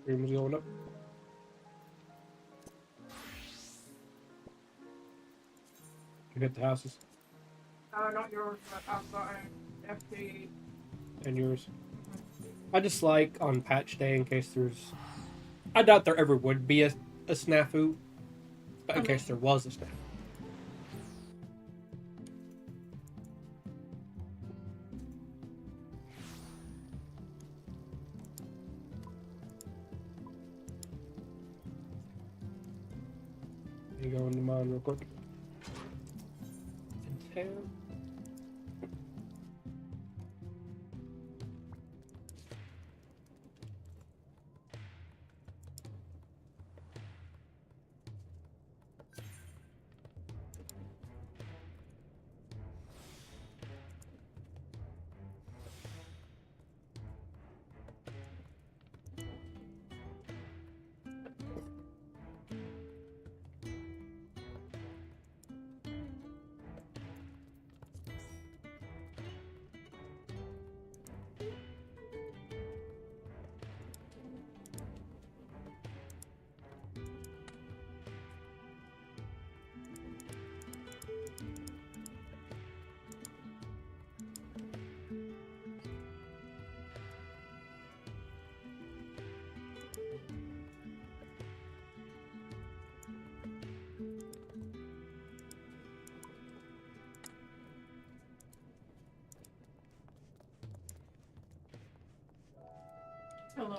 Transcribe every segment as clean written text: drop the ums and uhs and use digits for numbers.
Room's going up. You hit the houses. Not yours, but I've got an FP. And yours. I just like on patch day in case there's. I doubt there ever would be a snafu, but in case there was a snafu. You go into mine real quick. And 10.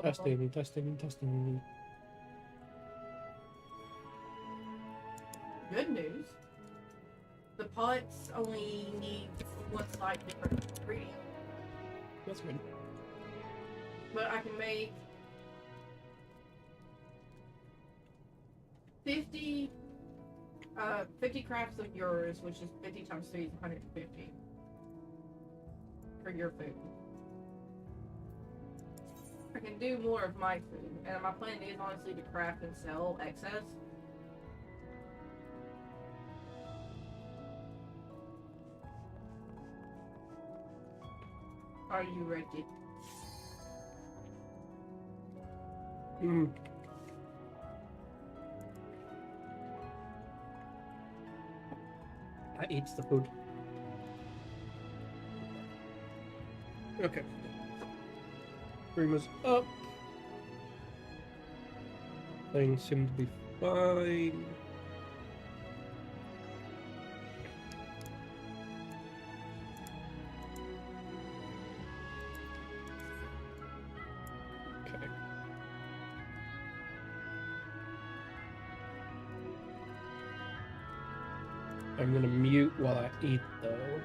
Testing. Good news. The pots only need one slight different ingredient. That's good. But I can make 50 crafts of yours, which is 50 times 3 is 150 for your food. I can do more of my food, and my plan is honestly to craft and sell excess. Are you ready? That eats the food. Okay. Rima's up. Things seem to be fine. Okay. I'm gonna mute while I eat though.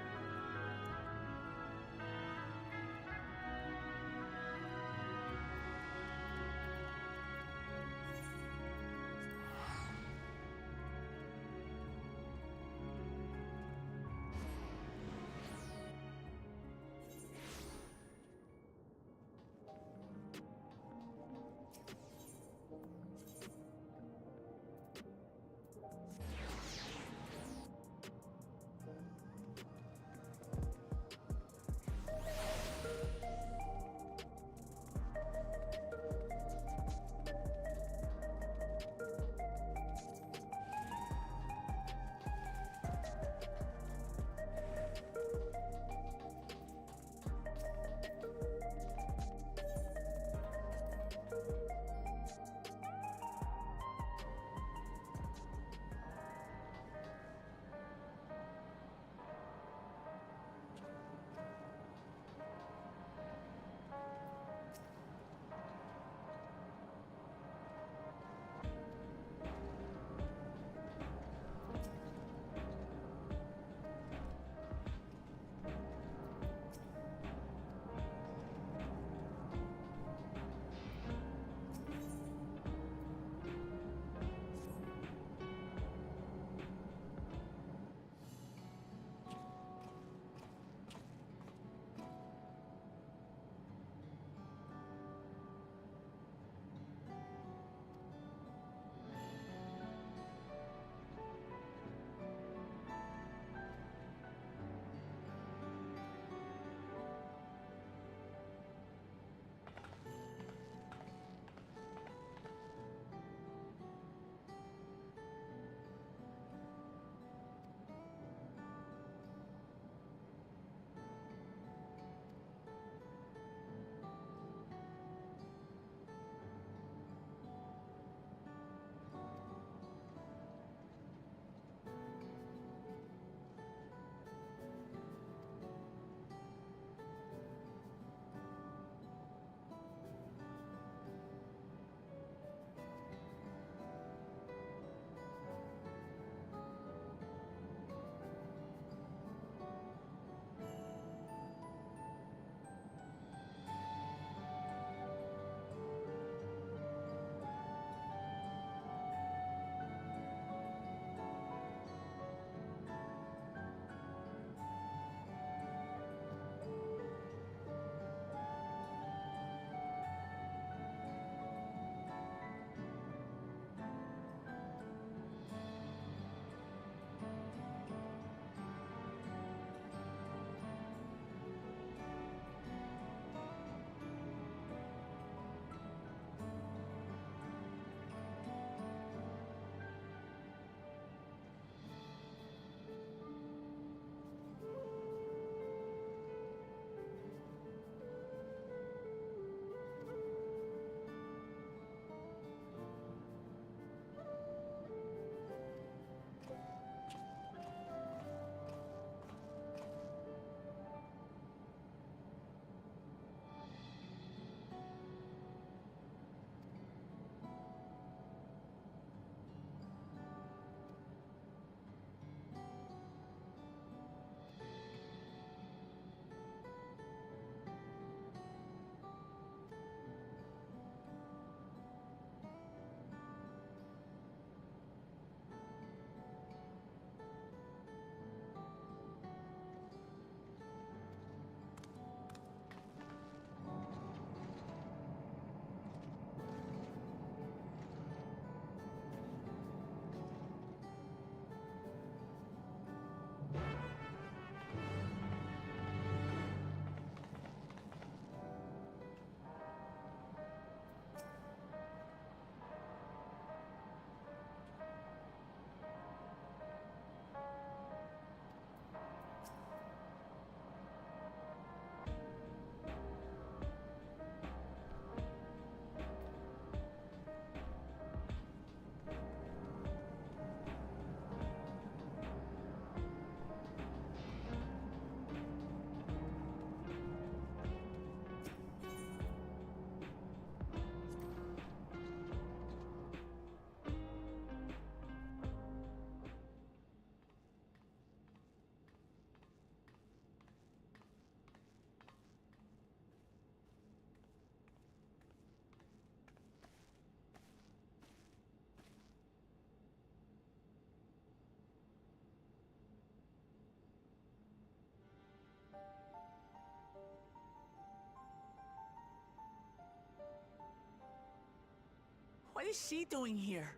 What is she doing here?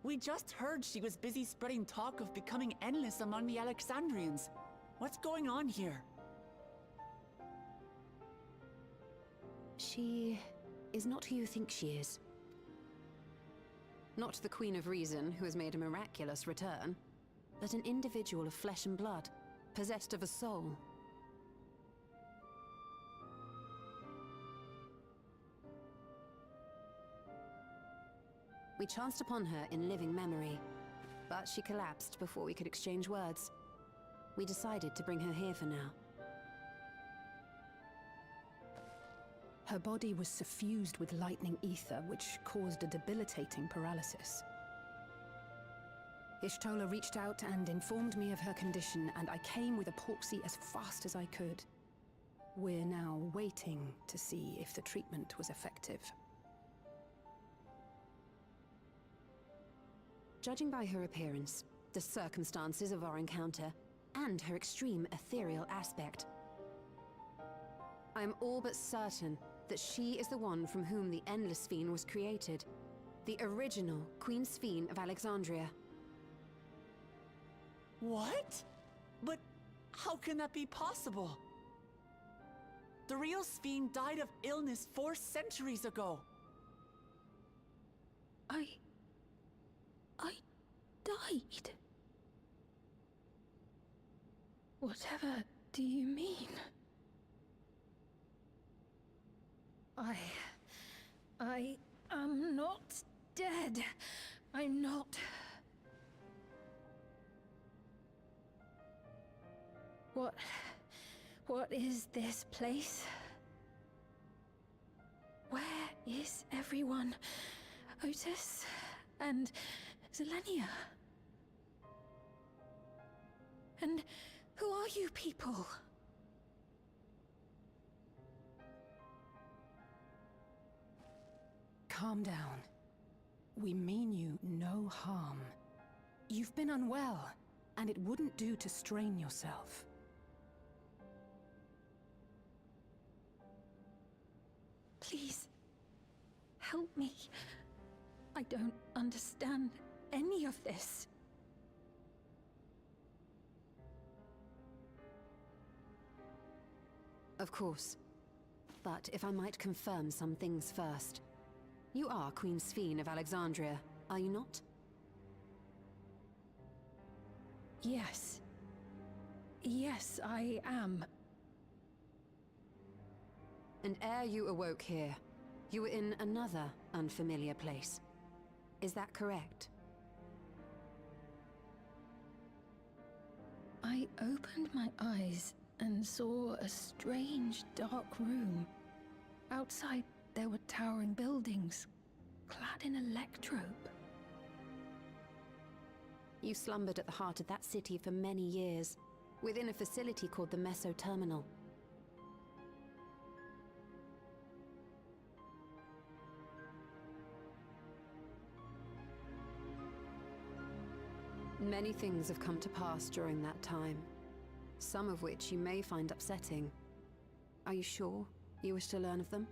We just heard she was busy spreading talk of becoming endless among the Alexandrians. What's going on here? She is not who you think she is. Not the Queen of Reason, who has made a miraculous return, but an individual of flesh and blood, possessed of a soul. We chanced upon her in living memory, but she collapsed before we could exchange words. We decided to bring her here for now. Her body was suffused with lightning ether, which caused a debilitating paralysis. Ishtola reached out and informed me of her condition, and I came with epoxy as fast as I could. We're now waiting to see if the treatment was effective. Judging by her appearance, the circumstances of our encounter, and her extreme ethereal aspect, I am all but certain that she is the one from whom the Endless Fiend was created. The original Queen Sphene of Alexandria. What? But how can that be possible? The real Sphene died of illness 4 centuries ago. I died. Whatever do you mean? I am not dead. I'm not. What is this place? Where is everyone? Otis and Zelenia? And who are you people? Calm down. We mean you no harm. You've been unwell, and it wouldn't do to strain yourself. Please, help me. I don't understand any of this. Of course. But if I might confirm some things first. You are Queen Sphene of Alexandria, are you not? Yes. Yes, I am. And ere you awoke here, you were in another unfamiliar place. Is that correct? I opened my eyes and saw a strange, dark room. Outside, there were towering buildings, clad in electrope. You slumbered at the heart of that city for many years, within a facility called the Meso Terminal. Many things have come to pass during that time, some of which you may find upsetting. Are you sure you wish to learn of them?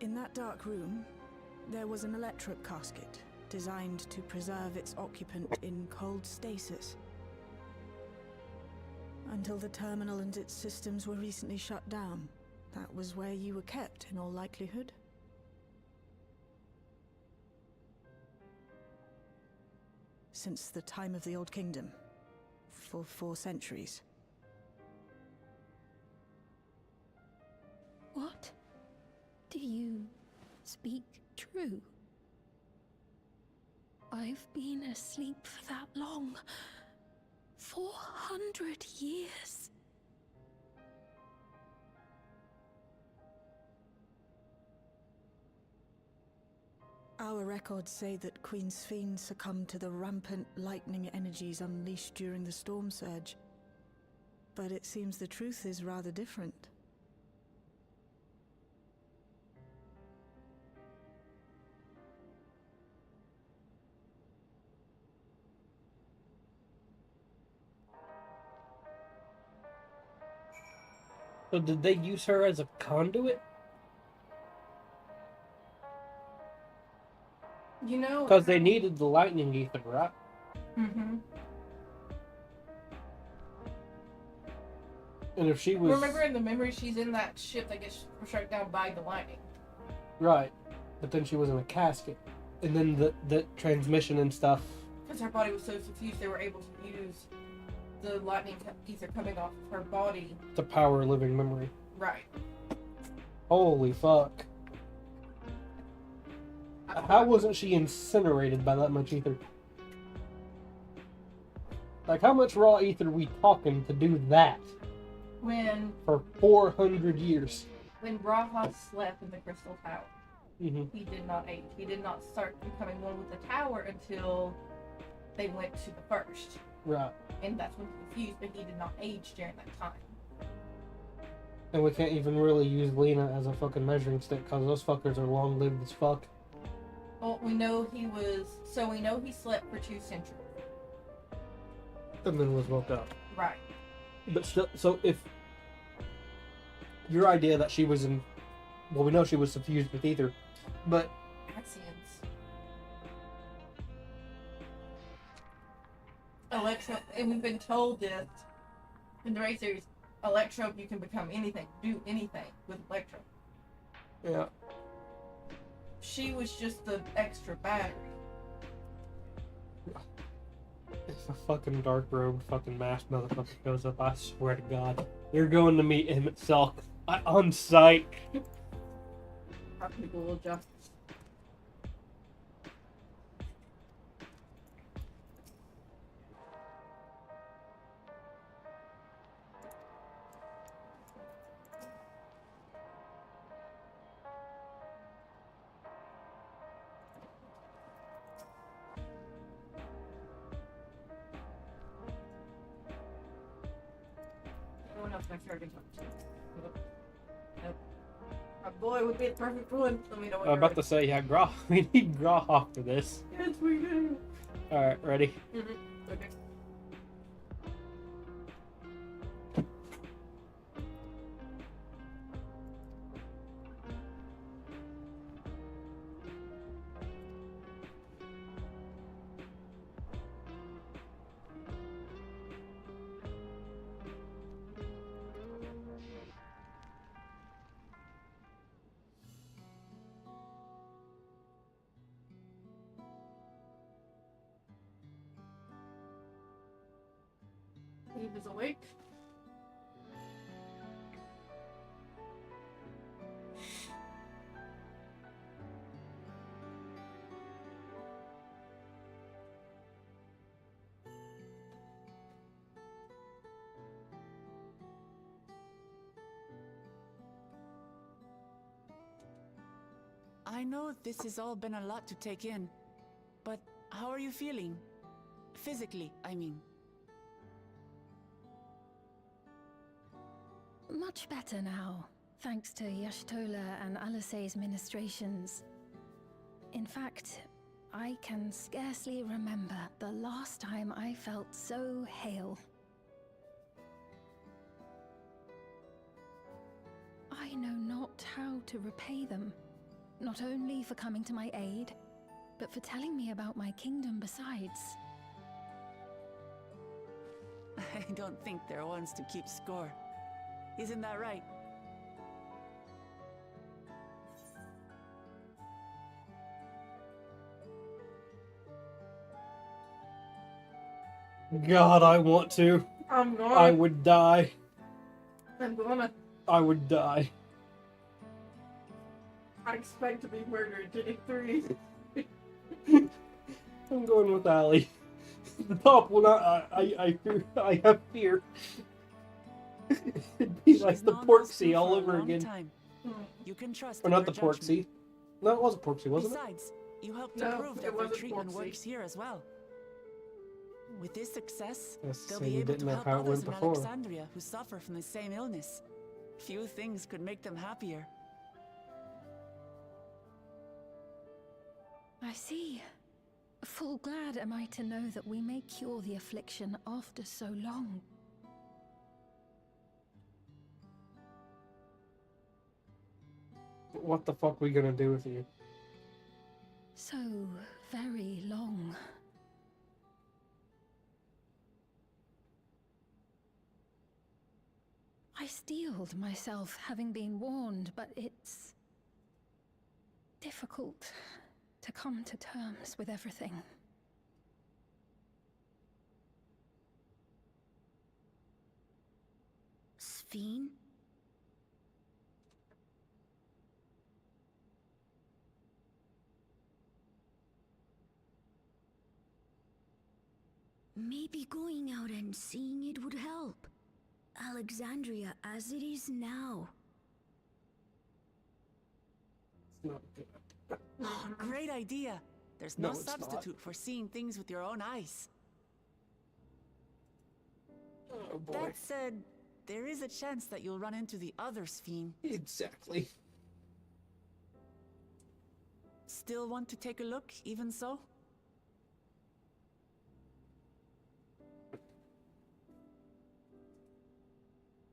In that dark room, there was an electric casket designed to preserve its occupant in cold stasis. Until the terminal and its systems were recently shut down, that was where you were kept in all likelihood. Since the time of the Old Kingdom, for 4 centuries. What? Do you speak true? I've been asleep for that long. 400 years. Our records say that Queen Sphene succumbed to the rampant lightning energies unleashed during the storm surge. But it seems the truth is rather different. So did they use her as a conduit? You know, Because they needed the lightning ether, right? Mm-hmm. And if she was... Remember in the memory, she's in that ship that gets struck down by the lightning. Right. But then she was in a casket. And then the transmission and stuff... Because her body was so suffused, they were able to use the lightning ether coming off of her body. to power living memory. Right. Holy fuck. How wasn't she incinerated by that much ether? Like, how much raw ether are we talking to do that When for 400 years? Raha slept in the Crystal Tower, Mm-hmm. he did not age. He did not start becoming one with the tower until they went to the first. Right. And that's when he fused, but he did not age during that time. And we can't even really use Lena as a fucking measuring stick because those fuckers are long-lived as fuck. Well, we know he slept for 2 centuries. And then was woke up. Right. But still, so if your idea that she was in, well, we know she was suffused with ether, but Axions. Electro, and we've been told this in the race series. Electro, you can become anything, do anything with Electro. yeah, She was just the extra battery. if a fucking dark robed fucking masked motherfucker goes up, I swear to God, you're going to meet him at Selk on sight. Probably Google Justice. No one else my favorite to. Nope. My boy would be the perfect one. Let me know when I'm you're about to say, yeah, Grah. We need Grah for this. ready. Yes, we do. Alright, ready? Mm-hmm. Okay. Eve is awake. I know this has all been a lot to take in, but how are you feeling? Physically, I mean. Much better now, thanks to Y'shtola and Alisay's ministrations. In fact, I can scarcely remember the last time I felt so hale. I know not how to repay them, not only for coming to my aid, but for telling me about my kingdom besides. I don't think they're ones to keep score. Isn't that right? God, I want to. I'm gonna. I would die. I'm gonna. I would die. I expect to be murdered. Getting 3. I'm going with Allie. The top will not. I fear. I have fear. It'd be like She's the known Porksea us all for a over long again. time. You can trust Or in not her the judgment. Porksea. No, it was a Porksea, wasn't it? Besides, you helped to No, prove it that their wasn't treatment Porksea. works here as well. With this success, Yes, they'll so be you able didn't to know help how it others went in before. Alexandria who suffer from the same illness. Few things could make them happier. I see. Full glad am I to know that we may cure the affliction after so long. What the fuck we gonna do with you? So very long. I steeled myself having been warned, but it's difficult to come to terms with everything. Sphene? Maybe going out and seeing it would help. Alexandria as it is now. It's not good. Great idea. There's No, no it's not. substitute for seeing things with your own eyes. Oh boy. That said, there is a chance that you'll run into the other Sphene. Exactly. Still want to take a look, even so?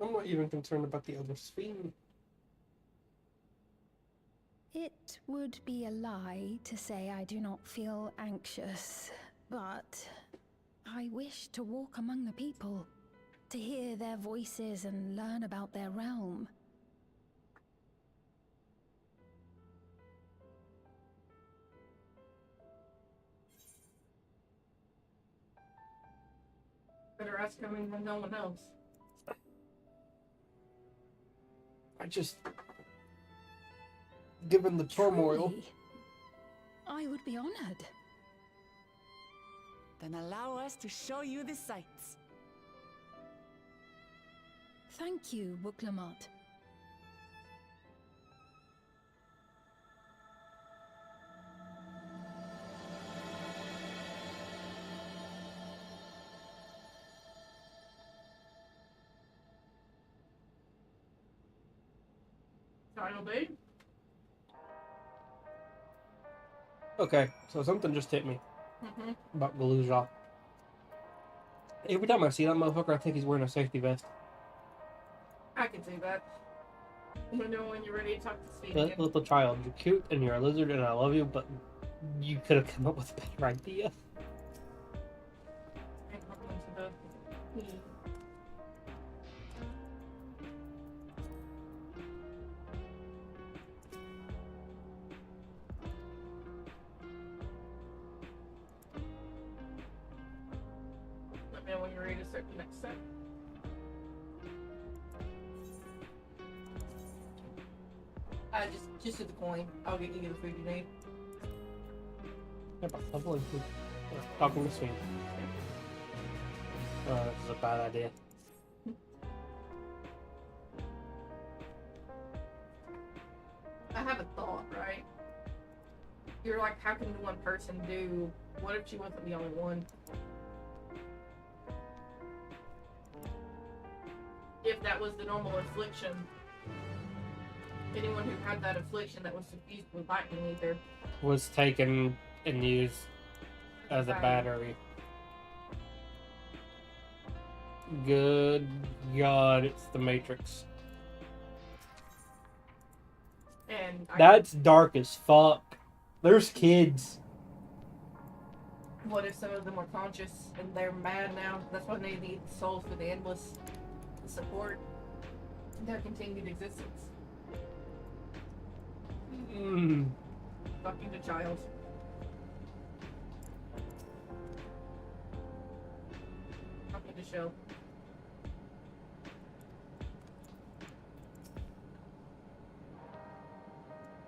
I'm not even concerned about the other Sphene. It would be a lie to say I do not feel anxious, but I wish to walk among the people, to hear their voices and learn about their realm. Better us coming when no one else. I just... Given the turmoil... Truly, I would be honored. Then allow us to show you the sights. Thank you, Wuklamot. Child aid? Okay, so something just hit me about Galuja. Every time I see that motherfucker, I think he's wearing a safety vest. I can see that. I'm gonna know when you're ready to talk to Steve That again. little child, you're cute and you're a lizard and I love you, but you could have come up with a better idea. And hop into the... Let me know when you're ready to start the next set. Just hit the coin. I'll get you the food you need. Yeah, but leveling food. Talking to Sween. This is a bad idea. I have a thought, right? You're like, how can one person do? What if she wasn't the only one? If that was the normal affliction, anyone who had that affliction that was suffused with lightning either. Was taken and used as a battery. Good God, it's the Matrix. And That's dark as fuck. There's kids. what if some of them are conscious and they're mad now? That's why they need souls for the endless support their continued existence. Fucking the child. Fucking the show.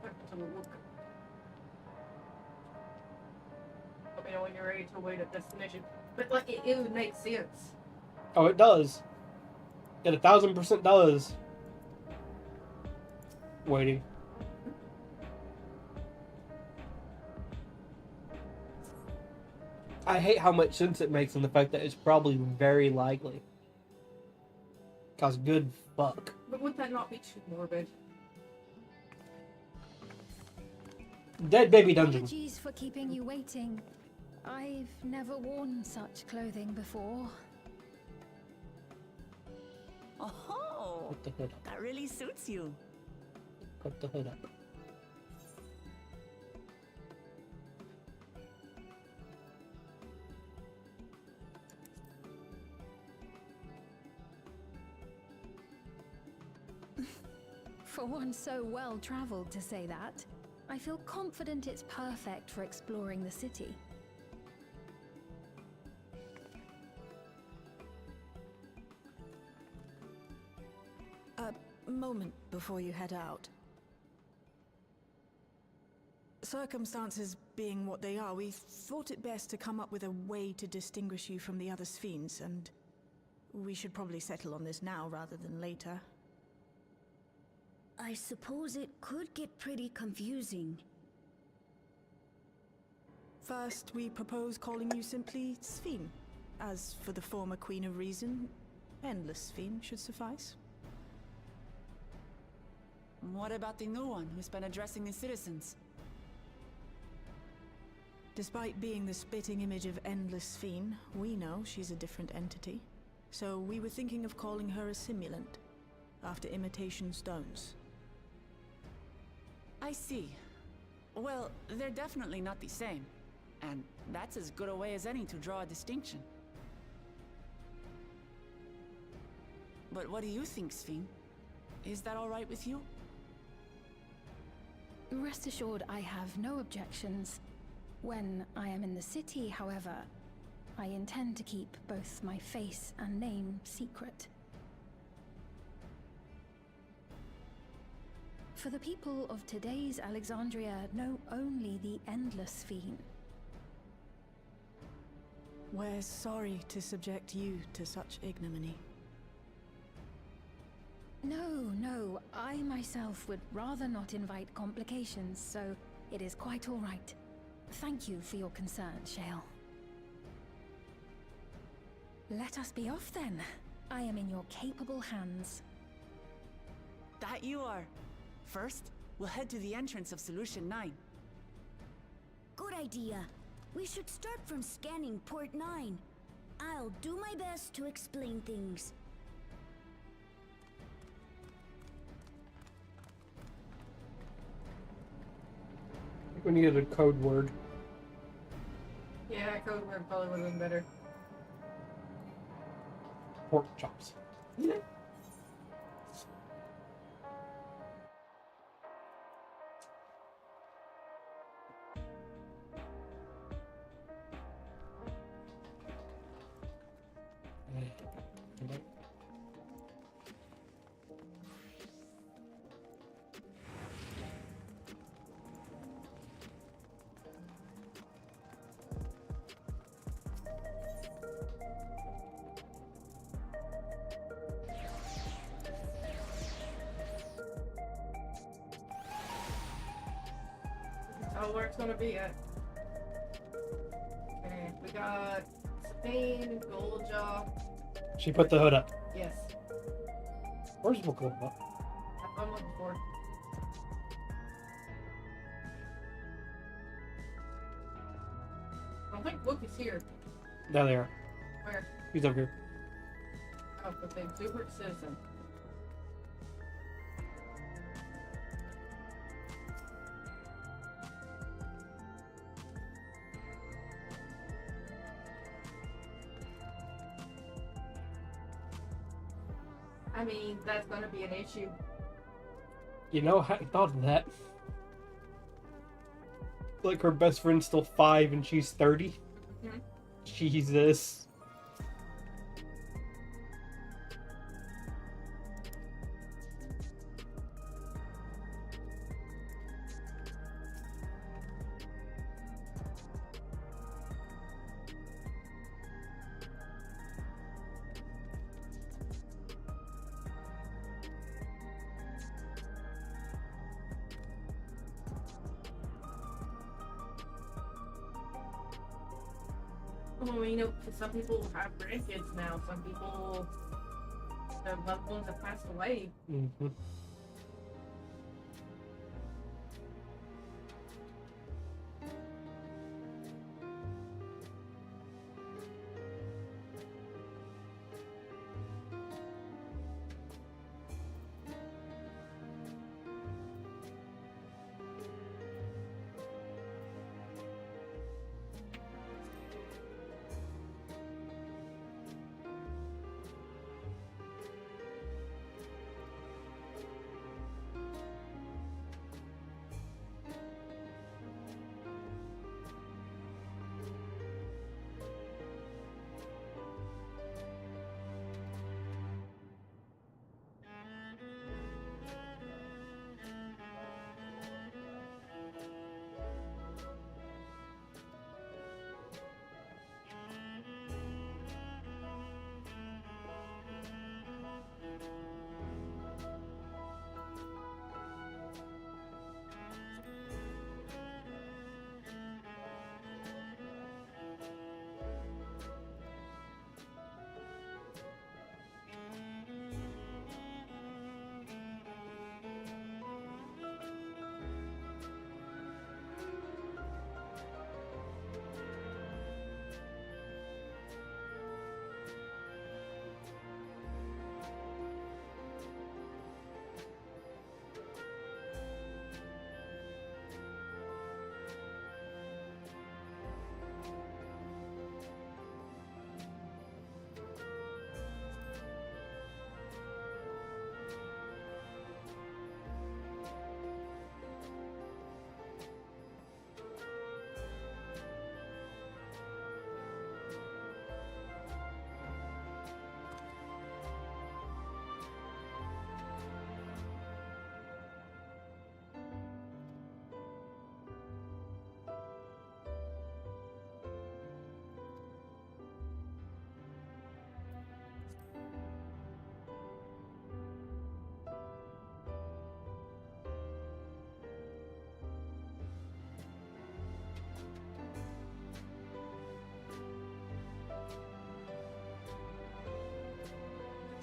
Fucking to the look. Let me know when you're ready to wait at destination. But like it would make sense. Oh, it does. It 1000% does. Waiting. I hate how much sense it makes in the fact that it's probably very likely. Cause good fuck. But would that not be too morbid? Dead baby dungeon. Apologies for keeping you waiting. I've never worn such clothing before. Oh, Put the hood up. that really suits you. Put the hood up. For one so well traveled to say that, I feel confident it's perfect for exploring the city. A moment before you head out. Circumstances being what they are, we thought it best to come up with a way to distinguish you from the other Sphenes, and we should probably settle on this now rather than later. I suppose it could get pretty confusing. First, we propose calling you simply Sphene. As for the former Queen of Reason, Endless Sphene should suffice. What about the new one who's been addressing the citizens? Despite being the spitting image of Endless Sphene, we know she's a different entity. So we were thinking of calling her a simulant, after imitation stones. I see. Well, they're definitely not the same. And that's as good a way as any to draw a distinction. But what do you think, Sphene? Is that all right with you? Rest assured, I have no objections. When I am in the city, however, I intend to keep both my face and name secret. For the people of today's Alexandria know only the Endless Sphene. We're sorry to subject you to such ignominy. No, I myself would rather not invite complications, so it is quite all right. Thank you for your concern, Shale. Let us be off then. I am in your capable hands. That you are. First, we'll head to the entrance of Solution 9. Good idea. We should start from scanning Port 9. I'll do my best to explain things. I think we needed a code word. Yeah, code word probably would have been better. Pork chops. Oh, where it's gonna be at. Okay, we got Spain, Goldjaw. She put the hood up. Yes, Where's the cool? that's what I'm looking for. I don't think Book is here. There they are. Where? He's over here. Oh, but the exuberant citizen. I mean, that's gonna be an issue. You know, I hadn't thought of that. Like her best friend's still 5 and she's 30. Mhm. Jesus. Well, you know, some people have grandkids now. Some people, their loved ones have passed away. Mm-hmm.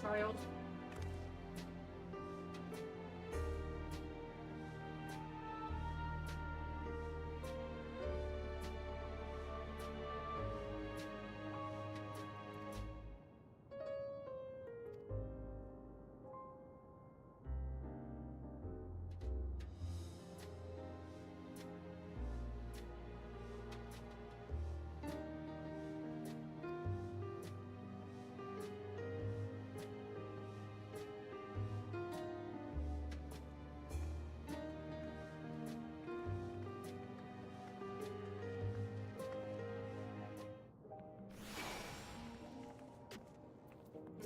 child.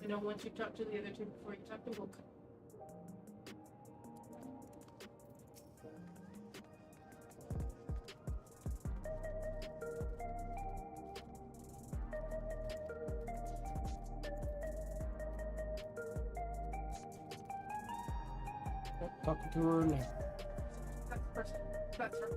You know, once you talk to the other two before you talk to Book. Talking to her now. That's the person. That's her.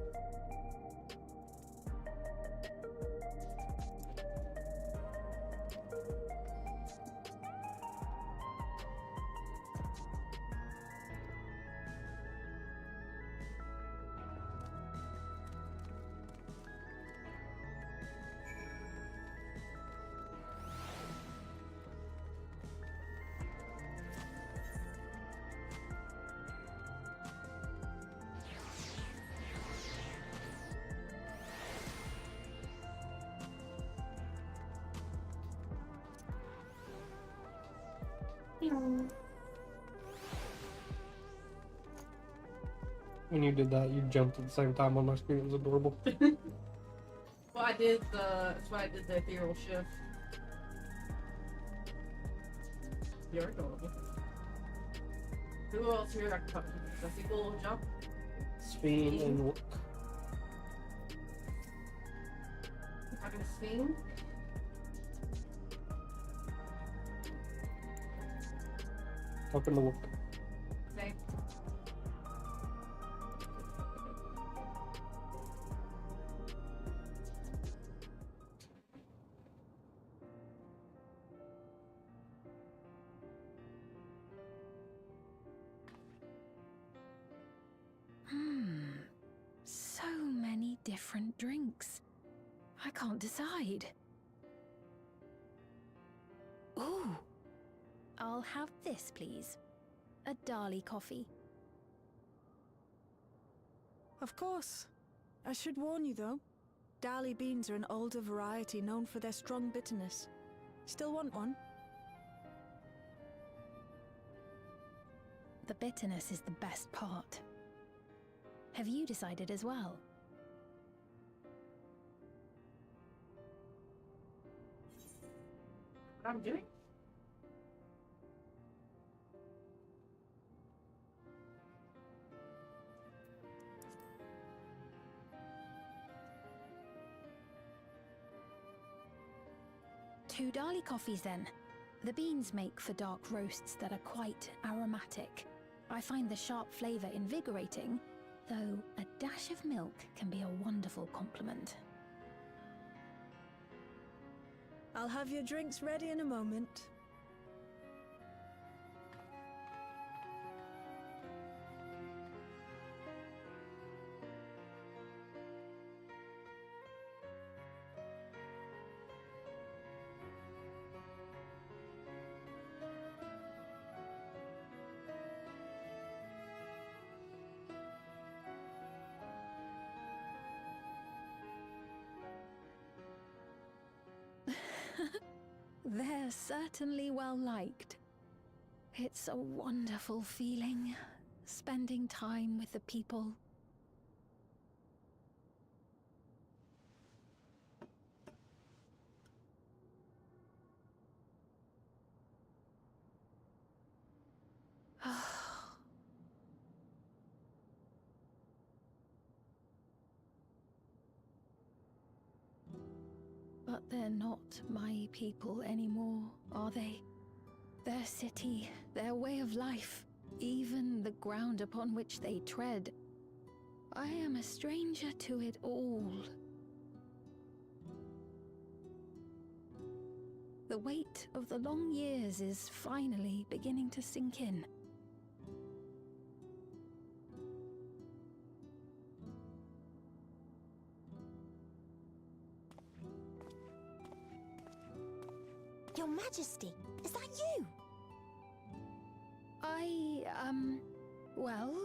When you did that, you jumped at the same time on my screen. It was adorable. Well, I did the. That's why I did the ethereal shift. You're adorable. Who else here I can talk to? Does he go little jump? Spin and look. Talking to Spin? Talking to look. Okay. So many different drinks. I can't decide. Ooh. I'll have this, please. A Dali coffee. Of course. I should warn you though. Dali beans are an older variety known for their strong bitterness. Still want one? The bitterness is the best part. Have you decided as well? What I'm doing? Two Dali coffees then. The beans make for dark roasts that are quite aromatic. I find the sharp flavor invigorating, though a dash of milk can be a wonderful complement. I'll have your drinks ready in a moment. They're certainly well liked. It's a wonderful feeling, spending time with the people. But they're not my people anymore, are they? Their city, their way of life, even the ground upon which they tread. I am a stranger to it all. The weight of the long years is finally beginning to sink in. Your Majesty, is that you? Well,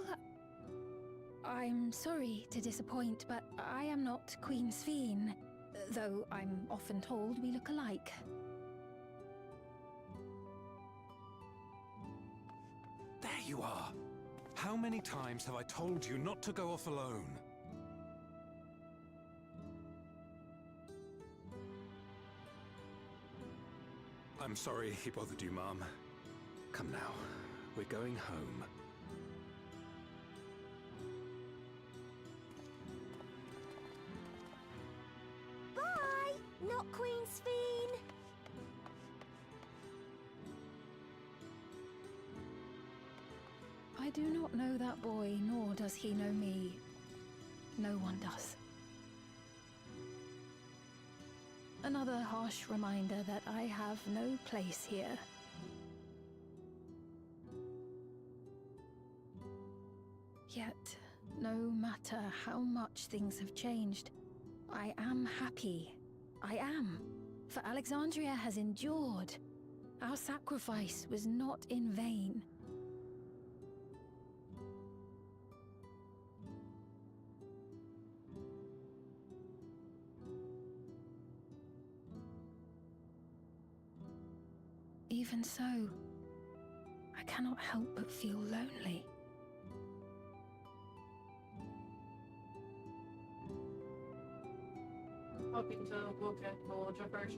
I'm sorry to disappoint, but I am not Queen Sphene, though I'm often told we look alike. There you are! How many times have I told you not to go off alone? I'm sorry he bothered you, Mom. Come now, we're going home. Bye! Not Queen Sphene! I do not know that boy, nor does he know me. No one does. Another harsh reminder that I have no place here. Yet, no matter how much things have changed, I am happy. I am. For Alexandria has endured. Our sacrifice was not in vain. Even so, I cannot help but feel lonely. Hoping to look at Villager first.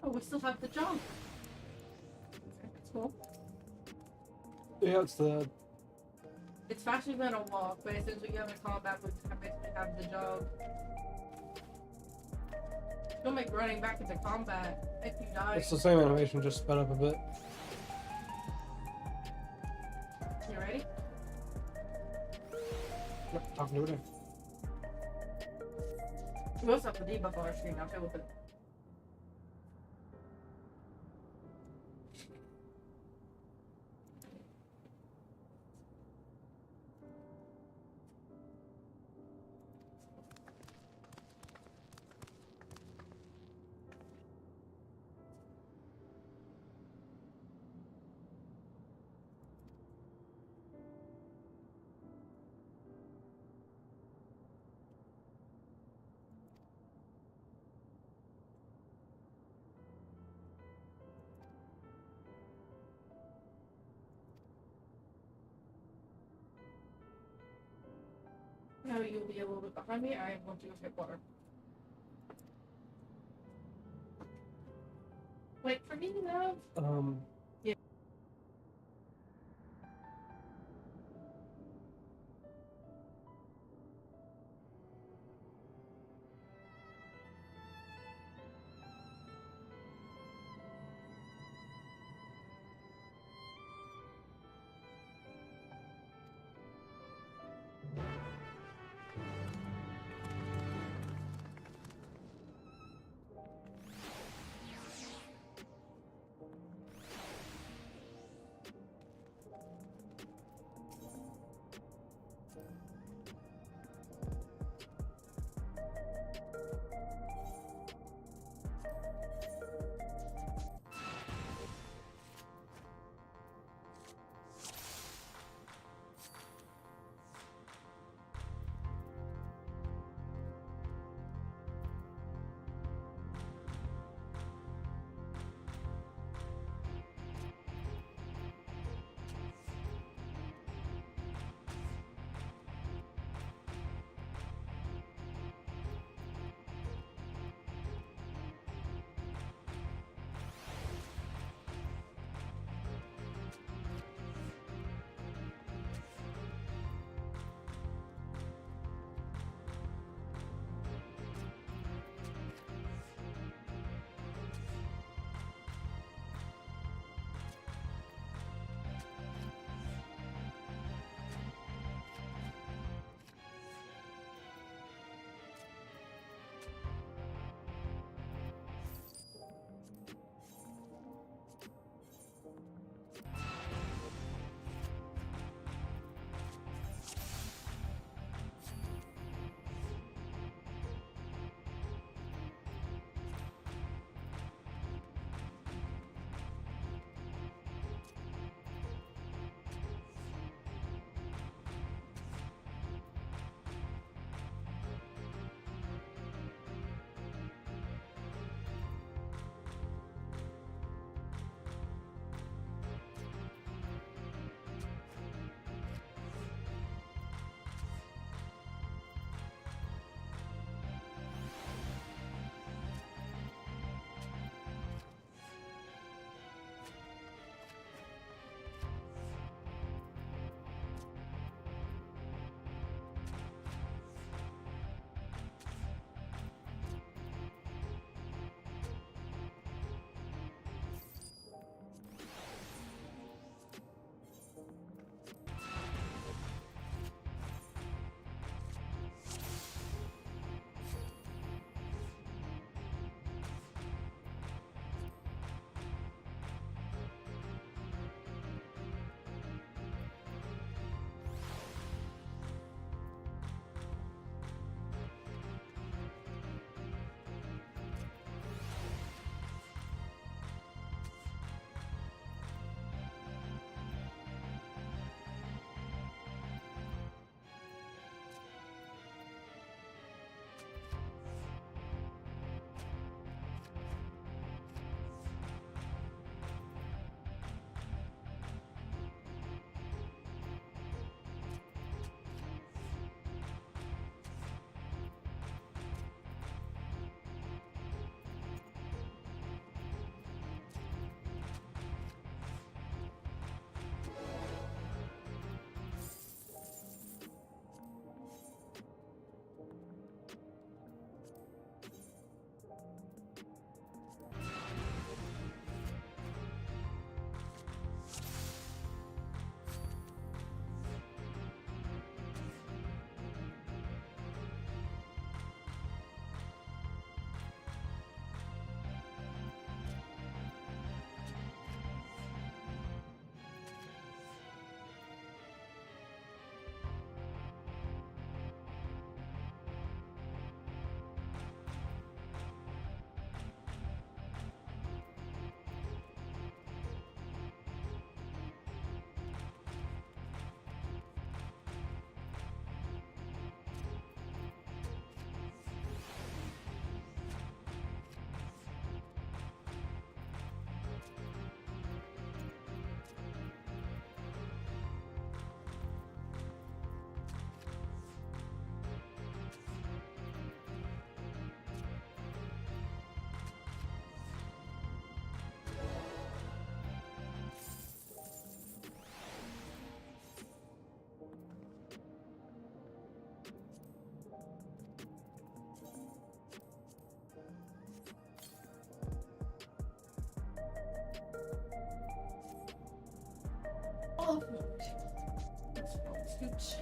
Oh, we still have the jump. That's cool. Yeah, it's the It's faster than a walk, but as soon as we get into combat, we basically have the jog. It's gonna make running back into combat if you die. it's the same animation, just sped up a bit. You ready? Yep, talking to it. We also have the debuff on our screen now, too, with it. Now you'll be a little bit behind me. I want to go get water. Wait for me now. Yeah. Scooch.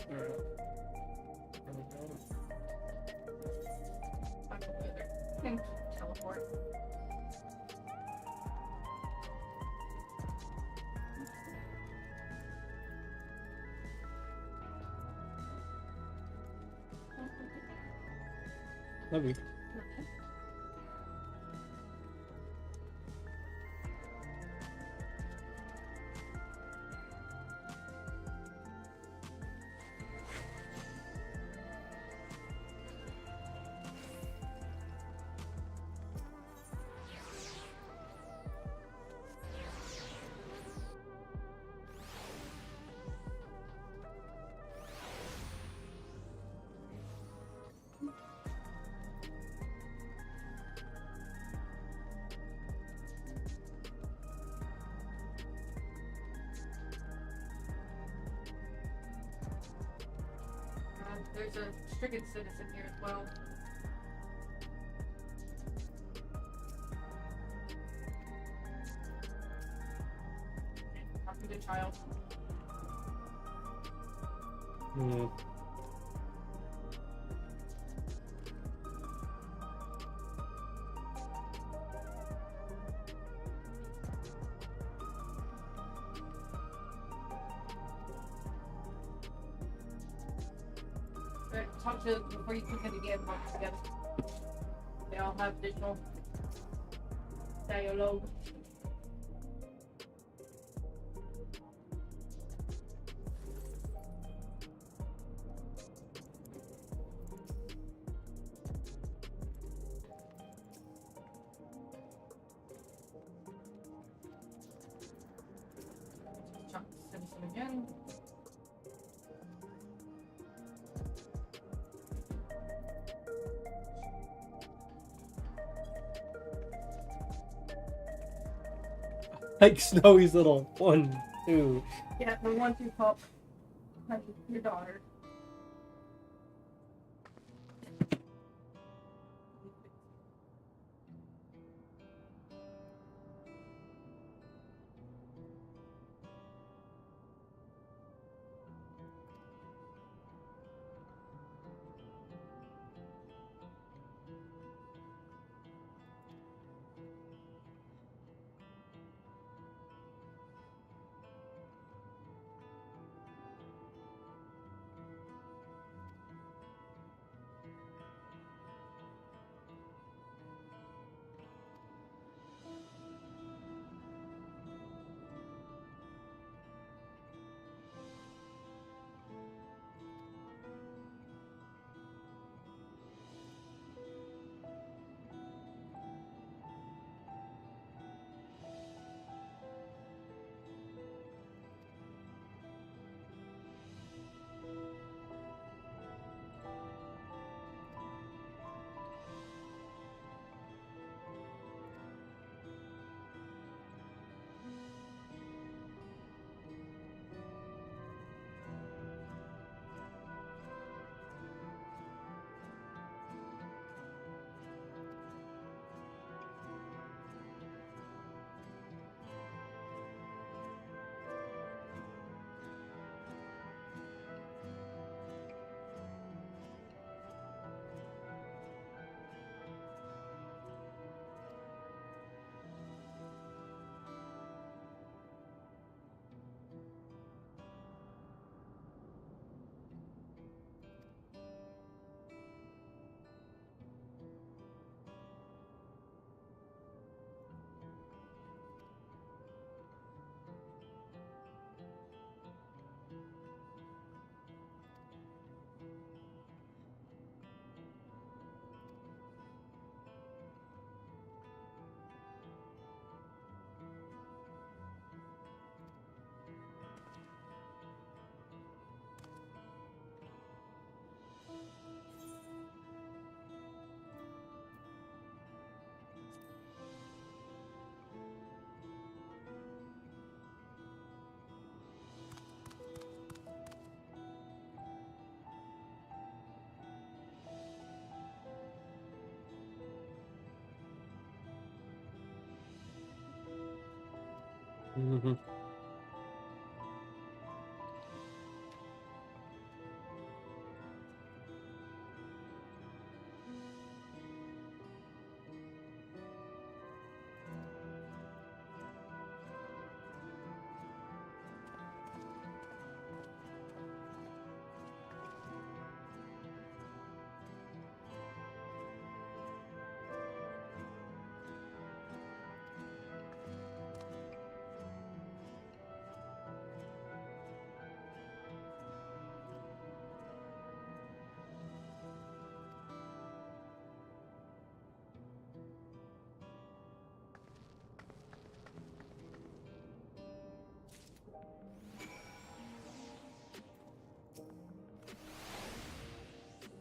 Alright. There we go. Back to the other. And teleport. Love you. There's a stricken citizen here as well. Talking to child. Hmm. Talk to before you click it again. Once again, they all have additional dialogue. Talk to citizen again. Like Snowy's little 1, 2. Yeah, the 1-2 pup. Like your daughter. Mm-hmm.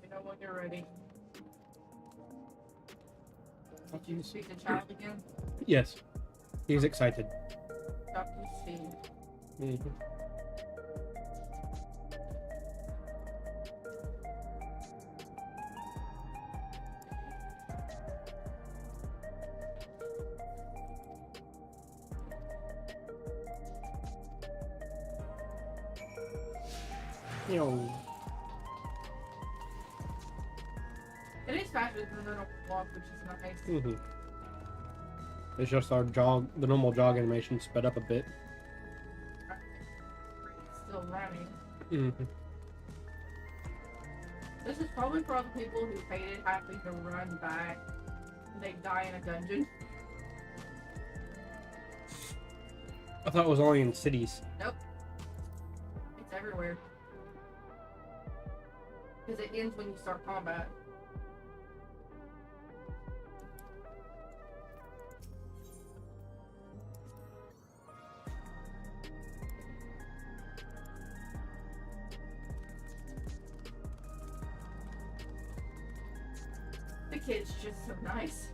You know when you're ready. Did you Yes. speak to Child again? Yes. He's excited. Dr. Steve. Mm-hmm. You know, It is faster than the normal walk, which is nice. mm-hmm. It's just our jog, the normal jog animation sped up a bit. Still running. Mm-hmm. This is probably for all the people who hated having to run back. They die in a dungeon. I thought it was only in cities. Nope. It's everywhere. Because it ends when you start combat. The kid's just so nice.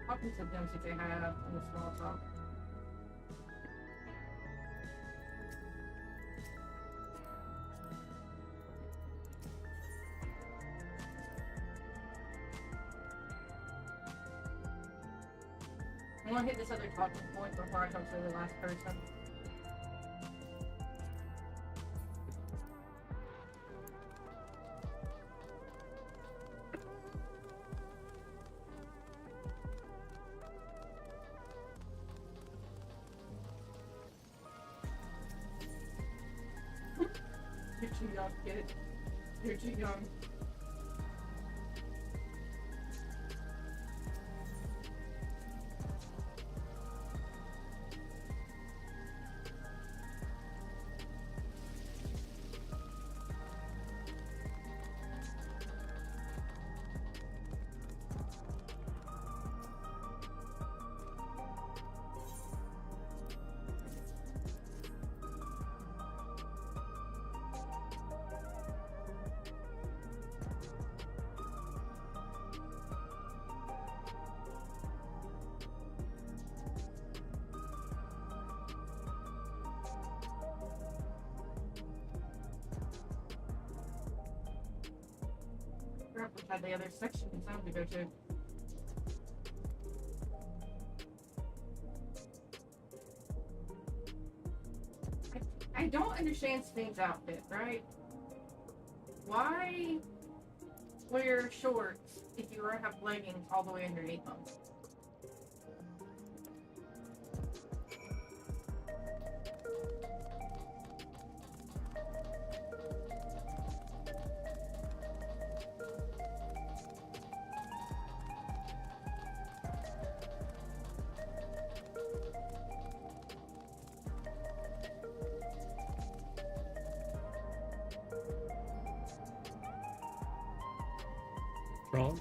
How many symptoms did they have in the small talk? I want to hit this other talking point before I come to the last person. You're too young, kid. You're too young. forgot we had the other section in town to go to. I don't understand Sting's outfit, right? Why wear shorts if you have leggings all the way underneath them? Wrong.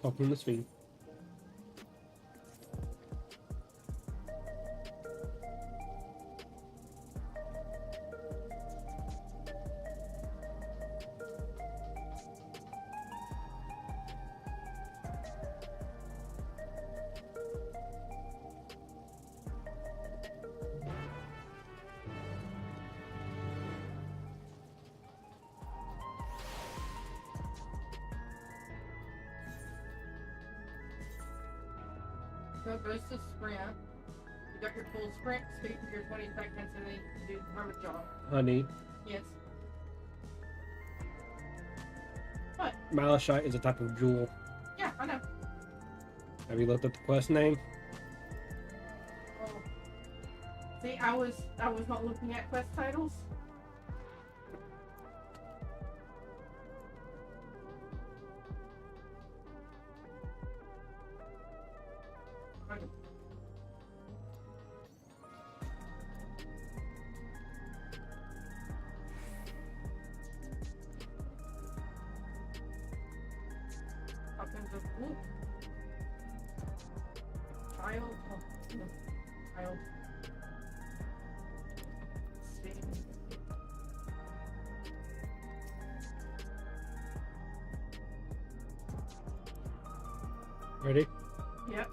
Talking to Sphinx. So it goes to sprint. You got your full sprint speed for your 20 seconds, and then you do armor jog. Honey, Yes. What? Malachite is a type of jewel. Yeah, I know. Have you looked at the quest name? Oh. See, I was not looking at quest titles. Okay. Up in the loop. Child. Oh, no. Child. Spin. Ready? Yep.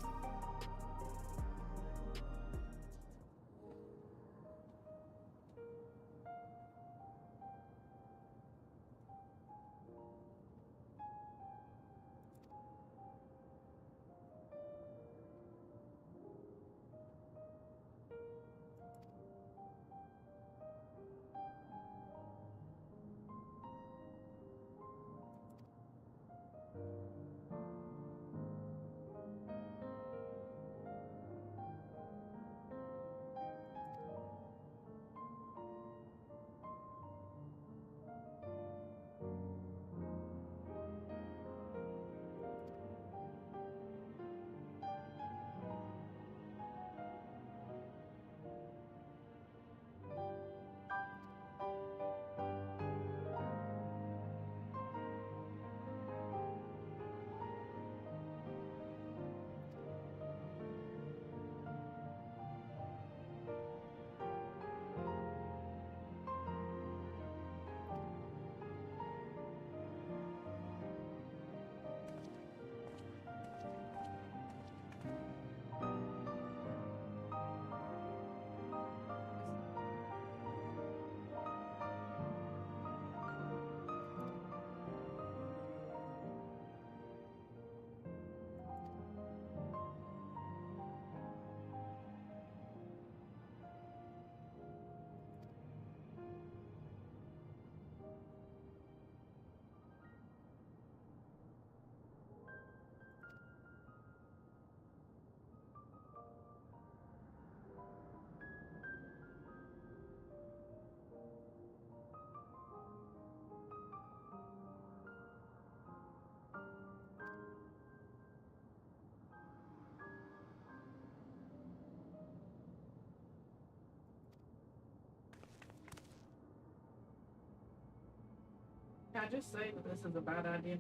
Can I just say that this is a bad idea?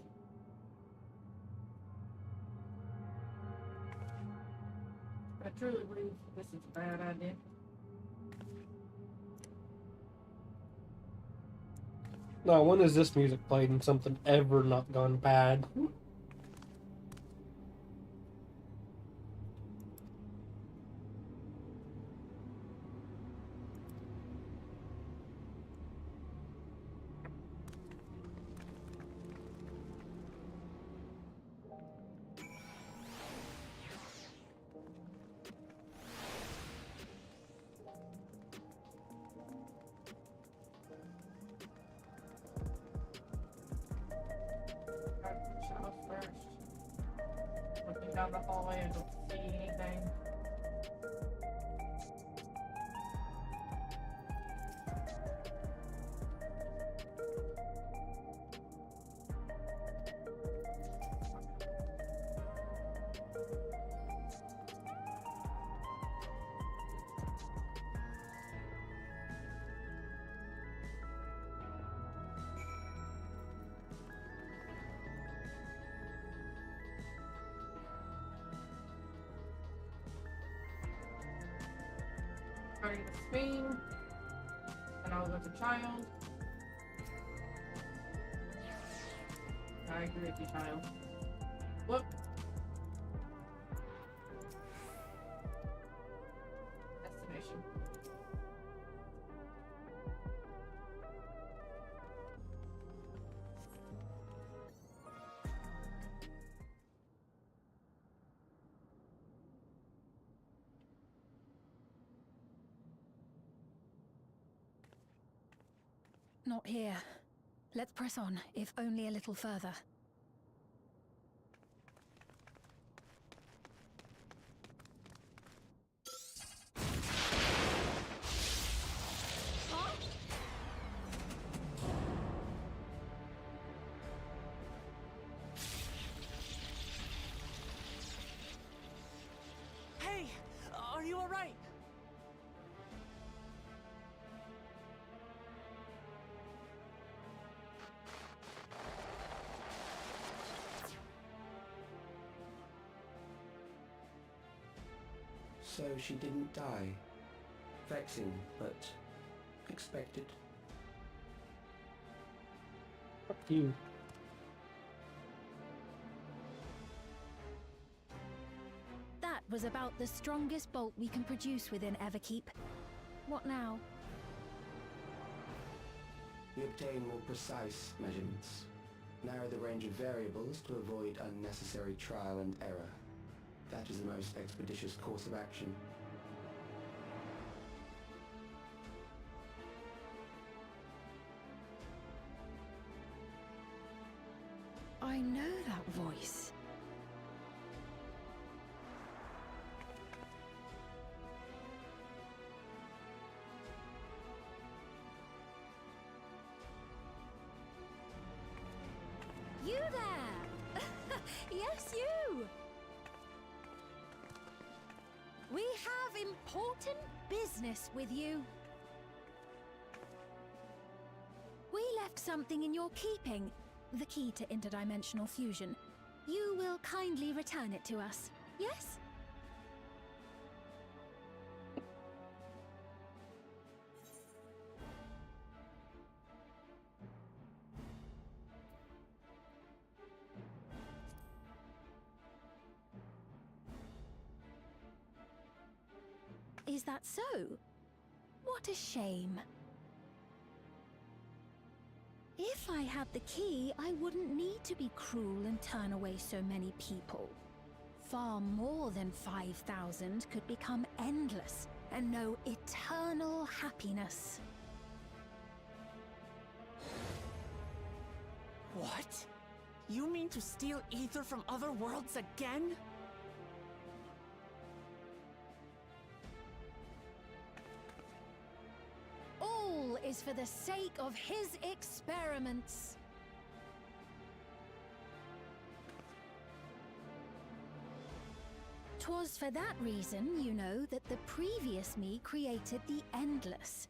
I truly believe this is a bad idea. No, when has this music played and something ever not gone bad? Shut off first. Looking down the hallway and don't see anything. Starting to swing. And I'll go to child. I agree with you, child. Whoop. Destination. Not here. Let's press on, if only a little further. So she didn't die. Vexing, but expected. Fuck you. That was about the strongest bolt we can produce within Everkeep. What now? We obtain more precise measurements. Narrow the range of variables to avoid unnecessary trial and error. That is the most expeditious course of action. I know that voice. You there! Yes, you! We have important business with you. We left something in your keeping. The key to interdimensional fusion. You will kindly return it to us, yes? Is that so? What a shame. If I had the key, I wouldn't need to be cruel and turn away so many people. Far more than 5,000 could become endless and know eternal happiness. What? You mean to steal ether from other worlds again? All is for the sake of his experiments. Twas for that reason, you know, that the previous me created the Endless.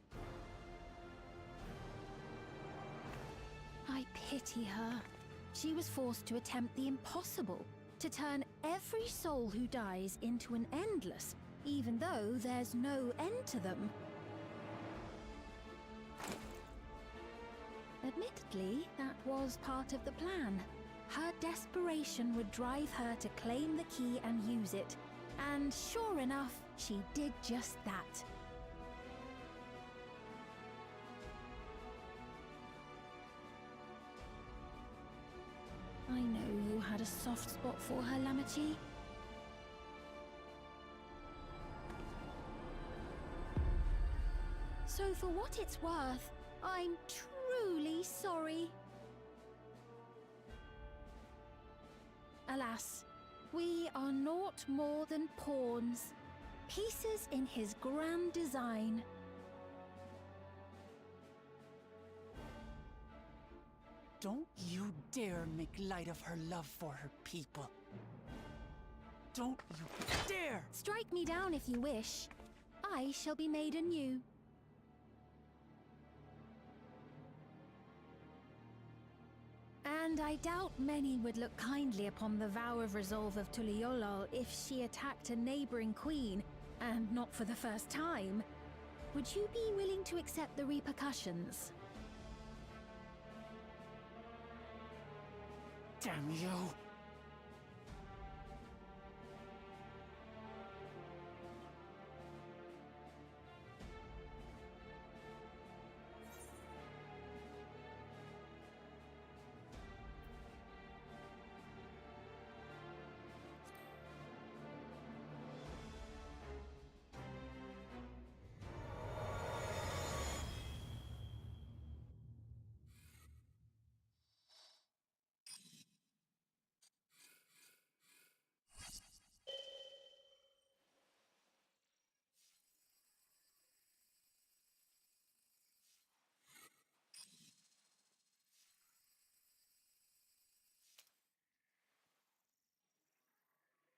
I pity her. She was forced to attempt the impossible, to turn every soul who dies into an Endless, even though there's no end to them. Admittedly, that was part of the plan. Her desperation would drive her to claim the key and use it. And sure enough, she did just that. I know you had a soft spot for her, Lamachi. So for what it's worth, I'm truly sorry. Alas, we are naught more than pawns, pieces in his grand design. Don't you dare make light of her love for her people. Don't you dare! Strike me down if you wish. I shall be made anew. And I doubt many would look kindly upon the vow of resolve of Tuliolol if she attacked a neighboring queen, and not for the first time. Would you be willing to accept the repercussions? Damn you!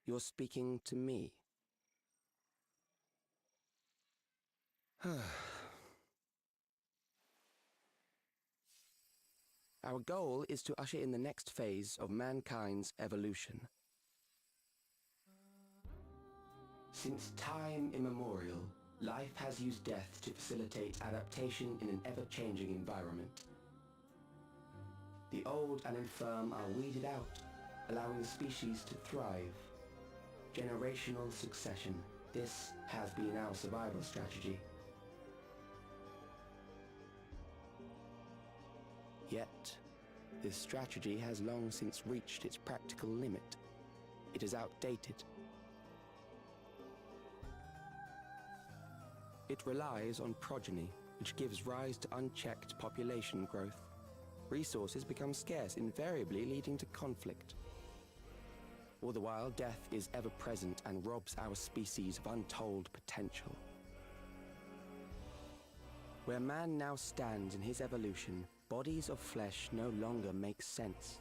You're speaking to me. Our goal is to usher in the next phase of mankind's evolution. Since time immemorial, life has used death to facilitate adaptation in an ever-changing environment. The old and infirm are weeded out, allowing the species to thrive. Generational succession. This has been our survival strategy. Yet, this strategy has long since reached its practical limit. It is outdated. It relies on progeny, which gives rise to unchecked population growth. Resources become scarce, invariably leading to conflict. All the while, death is ever present and robs our species of untold potential. Where man now stands in his evolution, bodies of flesh no longer make sense.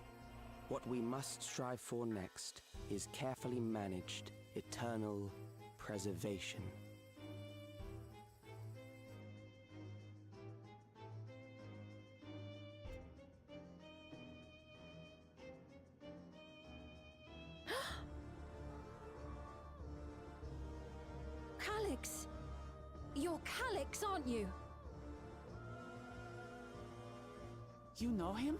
What we must strive for next is carefully managed, eternal preservation. Calyx! You're Calyx, aren't you? You know him?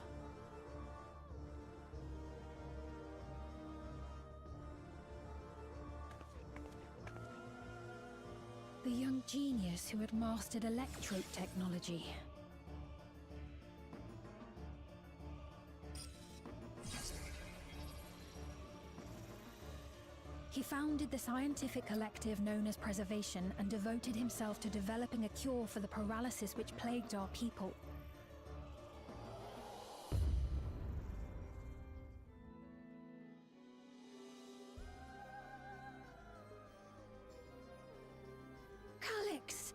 The young genius who had mastered electrope technology. He founded the scientific collective known as Preservation and devoted himself to developing a cure for the paralysis which plagued our people. Calyx!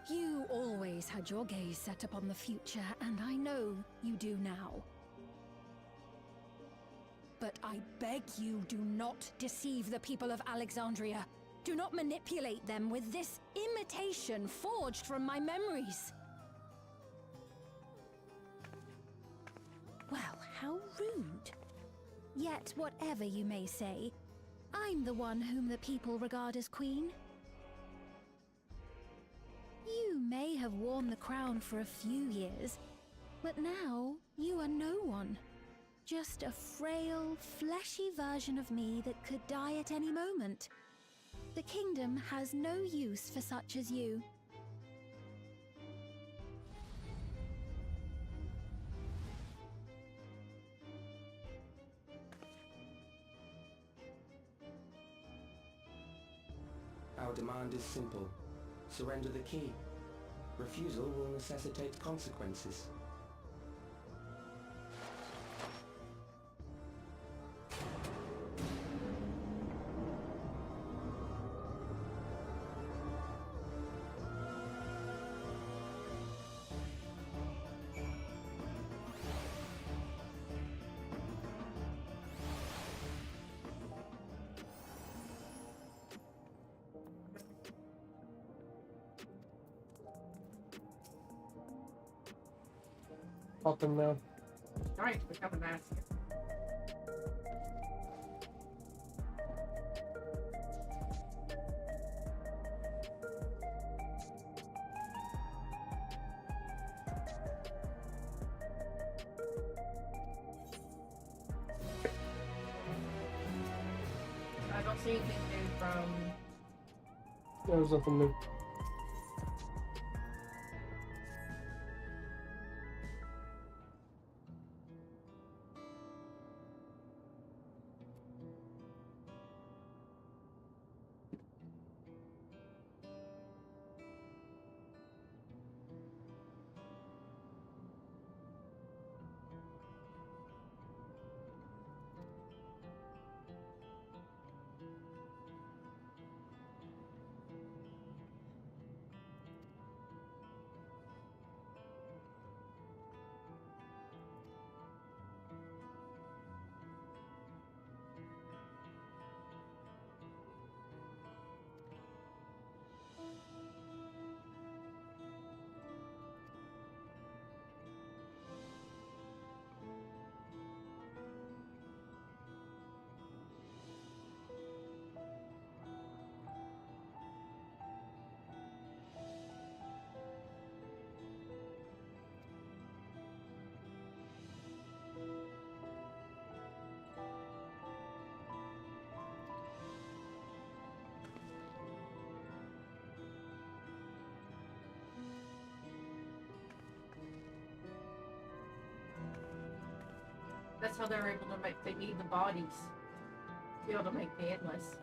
You always had your gaze set upon the future, and I know you do now. But I beg you, do not deceive the people of Alexandria. Do not manipulate them with this imitation forged from my memories. Well, how rude. Yet, whatever you may say, I'm the one whom the people regard as queen. You may have worn the crown for a few years, but now you are no one. Just a frail, fleshy version of me that could die at any moment. The kingdom has no use for such as you. Our demand is simple. Surrender the key. Refusal will necessitate consequences. Pop him now. Alright, we got the mask. I don't see anything new from... There's nothing new. That's how they're able to make. They need the bodies to be able to make the endless.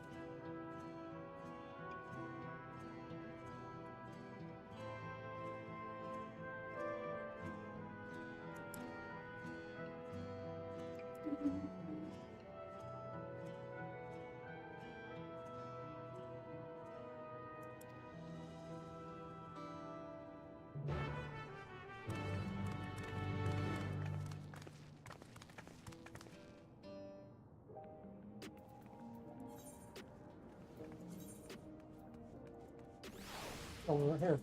Oh, we're here.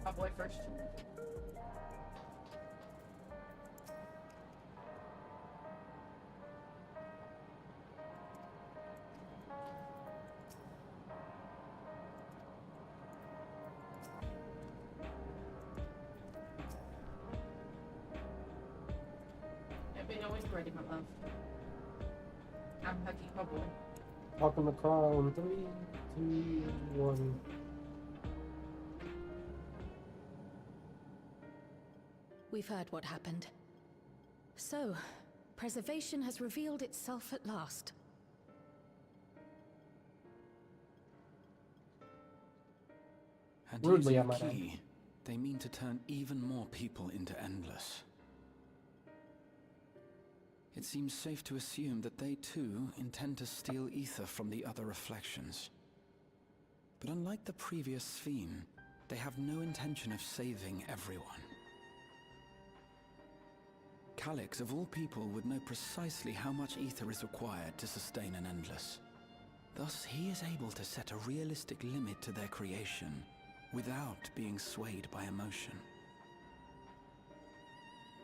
My boy first. Let me know when you're ready, my love. I'm hugging my boy. Talking the crown. 3, 2, 1. We've heard what happened. So, preservation has revealed itself at last. And Rudely, using I might add. Key, they mean to turn even more people into Endless. It seems safe to assume that they too intend to steal ether from the other reflections. But unlike the previous Sphere, they have no intention of saving everyone. Calyx, of all people, would know precisely how much ether is required to sustain an Endless. Thus, he is able to set a realistic limit to their creation, without being swayed by emotion.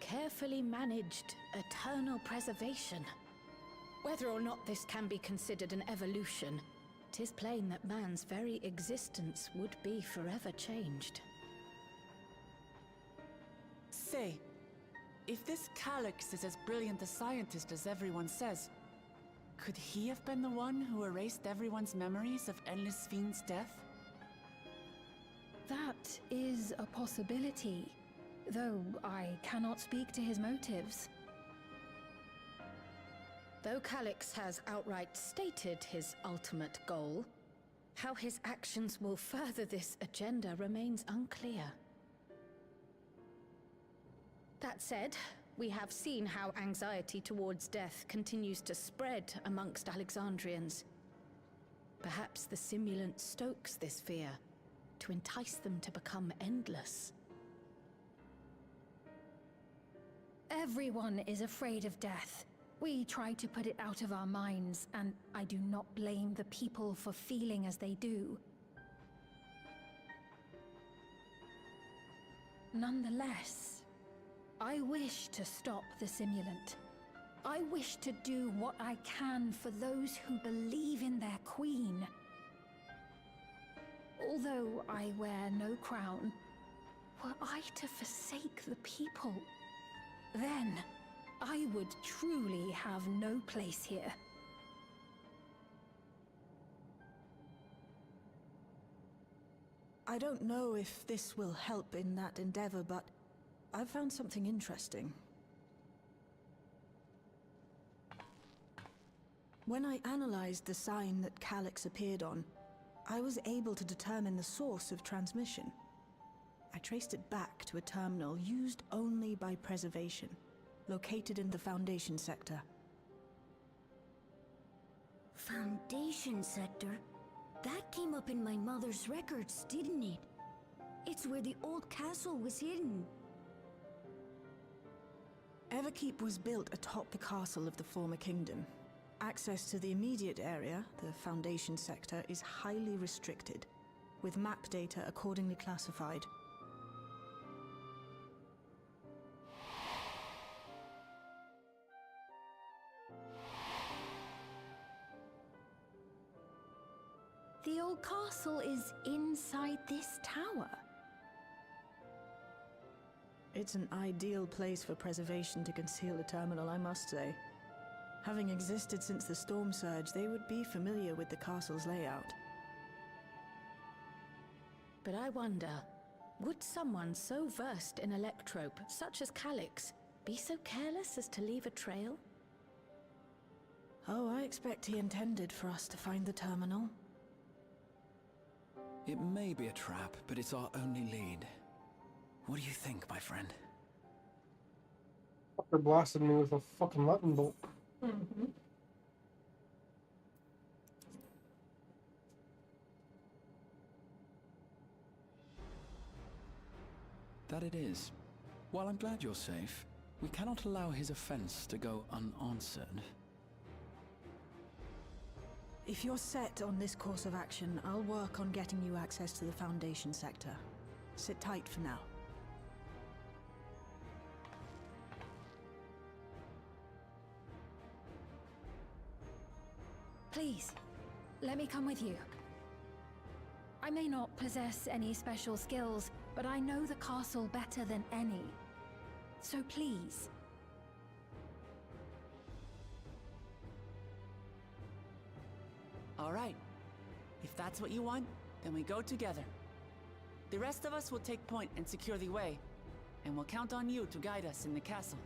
Carefully managed eternal preservation. Whether or not this can be considered an evolution, 'tis plain that man's very existence would be forever changed. Say, if this Calyx is as brilliant a scientist as everyone says, could he have been the one who erased everyone's memories of Endless Fiend's death? That is a possibility, though I cannot speak to his motives. Though Calyx has outright stated his ultimate goal, how his actions will further this agenda remains unclear. That said, we have seen how anxiety towards death continues to spread amongst Alexandrians. Perhaps the simulant stokes this fear, to entice them to become endless. Everyone is afraid of death. We try to put it out of our minds, and I do not blame the people for feeling as they do. Nonetheless, I wish to stop the simulant. I wish to do what I can for those who believe in their queen. Although I wear no crown, were I to forsake the people, then I would truly have no place here. I don't know if this will help in that endeavor, but I've found something interesting. When I analyzed the sign that Calyx appeared on, I was able to determine the source of transmission. I traced it back to a terminal used only by preservation, located in the Foundation sector. Foundation sector? That came up in my mother's records, didn't it? It's where the old castle was hidden. Everkeep was built atop the castle of the former kingdom. Access to the immediate area, the Foundation sector, is highly restricted, with map data accordingly classified. The old castle is inside this tower. It's an ideal place for preservation to conceal the terminal, I must say. Having existed since the storm surge, they would be familiar with the castle's layout. But I wonder, would someone so versed in electrope, such as Calix, be so careless as to leave a trail? Oh, I expect he intended for us to find the terminal. It may be a trap, but it's our only lead. What do you think, my friend? Fucker blasted me with a fucking lightning bolt. Mm-hmm. That it is. While I'm glad you're safe, we cannot allow his offense to go unanswered. If you're set on this course of action, I'll work on getting you access to the Foundation sector. Sit tight for now. Please, let me come with you. I may not possess any special skills, but I know the castle better than any. So please. All right. If that's what you want, then we go together. The rest of us will take point and secure the way, and we'll count on you to guide us in the castle.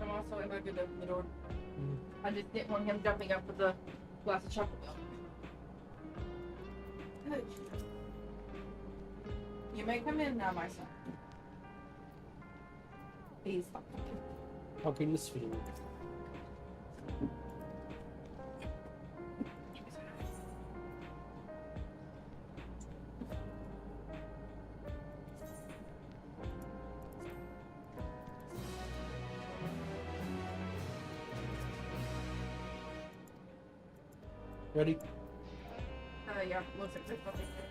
I'm also going to open the door. I just didn't want him jumping up with the glass of chocolate milk. Good. You may come in now, my son. Please stop talking. Talking to Sphinx. Ready? Yeah, looks like there's nothing there.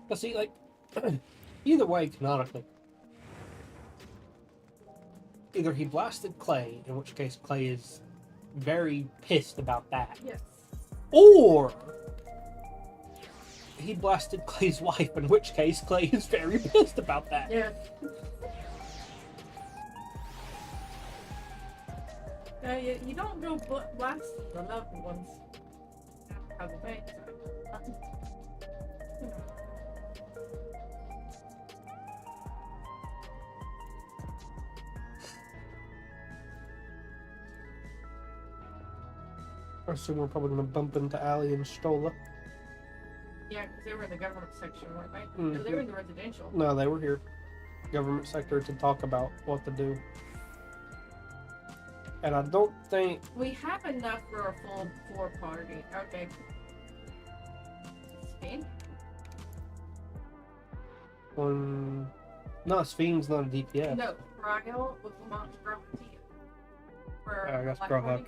But see, like, either way, canonically. Either he blasted Clay, in which case Clay is very pissed about that. Yes. Or he blasted Clay's wife, in which case Clay is very pissed about that. Yes. You don't go blast the loved ones. How the bank. I assume we're probably going to bump into Ali and Stola. Yeah, because they were in the government section, weren't they? Mm-hmm. No, they were in the residential. No, they were here. Government sector to talk about what to do. And I don't think... We have enough for a full 4-party. Okay. Spain? No, Sphinx's not a DPS. No, Ryle with Lamont Gravitia. for I guess Black Grohog. Morning.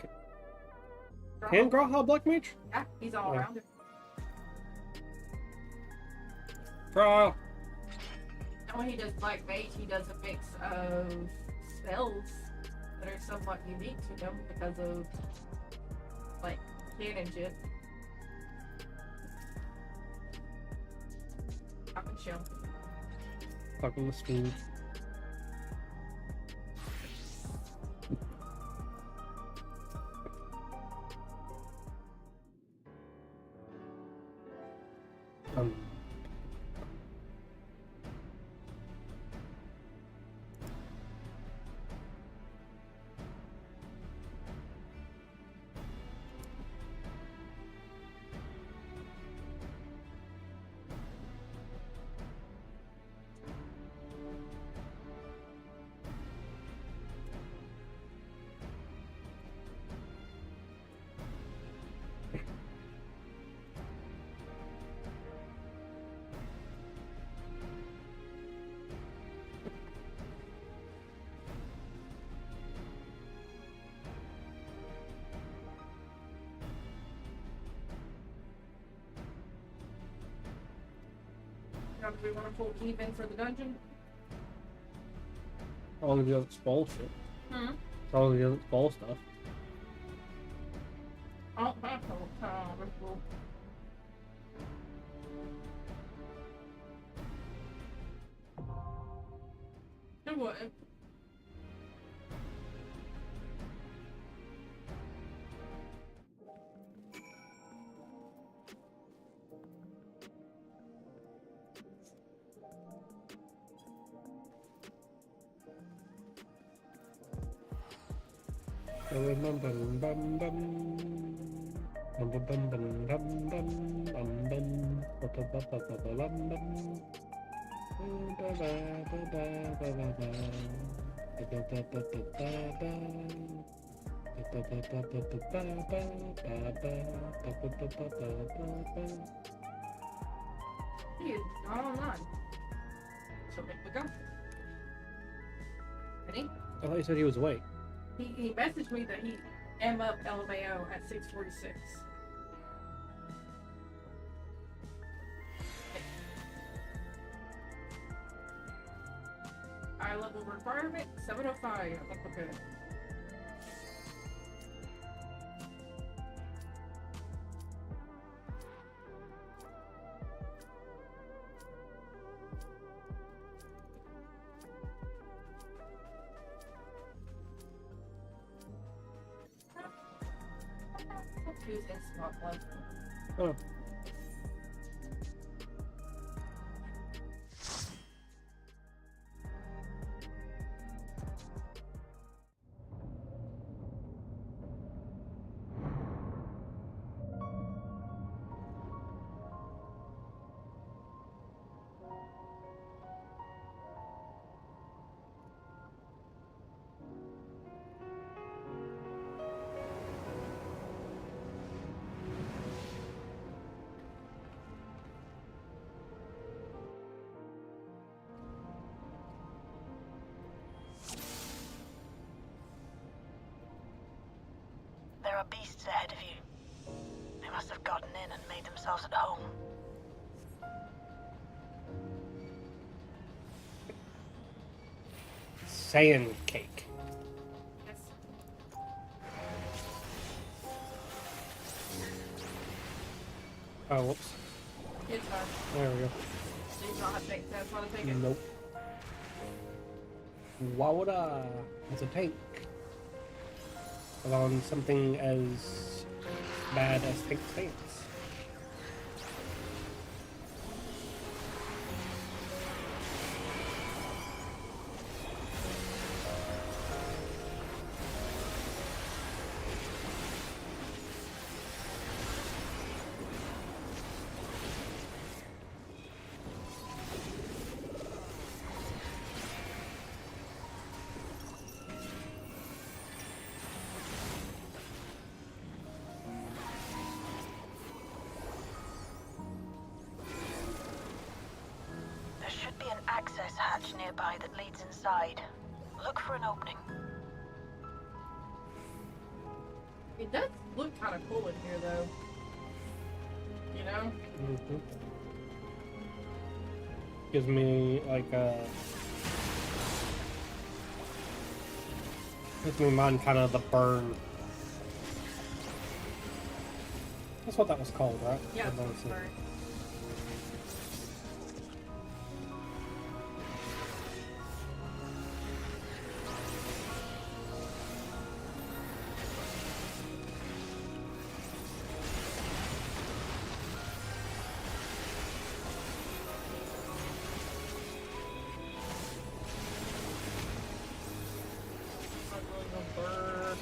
Can Grohog Black Mage? Yeah, he's all Yeah. around it. Grohog. And when he does Black Mage, he does a mix of spells that are somewhat unique to him because of, like, cannon shit. I can show. Fucking the speed. Um. Do we want to pull even for the dungeon? All of the other ball shit. Hmm? All of the other ball stuff. Oh, that's cool. Do what? He is not online. So here we go. Ready? I thought you said he was awake. He messaged me that he am up LMAO at 6:46. Eye level requirement 705. I think we're good. Who's in spot blood? Oh. There are beasts ahead of you. They must have gotten in and made themselves at home. Sand cake. Yes. Oh, whoops. It's hard. There we go. So you don't have to take that's why I take it. Nope. Wowda! It's a tank. On something as bad as tank stance. There should be an access hatch nearby that leads inside. Look for an opening. It does look kind of cool in here, though. You know? Mm-hmm. Gives me like gives me in mind kind of the burn. That's what that was called, right? Yeah, I've never it's seen it. burnt.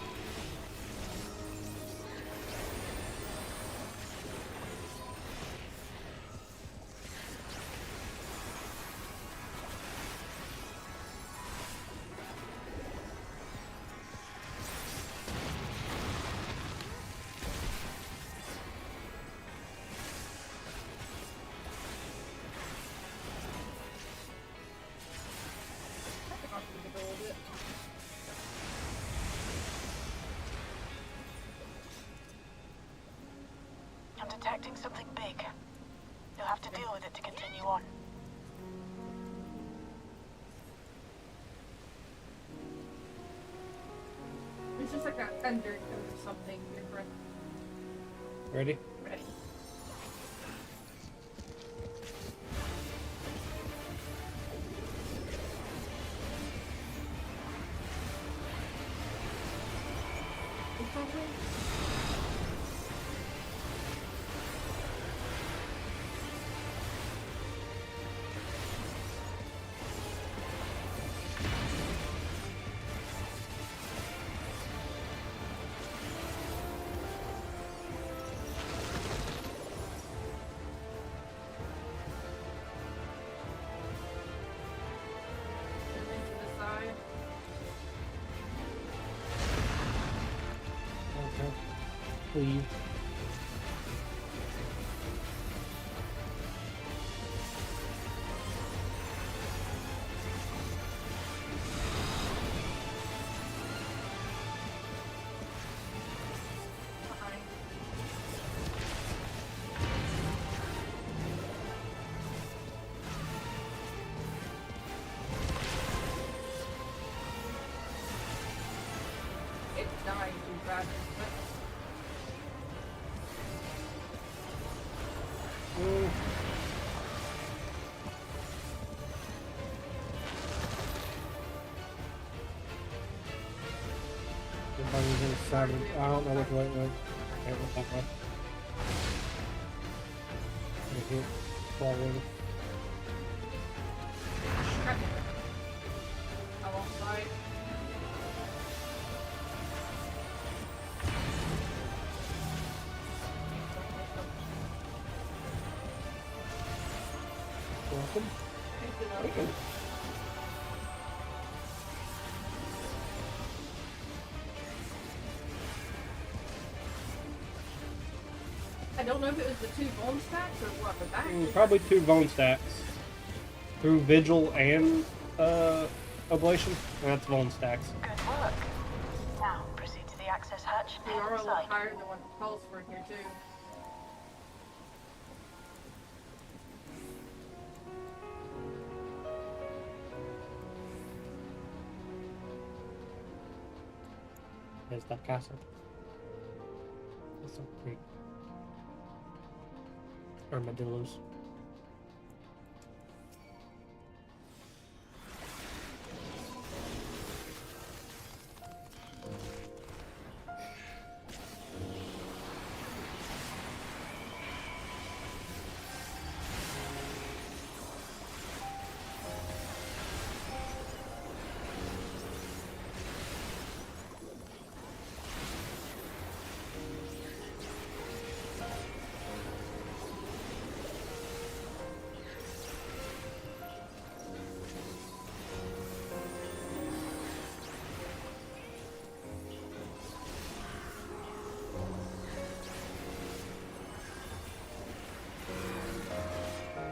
I'm detecting something big. You'll have to deal with it to continue on. It's just like an undertone or something different. Ready? Ready. Okay. Please. It's dying too fast. Everybody's inside of, I don't know which way it was. Okay, it went that way. Right here. Forward. Alongside. Welcome. I don't know if it was the 2 bone stacks or what, but that Probably 2 bone stacks. Through Vigil and Oblation. That's bone stacks. Good work. Now, proceed to the access hatch and we head are a little inside. higher than what it calls for in here, too. There's that castle. That's so pretty. Armadillos.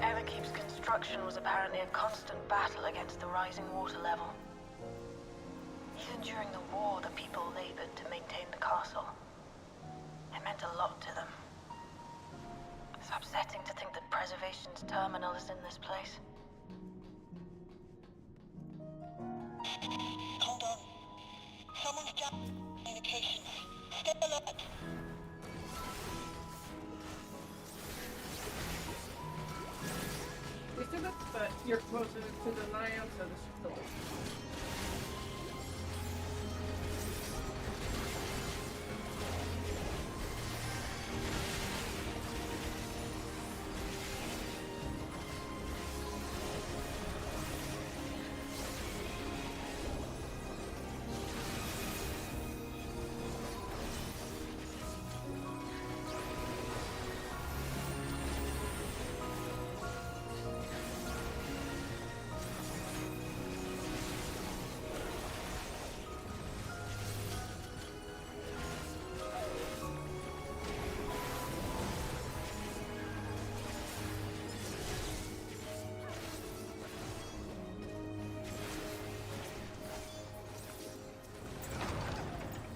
Everkeep's construction was apparently a constant battle against the rising water level. Even during the war, the people labored to maintain the castle. Sjquared's terminal is in this place. Hold on. Someone's down communication. Stay alert. We still got, but you're closer to the lion, so this is still.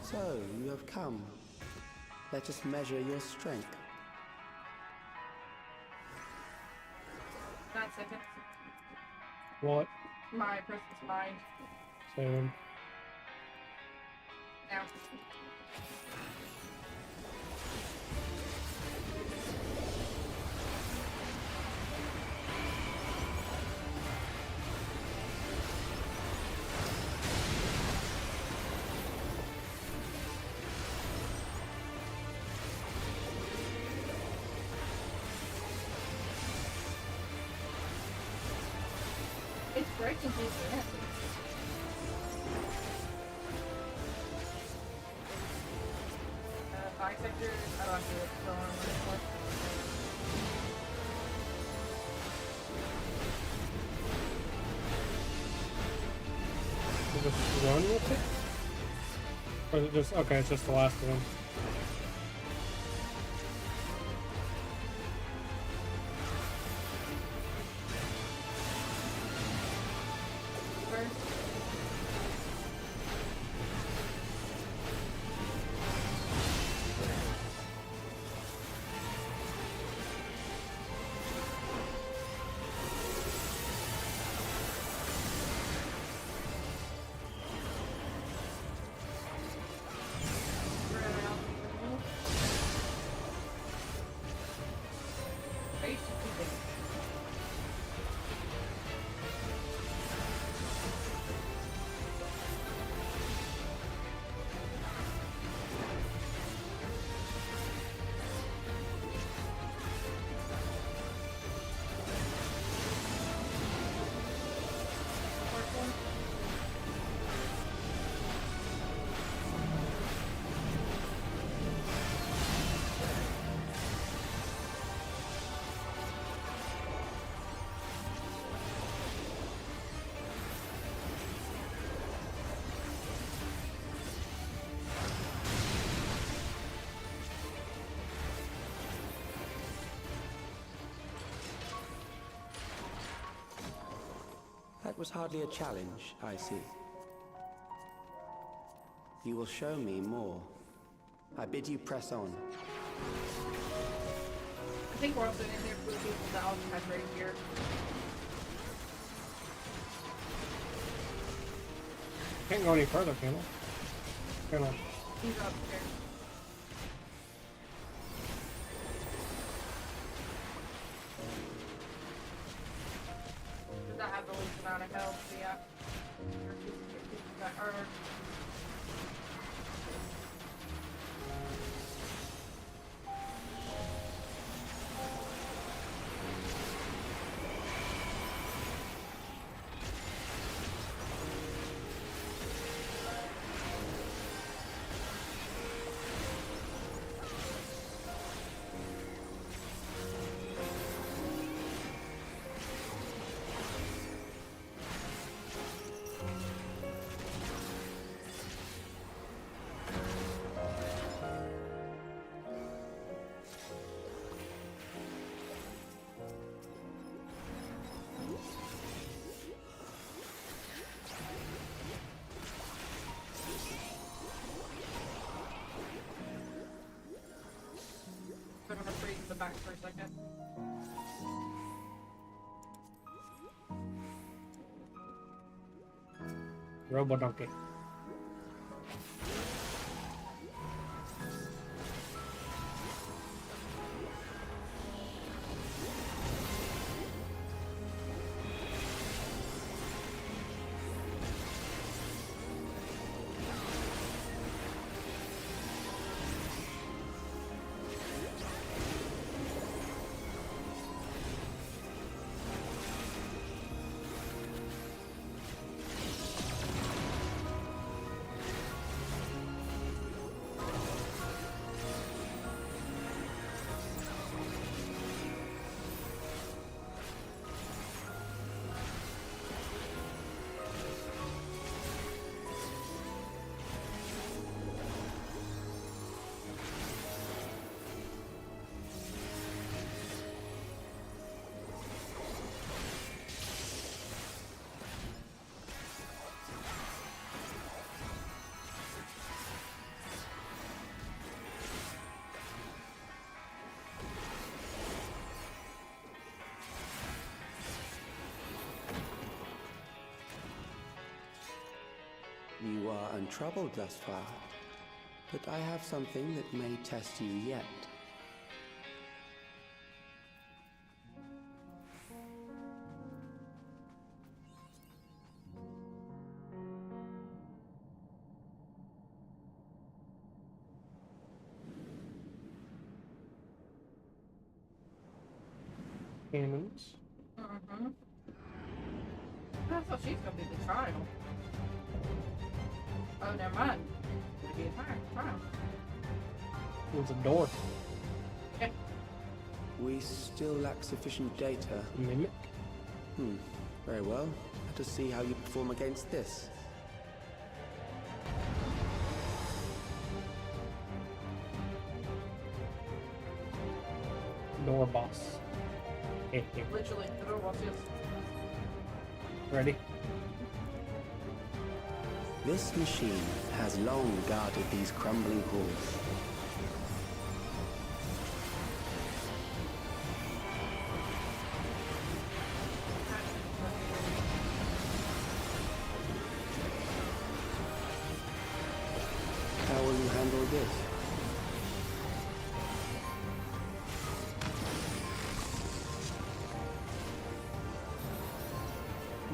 So, you have come. Let us measure your strength. Not second. What? My person's mind. Same. Now. It's breaking his neck. Bisector, I don't have to throw on anymore. Just run with it? Or is it just, okay, it's just the last one. That was hardly a challenge, I see. You will show me more. I bid you press on. I think we're also in there for the people that also have right here. Can't go any further, can I? Can I? He's upstairs. Does that have the least amount of health? So yeah. Or I'm gonna freeze in the back for a second. Robo Donkey. You are untroubled thus far, but I have something that may test you yet. Cannons. Mm-hmm. I thought she's gonna be the trial. Oh, never mind. It's gonna be a trial. There's a door. Yeah. We still lack sufficient data. Mimic. Very well. Let us see how you perform against this. Door boss. Literally, the door watches. Ready? This machine has long guarded these crumbling halls. How will you handle this?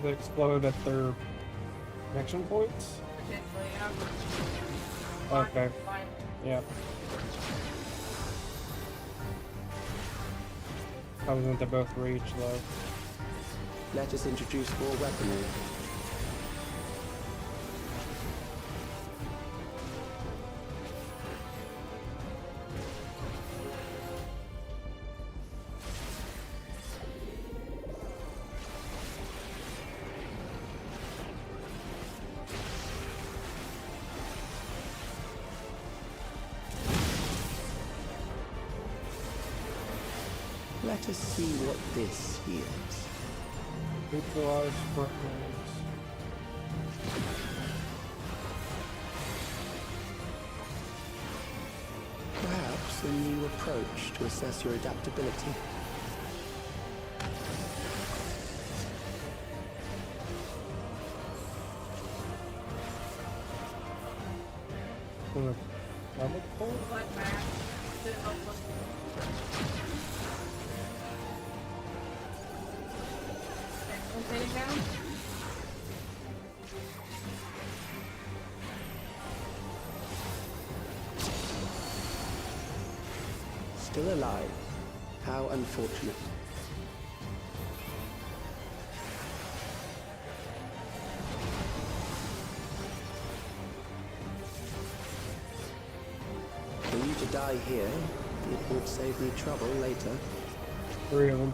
They explode at their connection points? Potentially, yeah. Okay. Fine. Yeah. Probably when they both reach though. Let us introduce more weaponry. Let us see what this yields. Neutralize front lines. Perhaps a new approach to assess your adaptability. Blood back. Sit up, look. Sitting down. Still alive. How unfortunate. For you to die here, it would save me trouble later. 3 of them.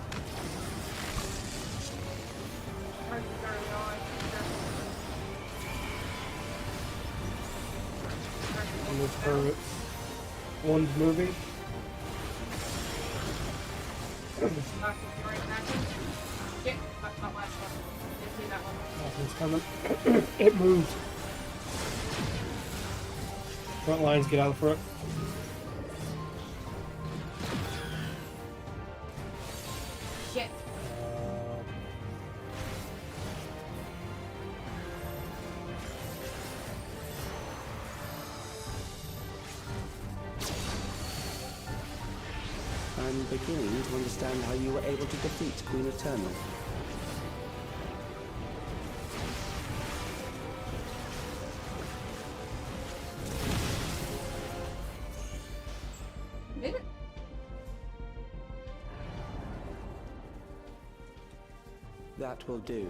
On this turret. One's moving. Shit, not last one. Didn't see that one. Nothing's coming. It moves. Front lines, get out of the front. Shit. I'm beginning to understand how you were able to defeat Queen Eternal. Did it? That will do.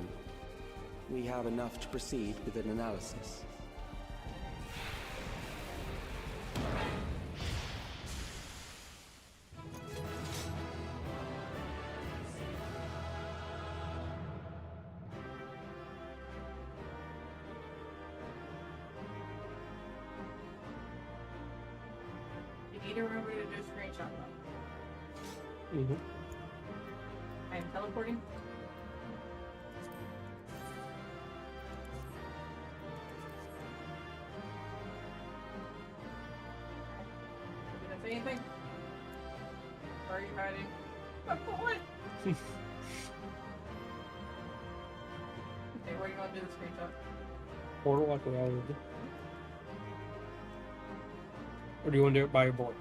We have enough to proceed with an analysis. You need to remember to do a screenshot though. Mm-hmm. I am teleporting. Did I say anything? Or are you hiding? I'm going! Okay, where do you want to do the screenshot? Portal like we always do. Or do you want to do it by your board?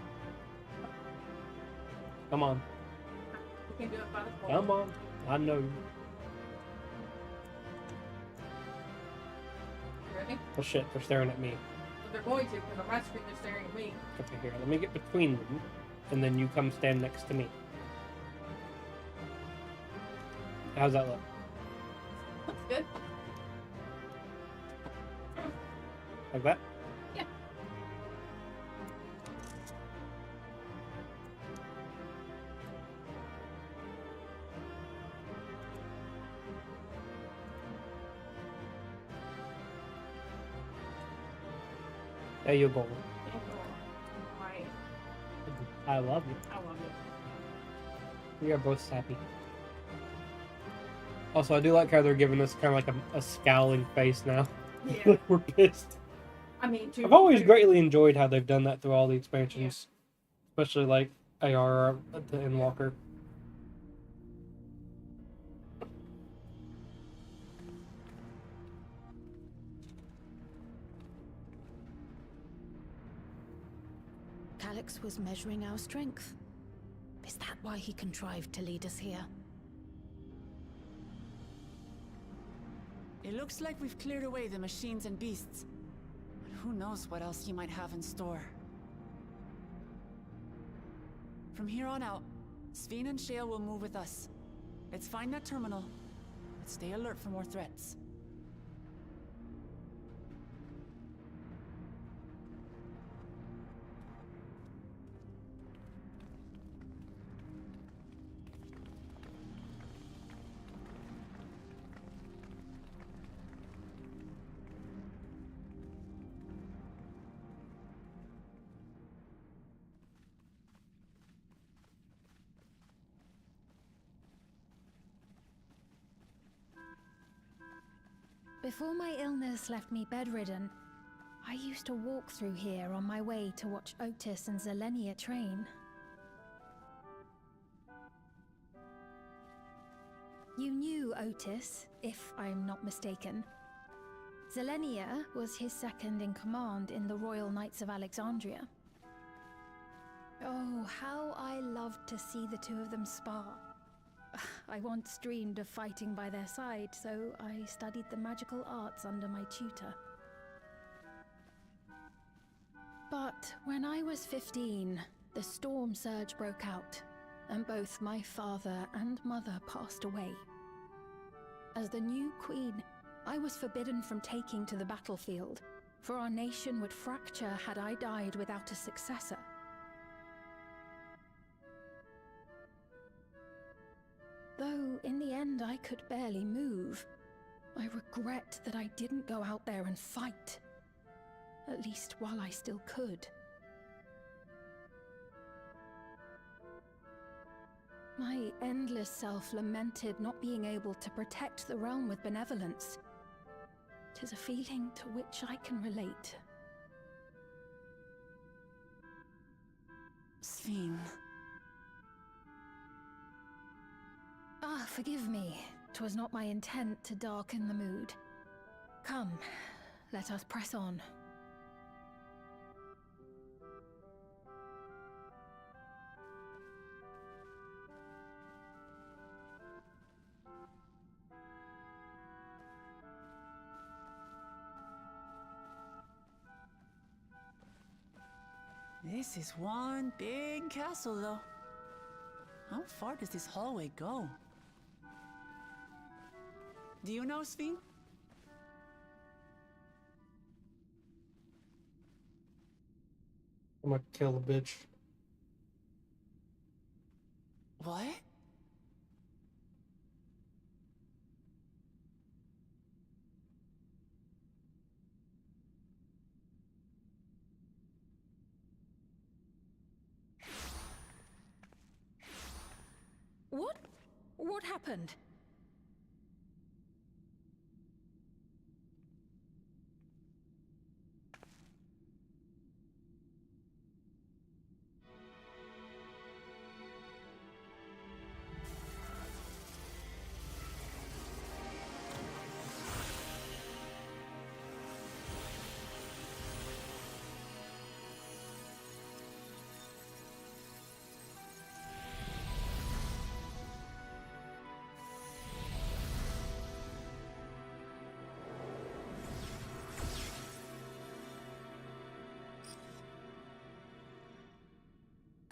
Come on. You can do it by the portal. Come on. I know you. Ready? Oh shit, they're staring at me. Well, they're going to, because on my screen they're staring at me. Okay, here, let me get between them, and then you come stand next to me. How's that look? Looks good. Like that? Yeah. There you go. Right. I love you. I love it. We are both happy. Also, I do like how they're giving us kind of like a scowling face now. Yeah. Like we're pissed. I mean, I've always greatly enjoyed how they've done that through all the expansions. Especially like AR at the Endwalker. Calyx was measuring our strength. Is that why he contrived to lead us here? It looks like we've cleared away the machines and beasts. But who knows what else he might have in store. From here on out, Sven and Shale will move with us. Let's find that terminal, but stay alert for more threats. Before my illness left me bedridden, I used to walk through here on my way to watch Otis and Zelenia train. You knew Otis, if I'm not mistaken. Zelenia was his second in command in the Royal Knights of Alexandria. Oh, how I loved to see the two of them spar. I once dreamed of fighting by their side, so I studied the magical arts under my tutor. But when I was 15, the storm surge broke out, and both my father and mother passed away. As the new queen, I was forbidden from taking to the battlefield, for our nation would fracture had I died without a successor. Though in the end I could barely move, I regret that I didn't go out there and fight. At least while I still could. My endless self lamented not being able to protect the realm with benevolence. 'Tis a feeling to which I can relate. Sven. Ah, forgive me. 'Twas not my intent to darken the mood. Come, let us press on. This is one big castle, though. How far does this hallway go? Do you know, Sven? I'm gonna kill a bitch. What? What happened?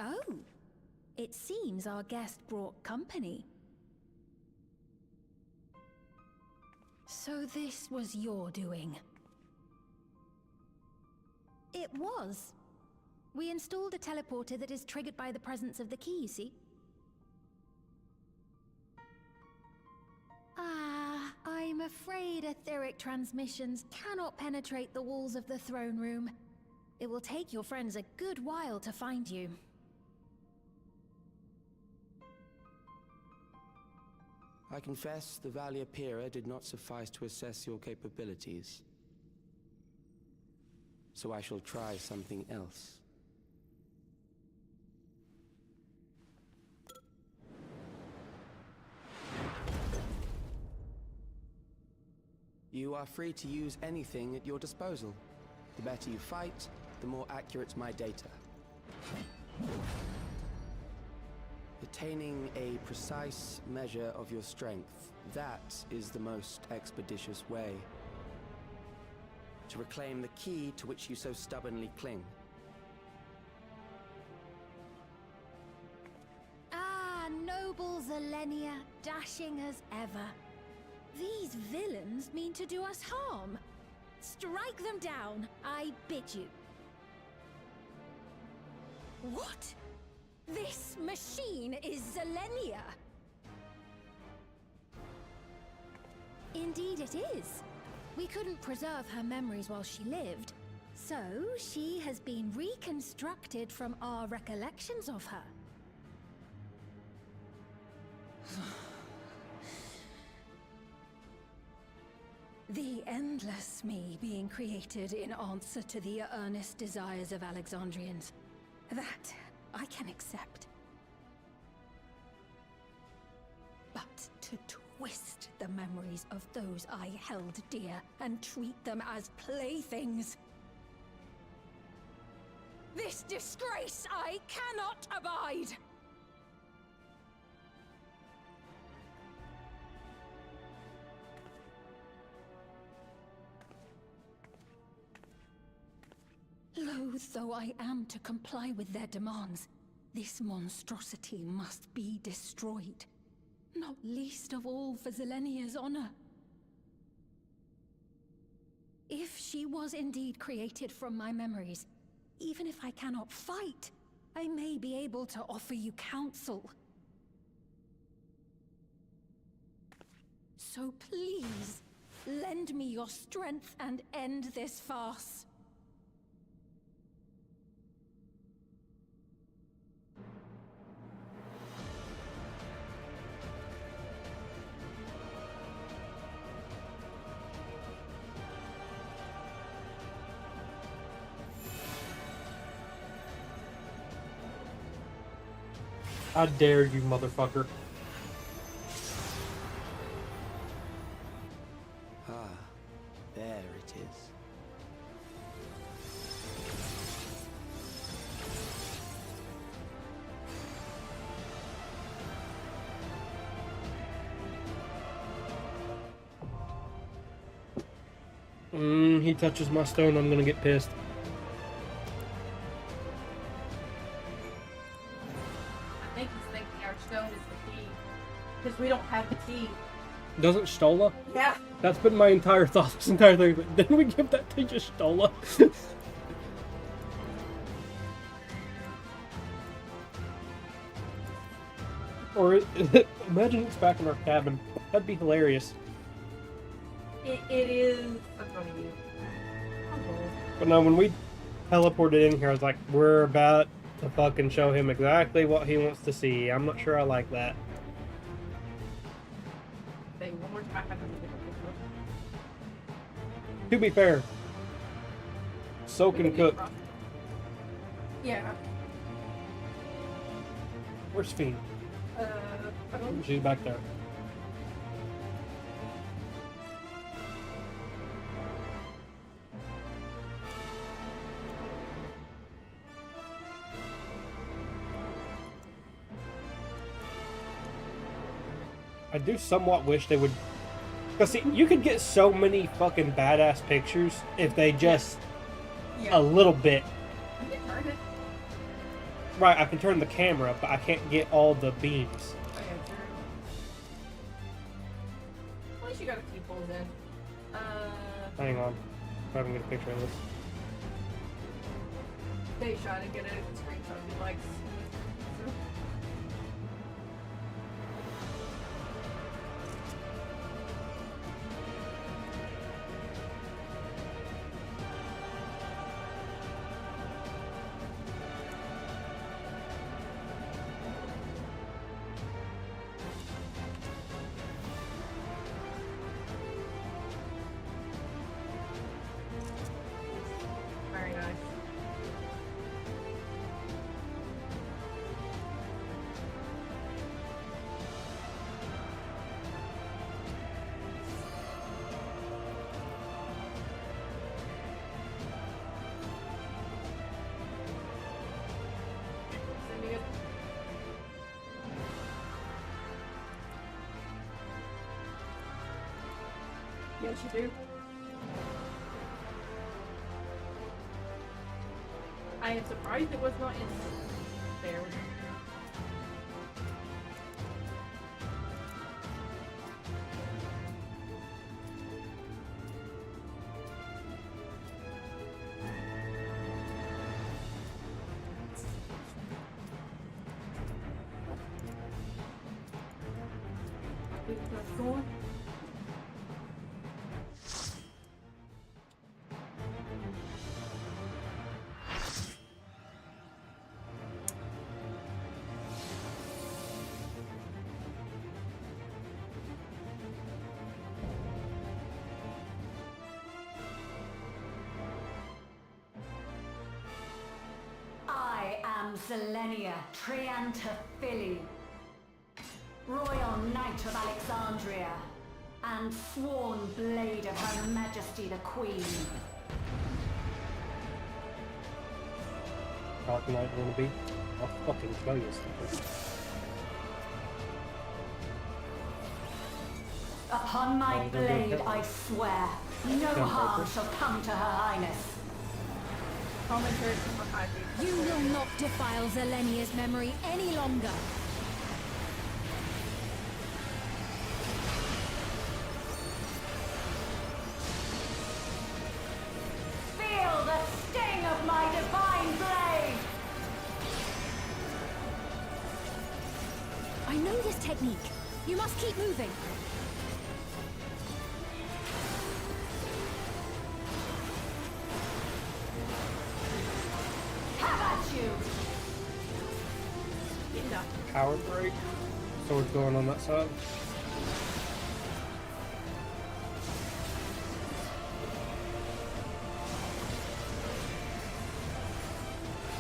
Oh, it seems our guest brought company. So this was your doing? It was. We installed a teleporter that is triggered by the presence of the key, you see? Ah, I'm afraid etheric transmissions cannot penetrate the walls of the throne room. It will take your friends a good while to find you. I confess the Valiapira did not suffice to assess your capabilities. So I shall try something else. You are free to use anything at your disposal. The better you fight, the more accurate my data. Attaining a precise measure of your strength, that is the most expeditious way to reclaim the key to which you so stubbornly cling. Ah, noble Zilenia, dashing as ever. These villains mean to do us harm. Strike them down, I bid you. What? This machine is Zilenia! Indeed it is. We couldn't preserve her memories while she lived, so she has been reconstructed from our recollections of her. The endless me being created in answer to the earnest desires of Alexandrians. That I can accept. But to twist the memories of those I held dear and treat them as playthings. This disgrace I cannot abide! Loath though I am to comply with their demands, this monstrosity must be destroyed. Not least of all for Zilenia's honor. If she was indeed created from my memories, even if I cannot fight, I may be able to offer you counsel. So please, lend me your strength and end this farce. How dare you, motherfucker. Ah, there it is. He touches my stone, I'm gonna get pissed. think he's thinking our stone is the key. Because we don't have the key. Doesn't Stola? Yeah. That's been my entire thought this entire thing. But didn't we give that to just Stola? Or imagine it's back in our cabin. That'd be hilarious. It is a funny view. But no, when we teleported in here, I was like, we're about to fucking show him exactly what he wants to see. I'm not sure I like that. Say one more time. I have to look at To be fair, soak and cook. Yeah. Where's Fiend? I don't know. She's back there. I do somewhat wish they would, because see, you could get so many fucking badass pictures if they just a little bit. You can turn it. Right, I can turn the camera up, but I can't get all the beams. Okay, sure. At least you got a few pulls in. Hang on, I haven't got a picture of this. They shot and get a screenshot if he likes. Very nice. Sending it. Yes, you do. I am surprised it was not in there. Going. I am Zelenia Triantaphili, Royal Knight of Alexandria, and sworn blade of Her Majesty the Queen. Dark Knight wanna be? I'll fucking show you something. Upon my blade I swear, no harm shall come to Her Highness. Commentary from behind me. You will not defile Zelenia's memory any longer. Feel the sting of my divine blade! I know this technique. You must keep moving. Have at you! Power break. Sword's going on that side.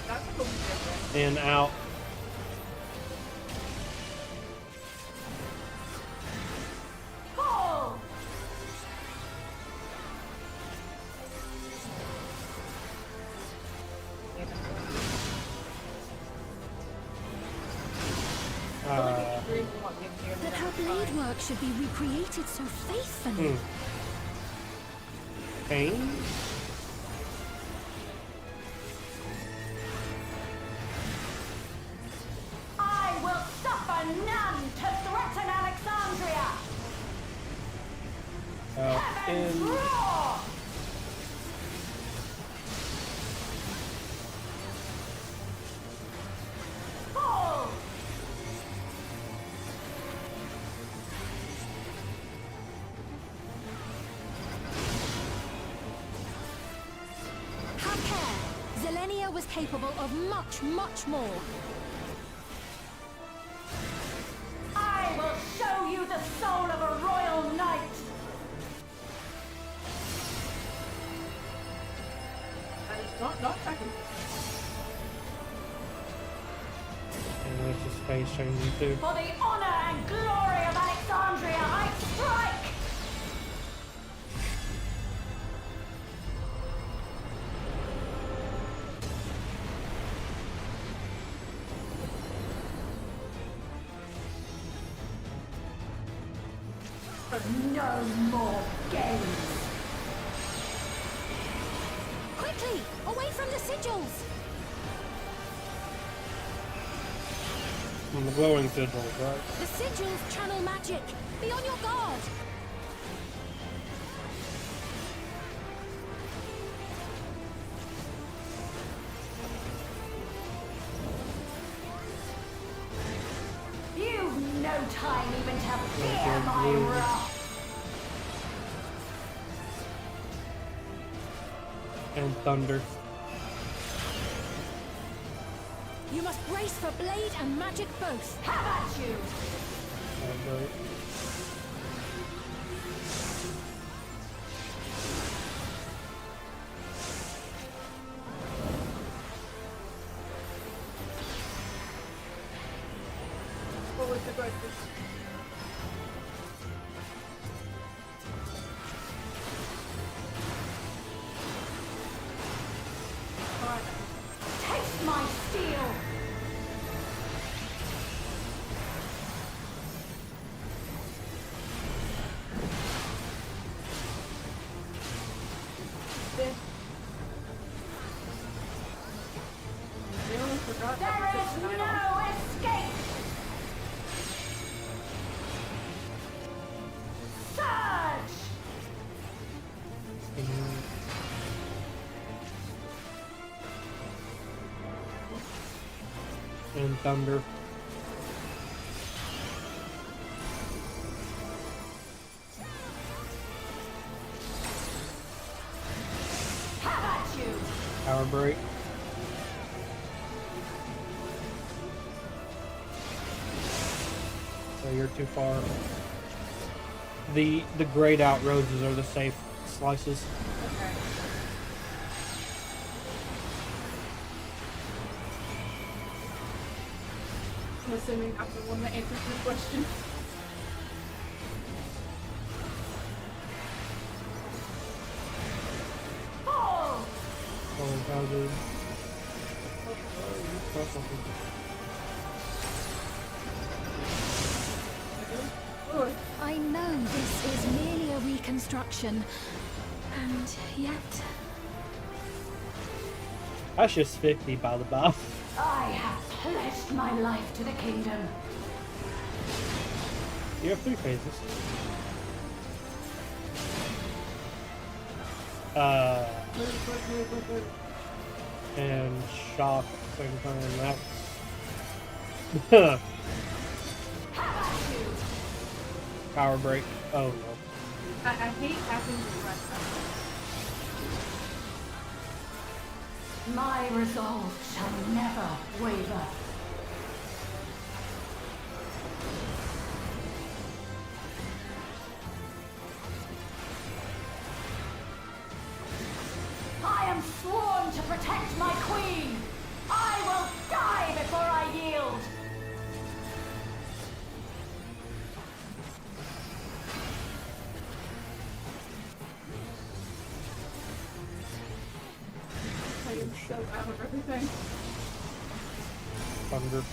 That's cool. In, out. Pull! But her blade work should be recreated so faithfully. Pain? I will And Draw! Pull! Have care. Zelenia was capable of much, much more. I will show you the soul of a royal knight! That is not second. and it's just face changing too. For the honor and glory of Alexandria, I strike! No more games! Quickly! Away from the sigils! And the glowing sigils, right? The sigils channel magic! Be on your guard! You've no time even to fear my wrath! And thunder. You must brace for blade and magic both. Have at you! Right. What was the question? Taste my steel! There is no escape! Surge! And thunder. Have at you! Power break. So you're too far. The grayed out roses are the safe slices. Okay. I'm assuming I'm the one that answers this question. Pull! Oh, hazard. I know this is merely a reconstruction, and yet That's just 50 by the by. I have pledged my life to the kingdom. You have 3 phases. And shock at the same time. That's power break. Oh no. I hate having to rest My resolve shall never waver. I am sworn to protect my queen. I will die before I yield. I am so out of everything. Thunder.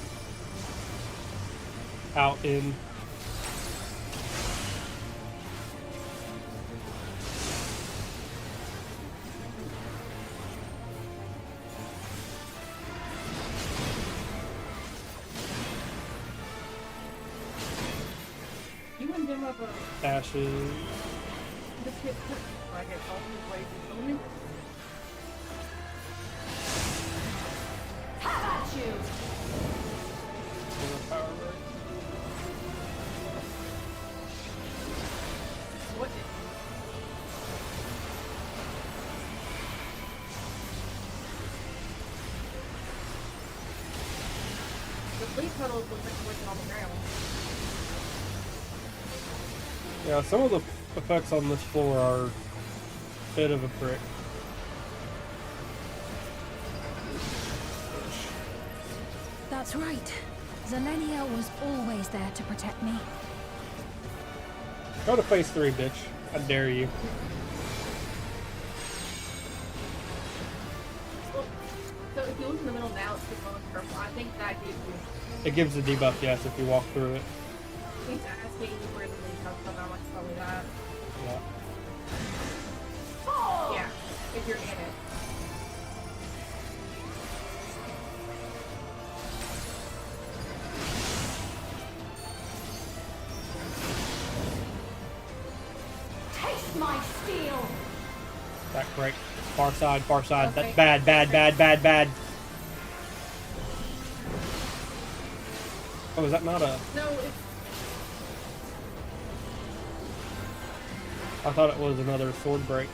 Out in. You and them up Ashes. just hit like it all the way to me. How about you? What? The leaf puddles look like what's on the ground. Yeah, some of the effects on this floor are a bit of a prick. That's right. Zelenia was always there to protect me. Go to phase 3, bitch. I dare you. Well, so if you look in the middle now, it's just going purple. I think that gives you. It gives the debuff, yes, if you walk through it. He's asking where the leaf comes from. I'm like, probably that. Yeah. Oh! Yeah, if you're in it. Taste my steel! Back break. Far side, far side. Okay. That's bad, bad, bad, bad, bad. Oh, is that not a... No, it's. I thought it was another sword break.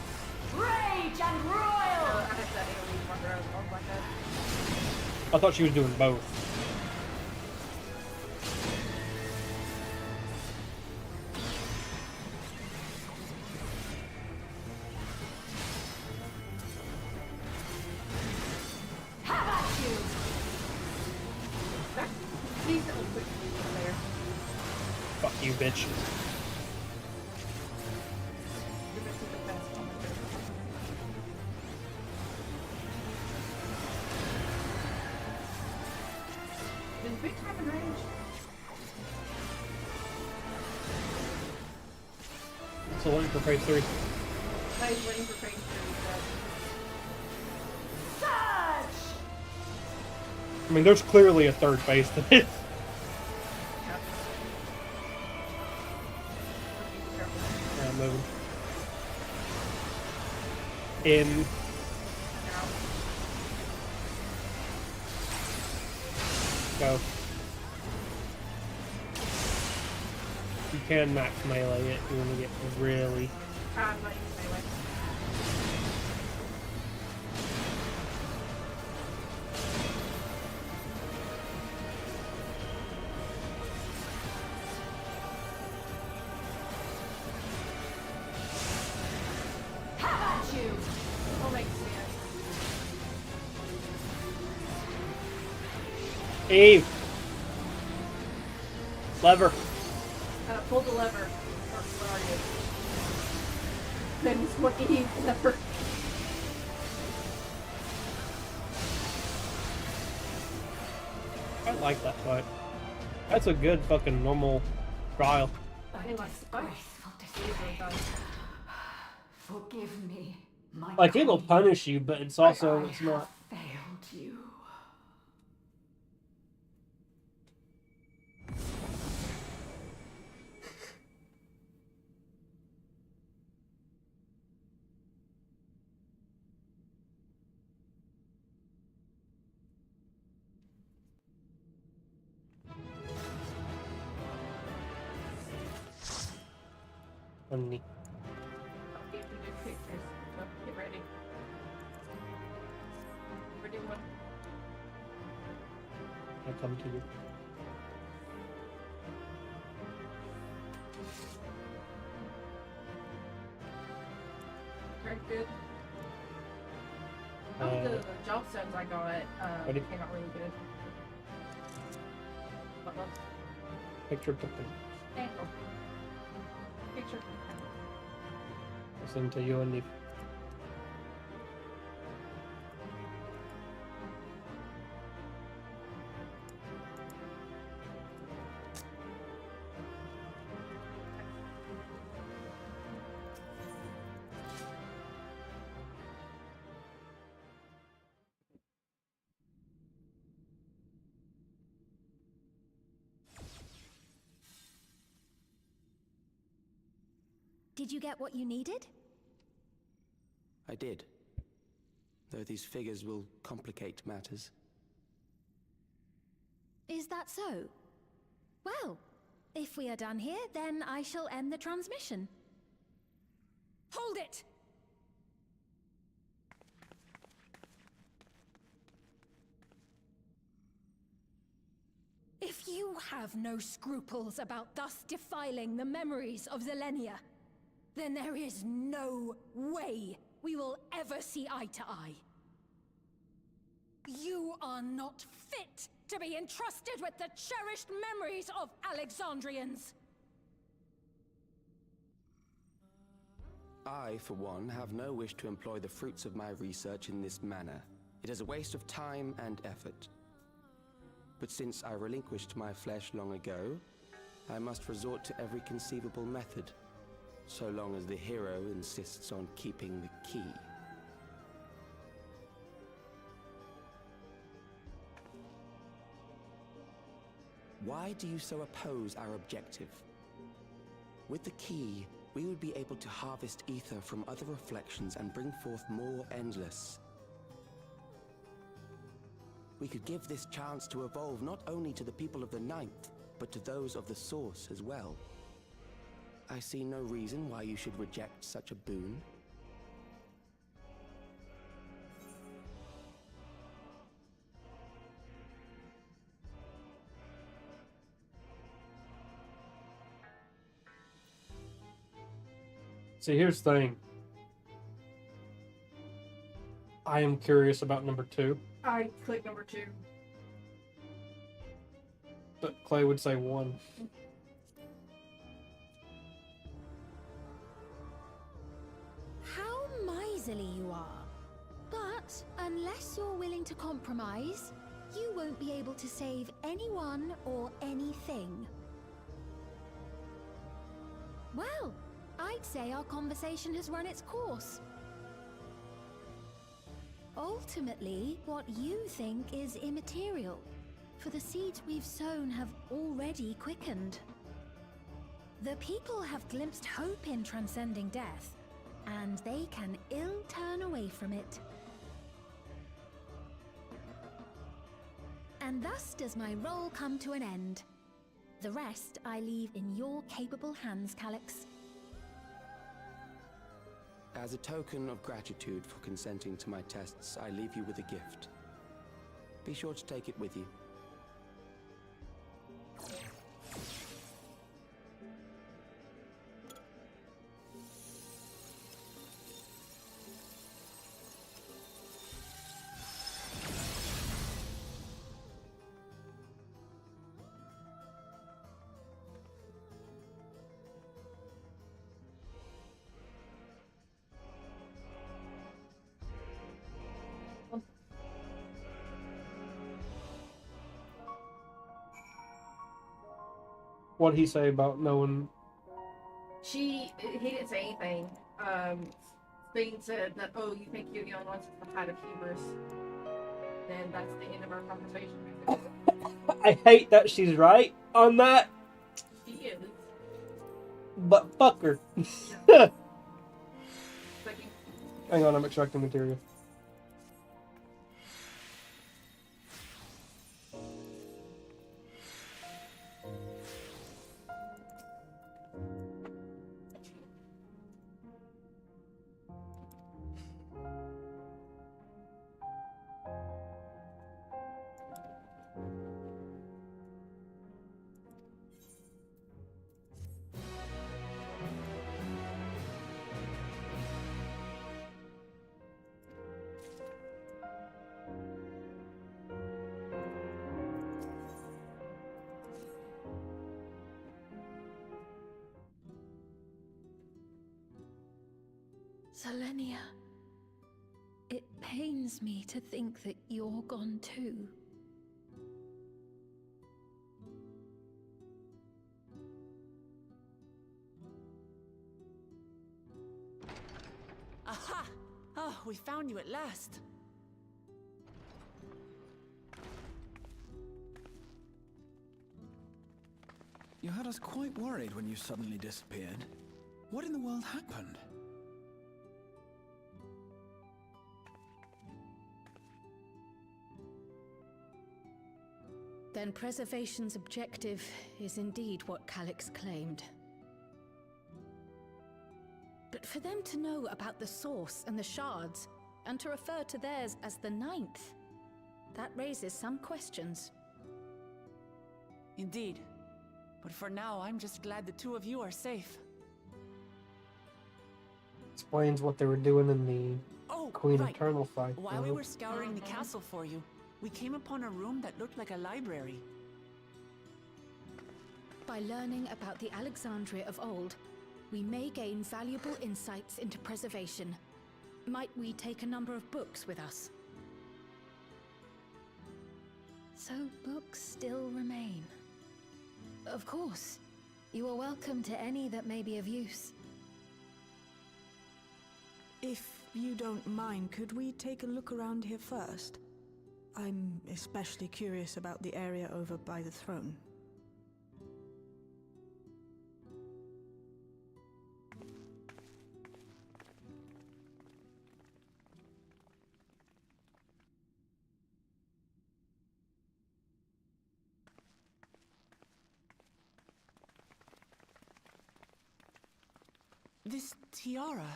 Rage and royal! I have that AoE marker. I was like that. I thought she was doing both. How about you? That's decently quick there. Fuck you, bitch. You're missing the best one. Is big time in range? So waiting for phase 3. I was waiting for phase 3. Surge! I mean, there's clearly a third phase to this. Yeah, I'm moving. In. Go. You can max melee it. You want to get really. I'm not using melee. How about you? That makes sense. Eve! Lever. Pull the lever. Or where are you? Then it's what you lever. I like that fight. That's a good fucking normal trial. I like Graceful display. Forgive me, my Like, it'll queen. punish you, but it's also, I it's not. have failed you. Funny. I'll give you good pictures. So get ready. We're doing one. I come to you. Very good. Oh, the job stones I got Ready? came out really good. What else? Picture picture. Ankle. Picture. Listen to you and Eve. Did you get what you needed? I did. Though these figures will complicate matters. Is that so? Well, if we are done here, then I shall end the transmission. Hold it! If you have no scruples about thus defiling the memories of Zilenia, then there is no way we will ever see eye to eye. You are not fit to be entrusted with the cherished memories of Alexandrians. I, for one, have no wish to employ the fruits of my research in this manner. It is a waste of time and effort. But since I relinquished my flesh long ago, I must resort to every conceivable method, so long as the hero insists on keeping the key. Why do you so oppose our objective? With the key, we would be able to harvest ether from other reflections and bring forth more endless. We could give this chance to evolve not only to the people of the Ninth, but to those of the Source as well. I see no reason why you should reject such a boon. See, here's the thing. I am curious about number 2. I click number 2. But Clay would say 1. How miserly you are. But unless you're willing to compromise, you won't be able to save anyone or anything. Well, I'd say our conversation has run its course. Ultimately, what you think is immaterial, for the seeds we've sown have already quickened. The people have glimpsed hope in transcending death, and they can ill turn away from it. And thus does my role come to an end. The rest I leave in your capable hands, Calyx. As a token of gratitude for consenting to my tests, I leave you with a gift. Be sure to take it with you. What'd he say about knowing? He didn't say anything. Spain said that, oh, you think you're the only one that's had a hubris. Then that's the end of our conversation. I hate that she's right on that. She is. But fuck her. Hang on, I'm extracting material. Zilenia, it pains me to think that you're gone too. Aha! Oh, we found you at last. You had us quite worried when you suddenly disappeared. What in the world happened? Then preservation's objective is indeed what Calyx claimed. But for them to know about the source and the shards, and to refer to theirs as the ninth, that raises some questions. Indeed. But for now, I'm just glad the two of you are safe. Explains what they were doing in the Queen right. Eternal fight. While we were scouring the castle for you, we came upon a room that looked like a library. By learning about the Alexandria of old, we may gain valuable insights into preservation. Might we take a number of books with us? So books still remain. Of course. You are welcome to any that may be of use. If you don't mind, could we take a look around here first? I'm especially curious about the area over by the throne. This tiara,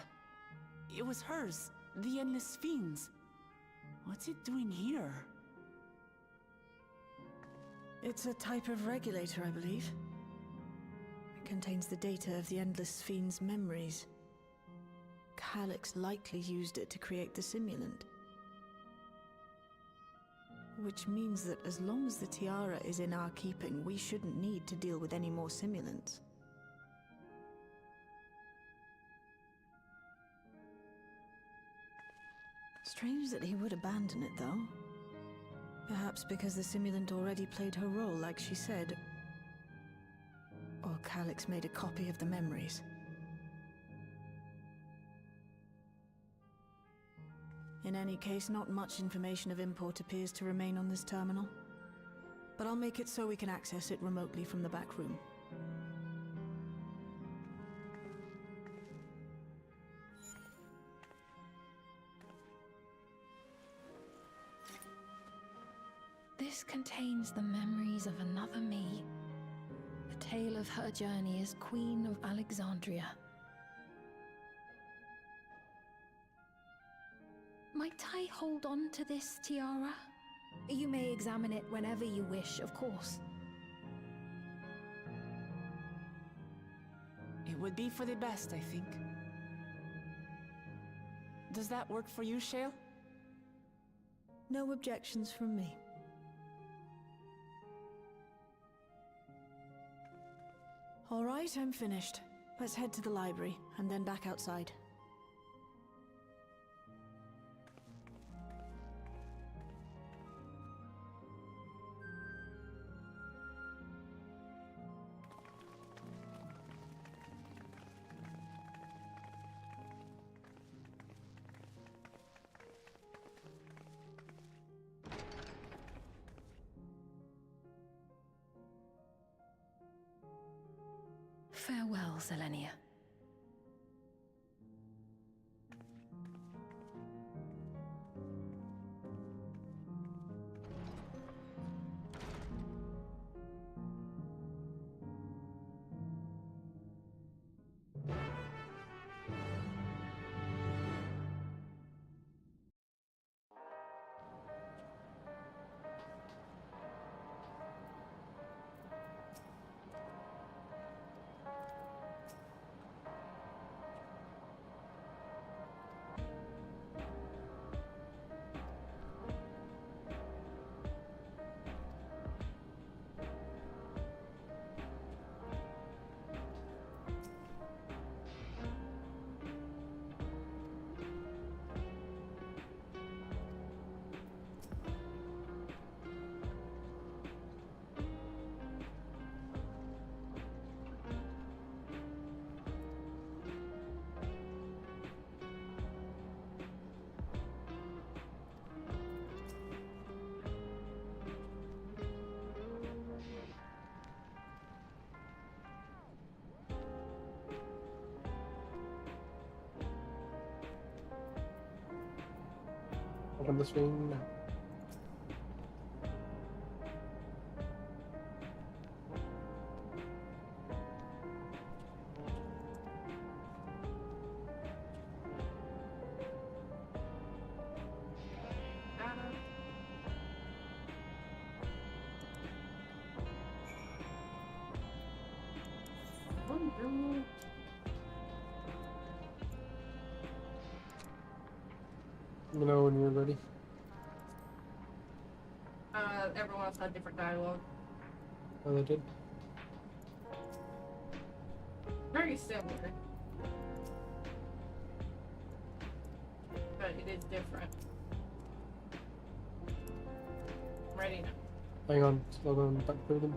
it was hers, the Endless Fiend's. What's it doing here? It's a type of regulator, I believe. It contains the data of the Endless Fiend's memories. Calyx likely used it to create the simulant. Which means that as long as the tiara is in our keeping, we shouldn't need to deal with any more simulants. Strange that he would abandon it, though. Perhaps because the simulant already played her role, like she said. Or Calyx made a copy of the memories. In any case, not much information of import appears to remain on this terminal. But I'll make it so we can access it remotely from the back room. This contains the memories of another me. A tale of her journey as Queen of Alexandria. Might I hold on to this tiara? You may examine it whenever you wish, of course. It would be for the best, I think. Does that work for you, Shale? No objections from me. All right, I'm finished. Let's head to the library, and then back outside. Farewell, Selenia. on the screen now. You know when you're ready. Everyone else had different dialogue. Oh, they did? Very similar. But it is different. I'm ready now. Hang on, still going back through them.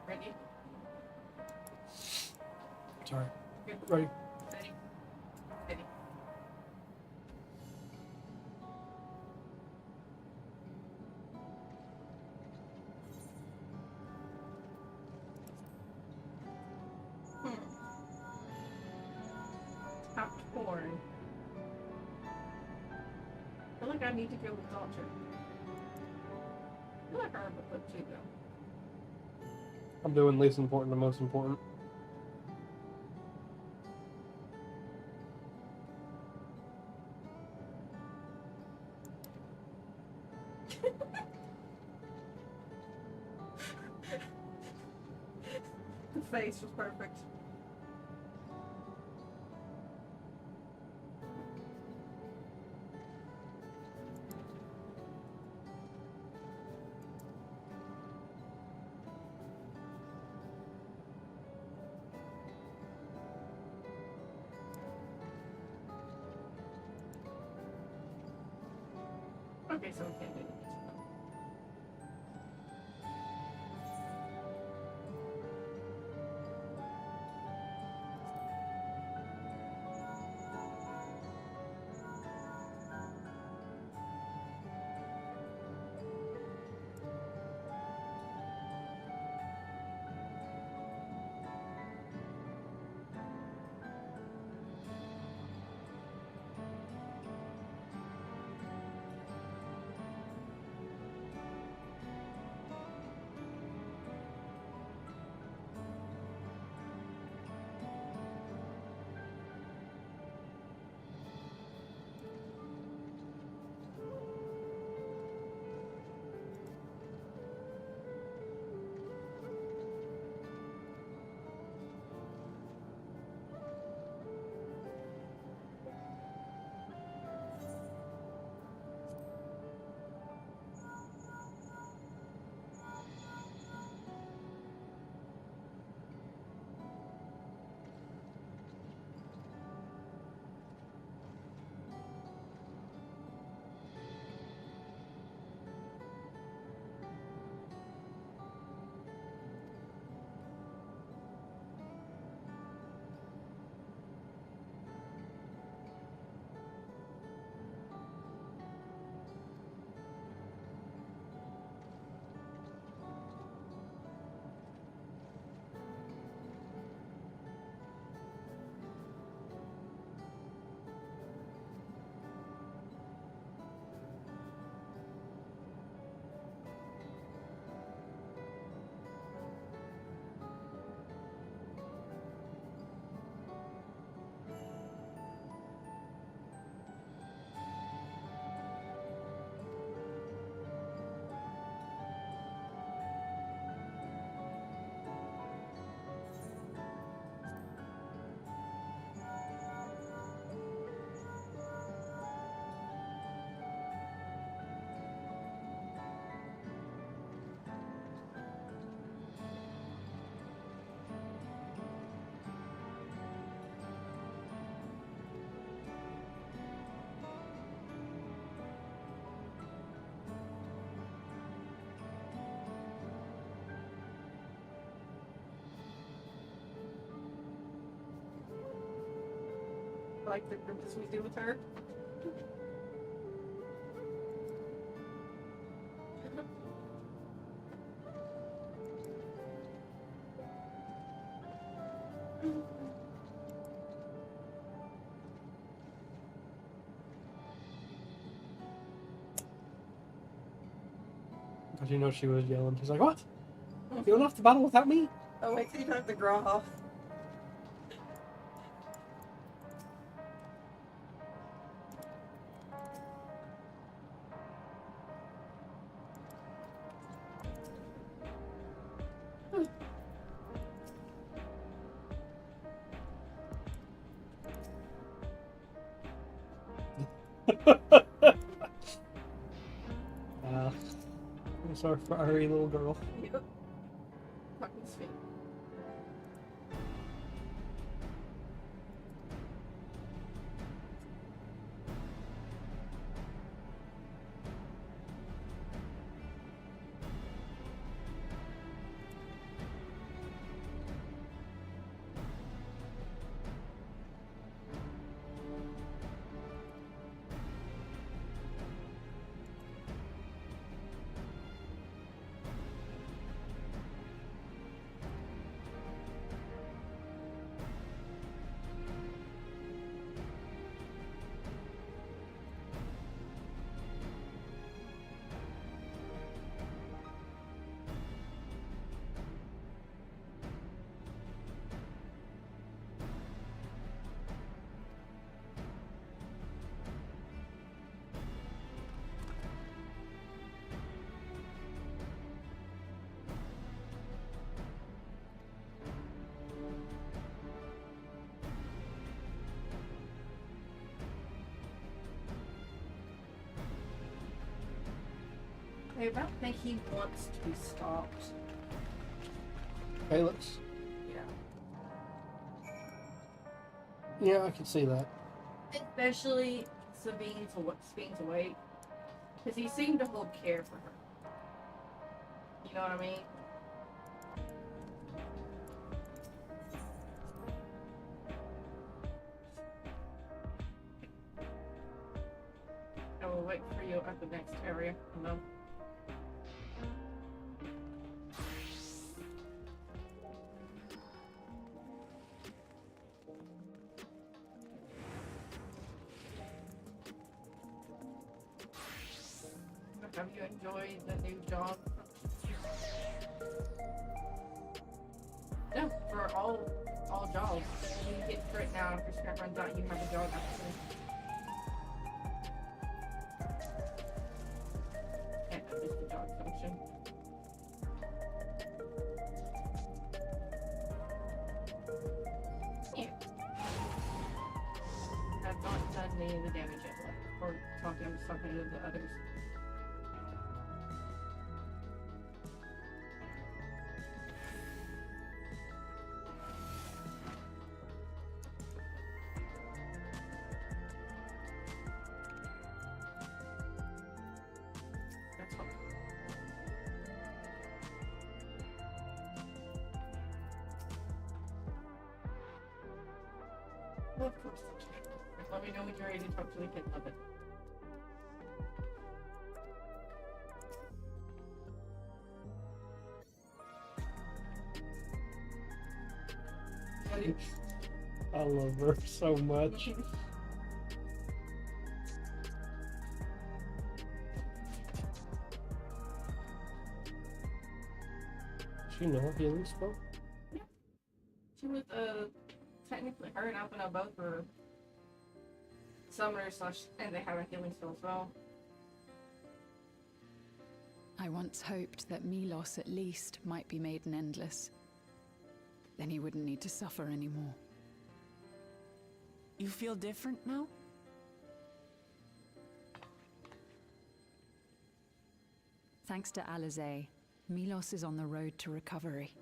Ready? Sorry. Good. Ready? Ready. Ready. Top torn. I feel like I need to go with Dawntrail. I feel like I remember put two though. I'm doing least important to most important. The face was perfect. Okay, so we can't do this. Like the grimace we do with her. Because you know she was yelling. She's like, what? You don't have to battle without me? Oh wait, so you don't have to grow off. I'm sorry for our little girl. Yep. Fucking sweet. I don't think he wants to be stopped. Felix? Yeah. Yeah, I can see that. Especially Sabine's awake. Because he seemed to hold care for her. You know what I mean? I will wait for you at the next area. No. Have you enjoyed the new job? No, for all jobs. You get crit now if your scrap runs out, you have a job after. Yeah, that's just the job function. Yeah. I've not done any of the damage yet, or I'm just talking to the others. Well, of course. Let me know when you're ready to talk to the kid. Love it. I love her so much. She know a healing spell? Yeah. She was technically her and Alpha both were summoners and they have a healing spell as well. I once hoped that Milos at least might be made an endless. Then he wouldn't need to suffer anymore. You feel different now? Thanks to Alizé, Milos is on the road to recovery.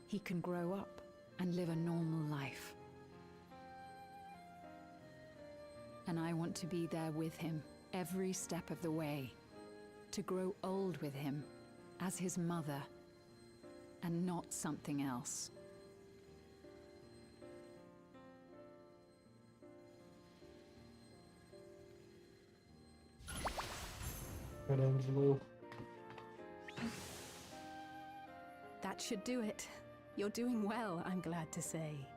He can grow up and live a normal life. And I want to be there with him every step of the way. To grow old with him as his mother and not something else. Good Angelo. That should do it. You're doing well, I'm glad to say.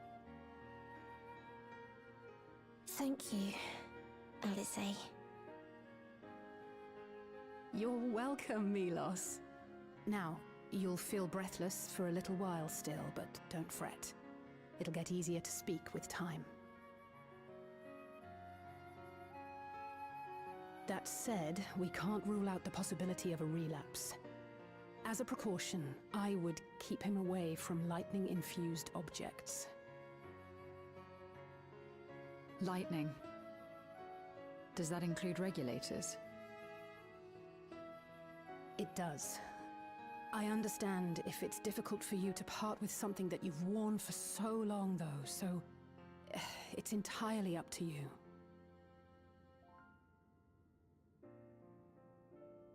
Thank you, Alice. You're welcome, Milos. Now, you'll feel breathless for a little while still, but don't fret. It'll get easier to speak with time. That said, we can't rule out the possibility of a relapse. As a precaution, I would keep him away from lightning-infused objects. Lightning. Does that include regulators? It does. I understand if it's difficult for you to part with something that you've worn for so long, though, so it's entirely up to you.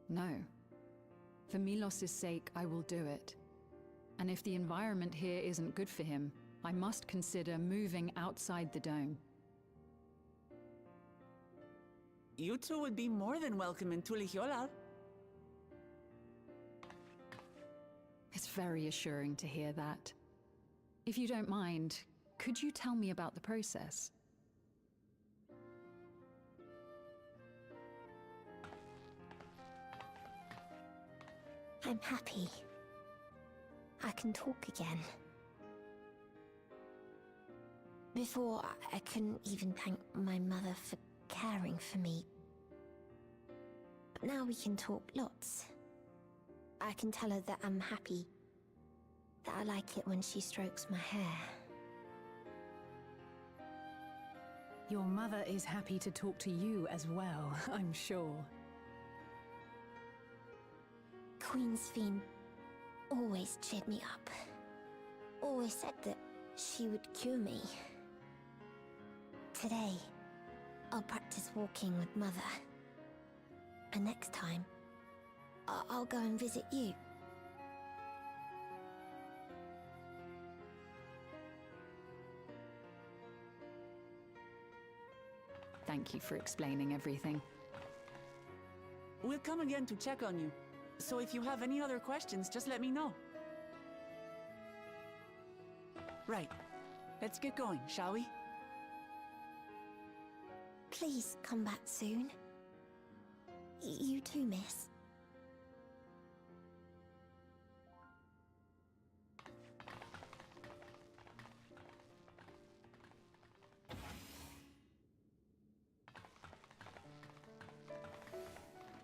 No. For Milos' sake, I will do it. And if the environment here isn't good for him, I must consider moving outside the dome. You two would be more than welcome in Tulihiola. It's very assuring to hear that. If you don't mind, could you tell me about the process? I'm happy. I can talk again. Before, I couldn't even thank my mother for caring for me. But now we can talk lots. I can tell her that I'm happy, that I like it when she strokes my hair. Your mother is happy to talk to you as well, I'm sure. Queen's Fiend always cheered me up. Always said that she would cure me. Today, I'll practice walking with Mother. And next time, I'll go and visit you. Thank you for explaining everything. We'll come again to check on you. So if you have any other questions, just let me know. Right. Let's get going, shall we? Please come back soon. You too, miss.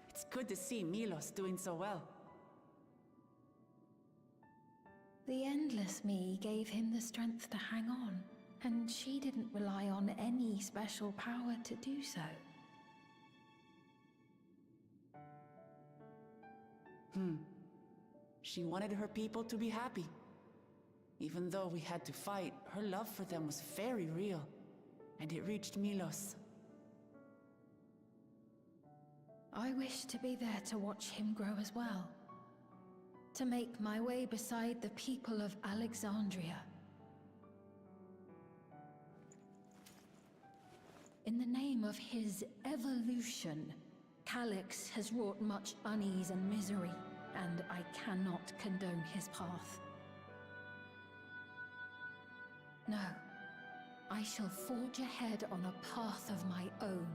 It's good to see Milos doing so well. The Endless Me gave him the strength to hang on, and she didn't rely on any special power to do so. She wanted her people to be happy. Even though we had to fight, her love for them was very real, and it reached Milos. I wish to be there to watch him grow as well. To make my way beside the people of Alexandria. In the name of his evolution, Calyx has wrought much unease and misery, and I cannot condone his path. No, I shall forge ahead on a path of my own,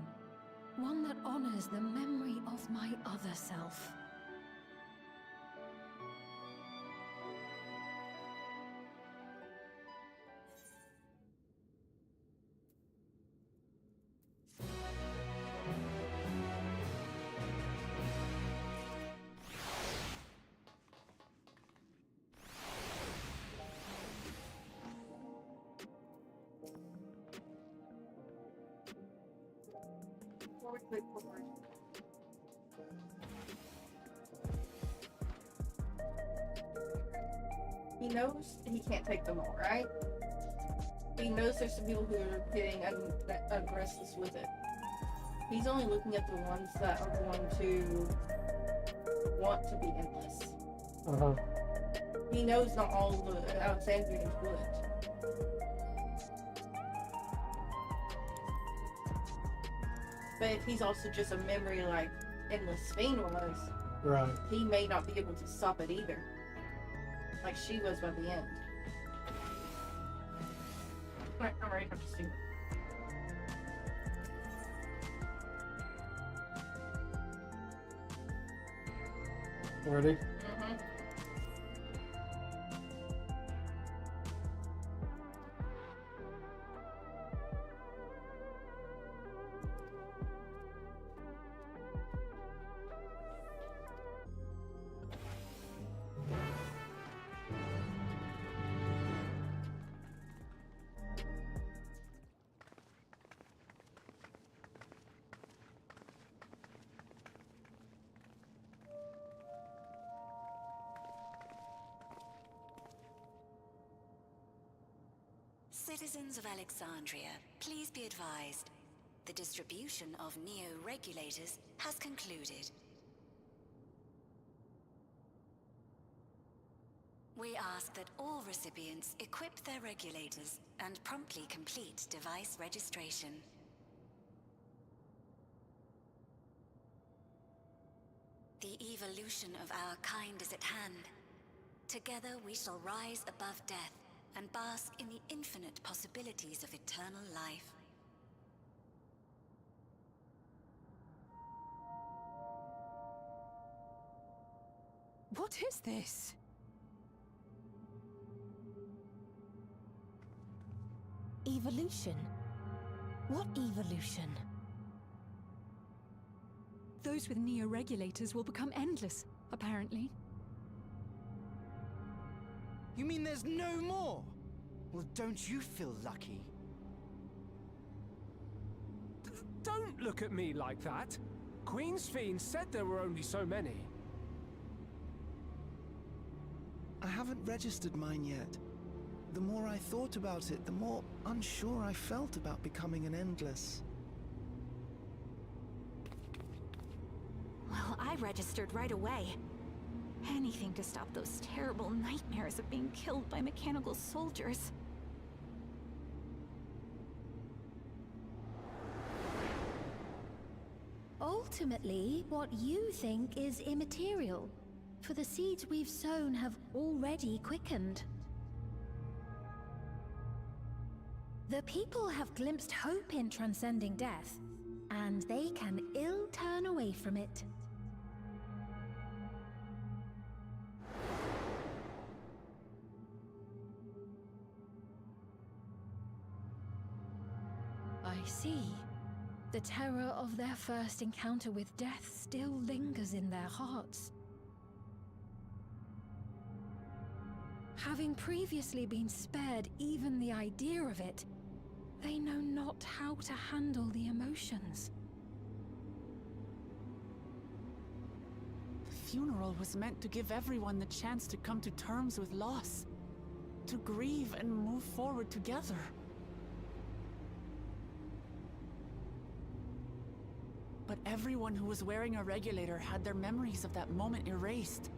one that honors the memory of my other self. Click forward. He knows he can't take them all, right? He knows there's some people who are getting restless with it. He's only looking at the ones that are going to want to be endless. He knows not all the Alexandrians would. But if he's also just a memory like Endless Fiend was, right, he may not be able to stop it either. Like she was by the end. Right, I'm ready for the student. Ready? Mm-hmm. Citizens of Alexandria, please be advised. The distribution of neo-regulators has concluded. We ask that all recipients equip their regulators and promptly complete device registration. The evolution of our kind is at hand. Together we shall rise above death and bask in the infinite possibilities of eternal life. What is this? Evolution? What evolution? Those with neo-regulators will become endless, apparently. You mean there's no more? Well, don't you feel lucky? Don't look at me like that. Queen's Fiend said there were only so many. I haven't registered mine yet. The more I thought about it, the more unsure I felt about becoming an Endless. Well, I registered right away. Anything to stop those terrible nightmares of being killed by mechanical soldiers. Ultimately, what you think is immaterial, for the seeds we've sown have already quickened. The people have glimpsed hope in transcending death, and they can ill turn away from it. I see. The terror of their first encounter with death still lingers in their hearts. Having previously been spared even the idea of it, they know not how to handle the emotions. The funeral was meant to give everyone the chance to come to terms with loss, to grieve and move forward together. But everyone who was wearing a regulator had their memories of that moment erased.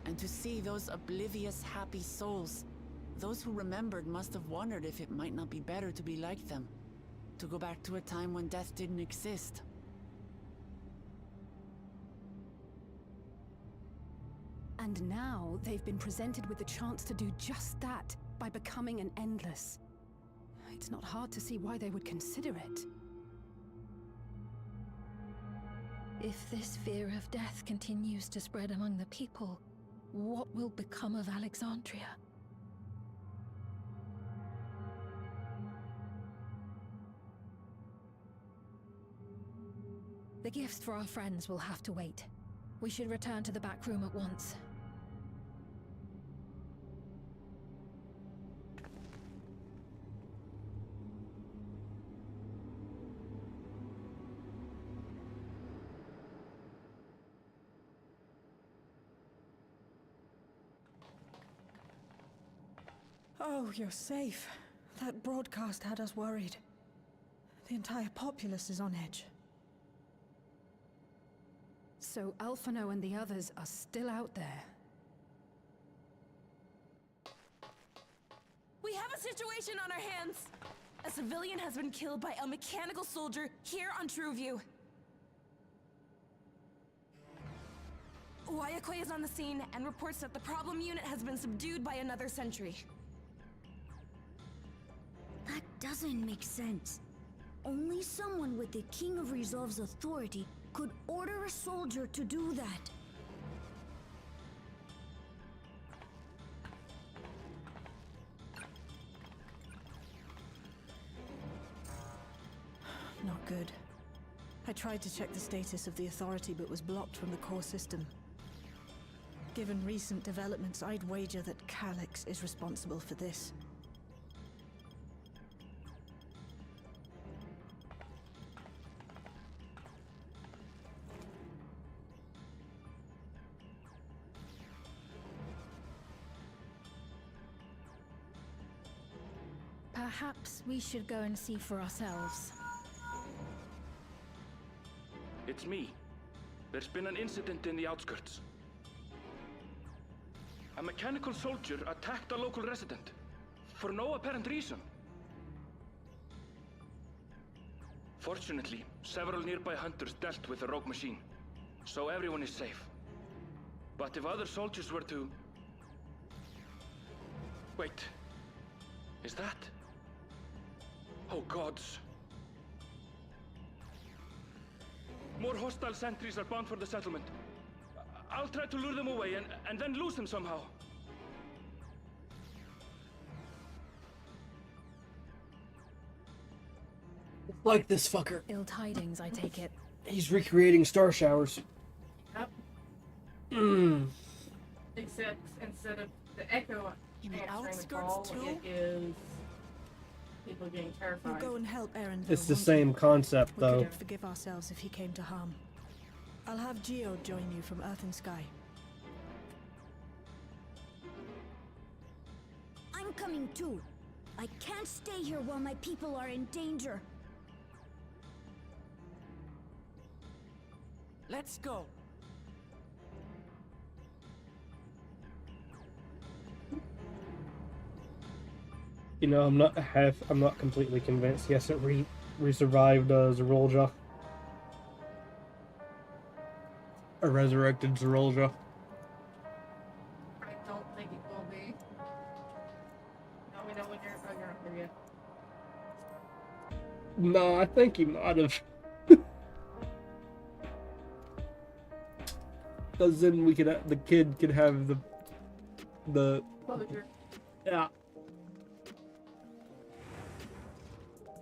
And to see those oblivious, happy souls, those who remembered must have wondered if it might not be better to be like them, to go back to a time when death didn't exist. And now they've been presented with the chance to do just that by becoming an Endless. It's not hard to see why they would consider it. If this fear of death continues to spread among the people, what will become of Alexandria? The gifts for our friends will have to wait. We should return to the back room at once. Oh, you're safe. That broadcast had us worried. The entire populace is on edge. So Alphino and the others are still out there. We have a situation on our hands! A civilian has been killed by a mechanical soldier here on Trueview. Wayakwe is on the scene and reports that the problem unit has been subdued by another sentry. That doesn't make sense. Only someone with the King of Resolve's authority could order a soldier to do that. Not good. I tried to check the status of the Authority but was blocked from the core system. Given recent developments, I'd wager that Calyx is responsible for this. Perhaps we should go and see for ourselves. It's me. There's been an incident in the outskirts. A mechanical soldier attacked a local resident, for no apparent reason. Fortunately, several nearby hunters dealt with the rogue machine, so everyone is safe. But if other soldiers were to... Wait. Is that... Oh gods. More hostile sentries are bound for the settlement. I'll try to lure them away and then lose them somehow. Like this fucker. Ill tidings, I take it. He's recreating star showers. Yep. Except instead of the echo In the answering the outskirts call, too? it is people getting terrified. We'll go and help Aaron. It's the same concept, We though. couldn't forgive ourselves if he came to harm. I'll have Geo join you from Earth and Sky. I'm coming too. I can't stay here while my people are in danger. Let's go. You know, I'm not completely convinced. Yes, it re-survived Zerolja. A resurrected Zerolja. I don't think it will be. No, we know when you're not here yet. No, I think he might have. Because then we could, the kid could have the Closure. yeah.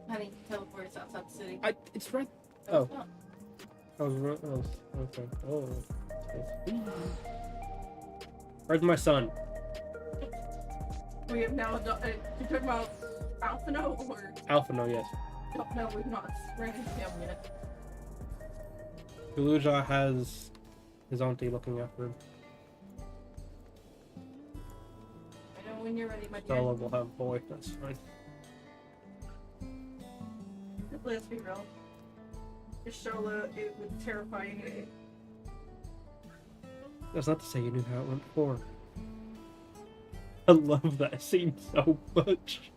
Honey, teleport us outside the city. It's right. No, Oh. it's not. I was right. Oh, okay. Oh. Where's my son? We have now adopted. You talking about Alphino or? Alphino, yes. No, we've not ran into him yet. Galuja has his auntie looking after him. I know when you're ready, my dear. Stella will have a boy. That's fine. Let's be real. Ishola, it would terrify you. That's not to say you knew how it went before. I love that scene so much.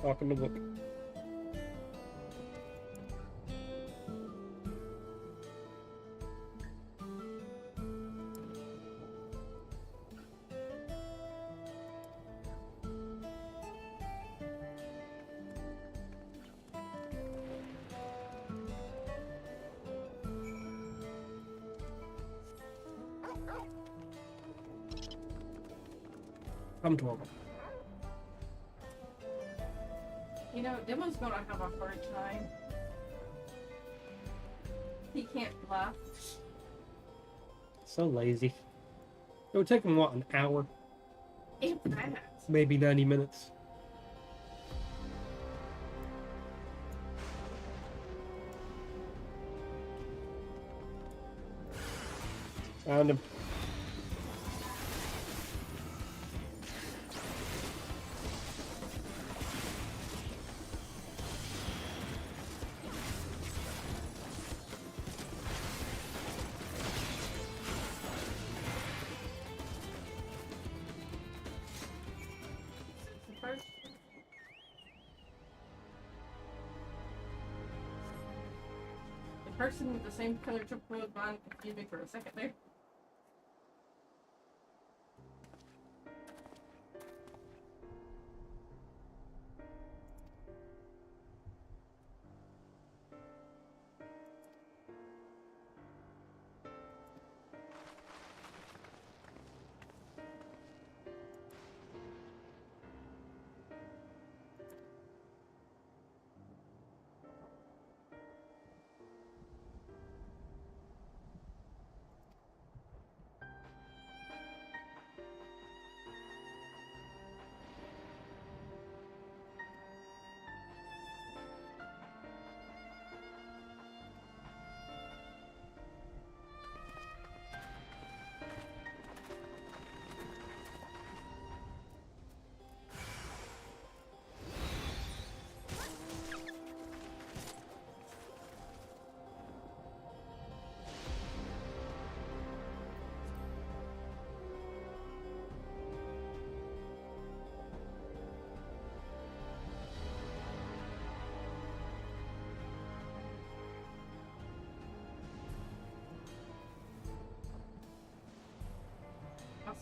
Talk in the book. Come to him. You know, Demo's gonna have a hard time. He can't laugh. So lazy. It would take him, what, an hour? If that. Maybe 90 minutes. Found him. The person with the same color triple bond confused me for a second there.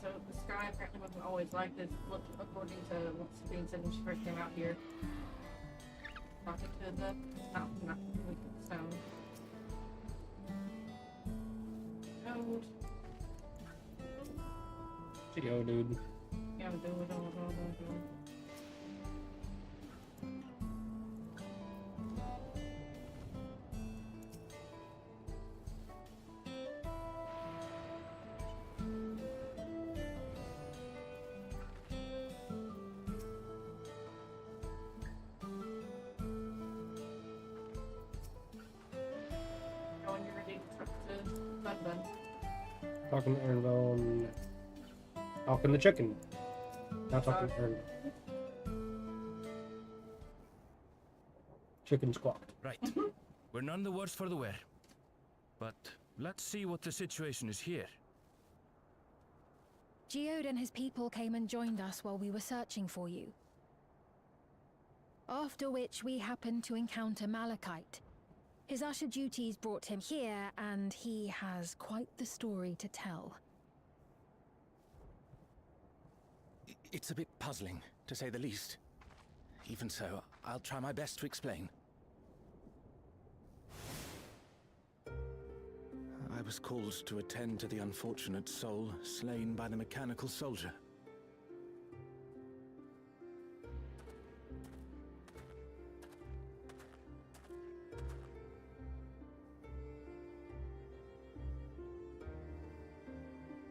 so the sky apparently wasn't always like this, according to what Sabine said when she first came out here. Talking to the not with the stone. Node. Yo, dude. Yeah, do it. When you're ready to Bun. Talking to Ernville and talking to Chicken. Not talking to Ernville. Chicken squawked. Right. We're none the worse for the wear. But let's see what the situation is here. Geode and his people came and joined us while we were searching for you. After which we happened to encounter Malachite. His usher duties brought him here, and he has quite the story to tell. It's a bit puzzling, to say the least. Even so, I'll try my best to explain. I was called to attend to the unfortunate soul slain by the mechanical soldier.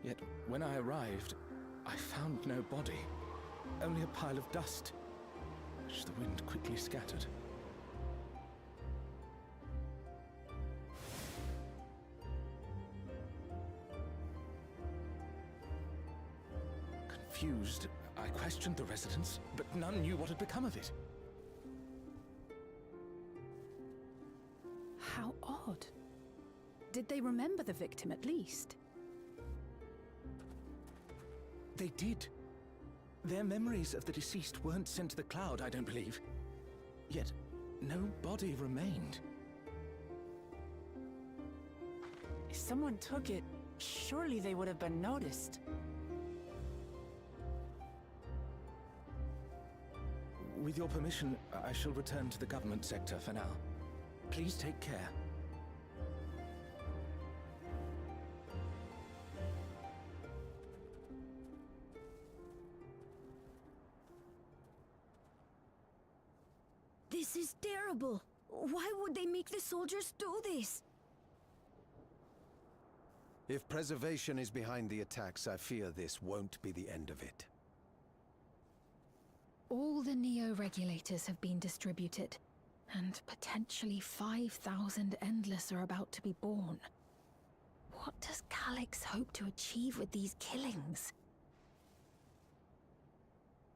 Yet, when I arrived, I found no body, only a pile of dust, which the wind quickly scattered. Confused, I questioned the residents, but none knew what had become of it. How odd. Did they remember the victim at least? They did. Their memories of the deceased weren't sent to the cloud, I don't believe. Yet, no body remained. If someone took it, surely they would have been noticed. With your permission, I shall return to the government sector for now. Please take care. This is terrible. Why would they make the soldiers do this? If preservation is behind the attacks, I fear this won't be the end of it. All the Neo-regulators have been distributed, and potentially 5,000 Endless are about to be born. What does Calyx hope to achieve with these killings?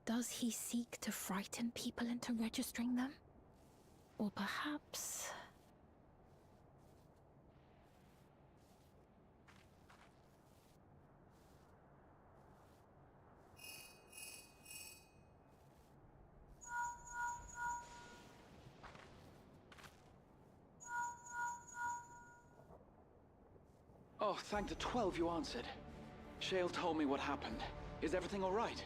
Does he seek to frighten people into registering them? Or perhaps... Oh, thank the 12 you answered. Shale told me what happened. Is everything all right?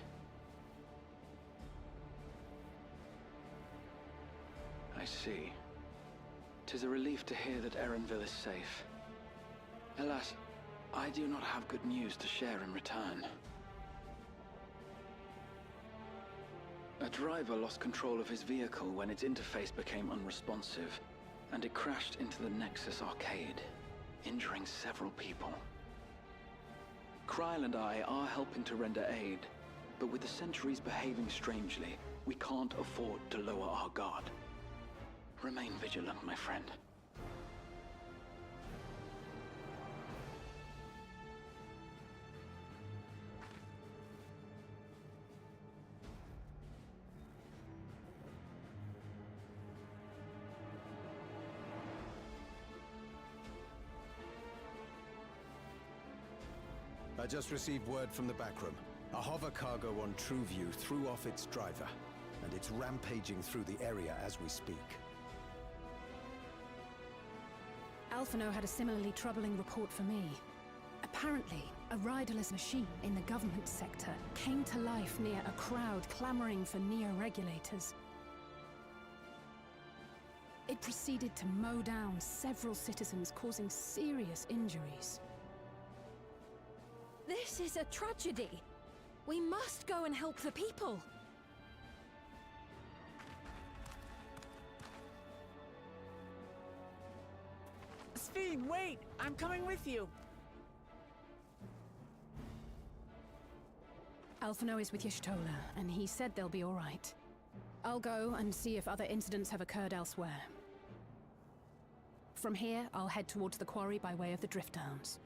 I see. 'Tis a relief to hear that Erenville is safe. Alas, I do not have good news to share in return. A driver lost control of his vehicle when its interface became unresponsive, and it crashed into the Nexus arcade, injuring several people. Kryl and I are helping to render aid, but with the sentries behaving strangely, we can't afford to lower our guard. Remain vigilant, my friend. I just received word from the backroom. A hover cargo on TrueView threw off its driver, and it's rampaging through the area as we speak. Alphino had a similarly troubling report for me. A Apparently, a riderless machine in the government sector came to life near a crowd clamoring for neo-regulators. It proceeded to mow down several citizens, causing serious injuries. This is a tragedy. We must go and help the people. Sphene, wait! I'm coming with you! Alphino is with Y'shtola, and he said they'll be all right. I'll go and see if other incidents have occurred elsewhere. From here, I'll head towards the quarry by way of the Drift Downs.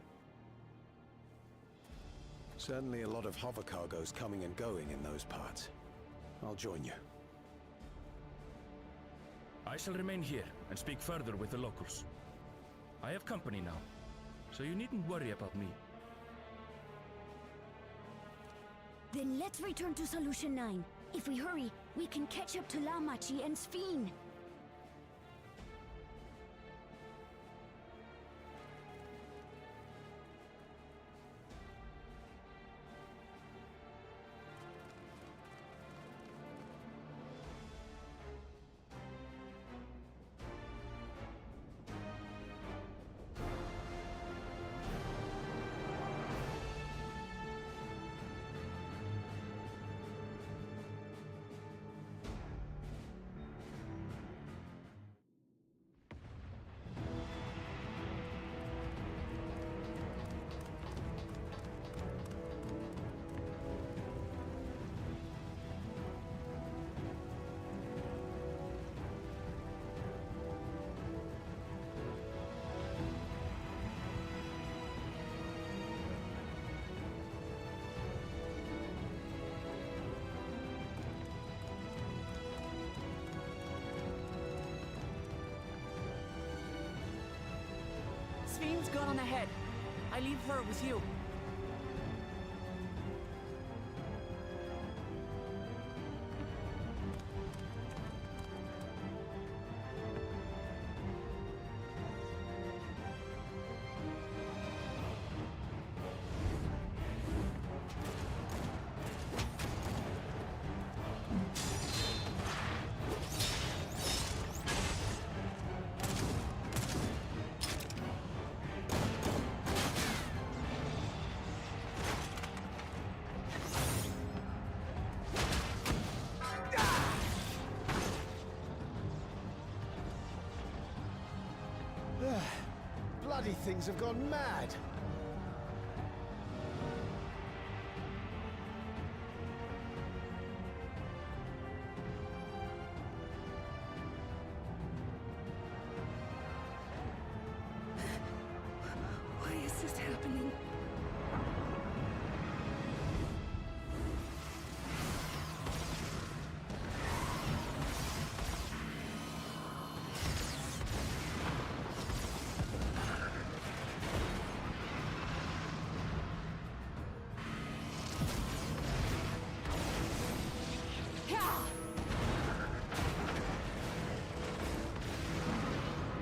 Certainly a lot of hover cargoes coming and going in those parts. I'll join you. I shall remain here and speak further with the locals. I have company now, so you needn't worry about me. Then let's return to Solution 9. If we hurry, we can catch up to Lamachi and Sphene. Sphene's gone on ahead. I leave her with you. Bloody things have gone mad! Why is this happening?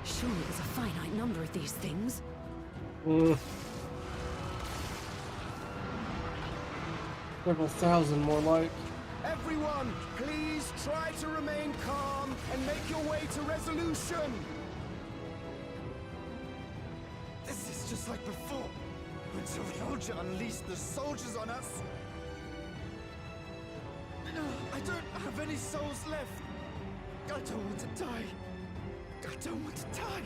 Surely there's a finite number of these things. Several thousand more like. Everyone, please try to remain calm and make your way to resolution! This is just like before, when Zerioja unleashed the soldiers on us. I don't have any souls left. I don't want to die. I don't want to die.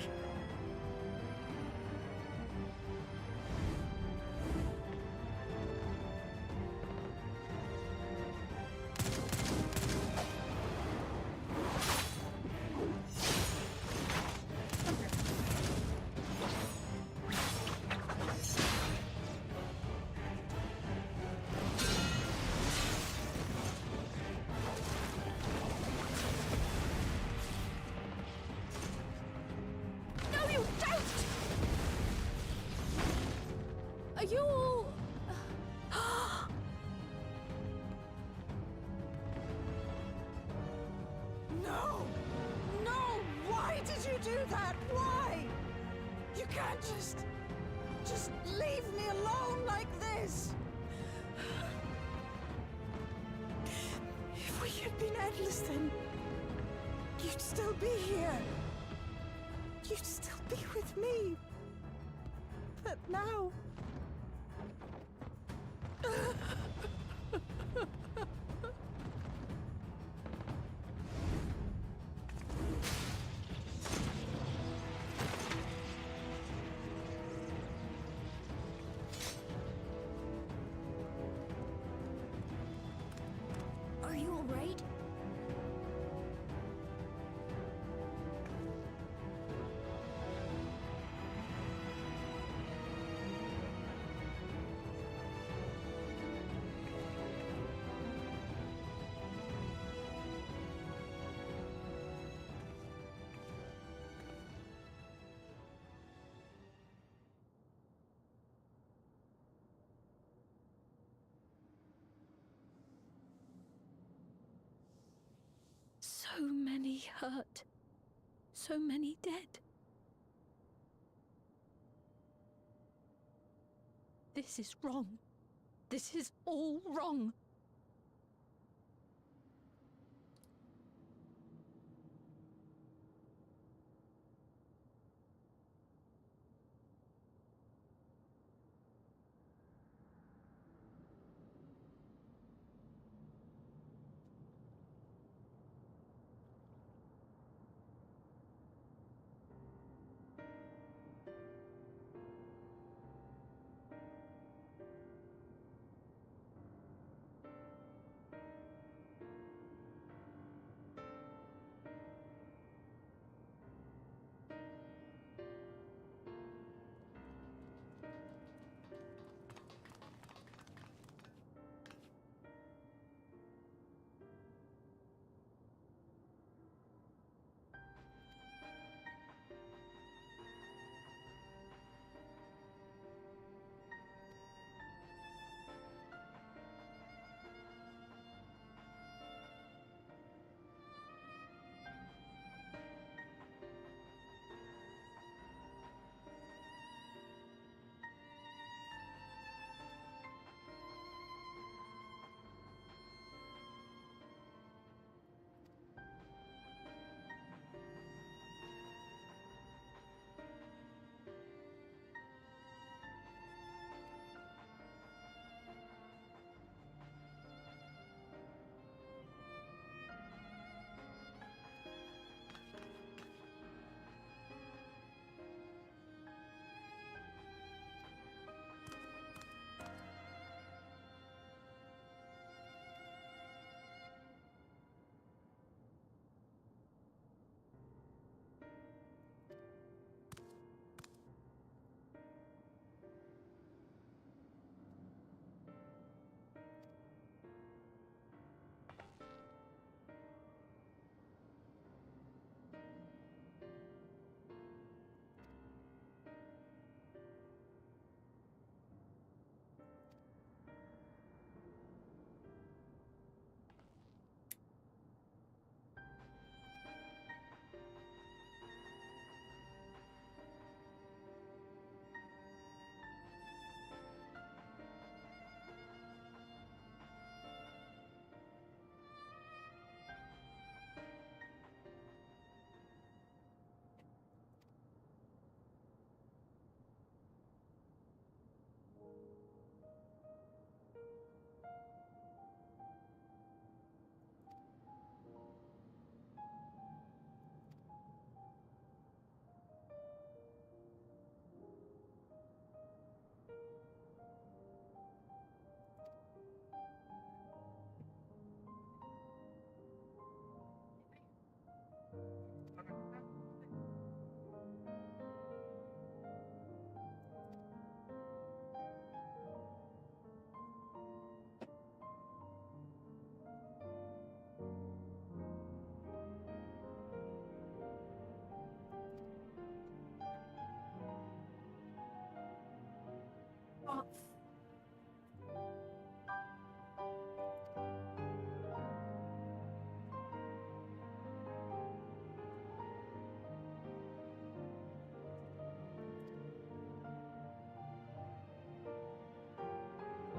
Are you all... No! No! Why did you do that? Why? You can't just leave me alone like this? If we had been endless, then you'd still be here. You'd still be with me. But now... Are you alright? So many hurt. So many dead. This is wrong. This is all wrong.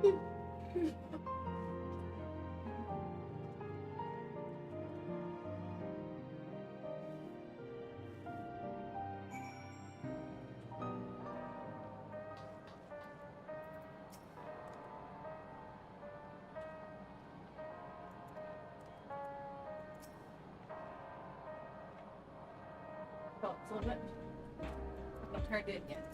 Oh, it's a little bit. I've not turned it yet.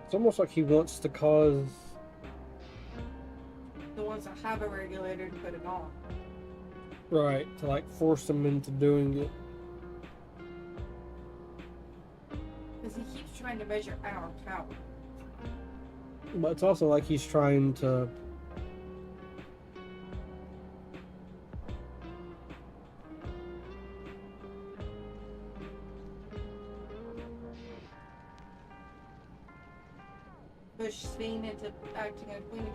It's almost like he wants to cause... The ones that have a regulator to put it on. Right, to like force them into doing it. Because he keeps trying to measure our power. But it's also like he's trying to... Push Sphene into acting a queen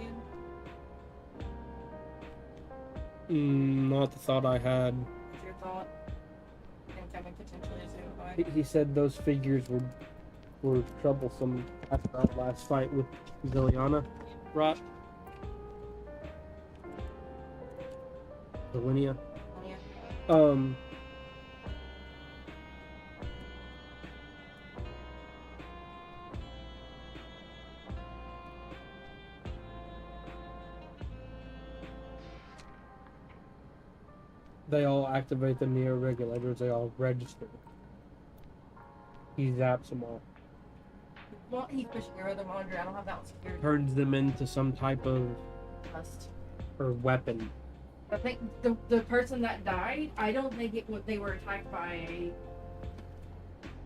again. Not the thought I had. What's your thought? And coming potentially as a He said those figures were troublesome after our last fight with Ziliana, right? Zilinia. They all activate the Neo regulators, they all register. He zaps them all. Well, he's pushing your other monitor. I don't have that one secured. Turns them into some type of... Must. or weapon. I think the person that died, I don't think they were attacked by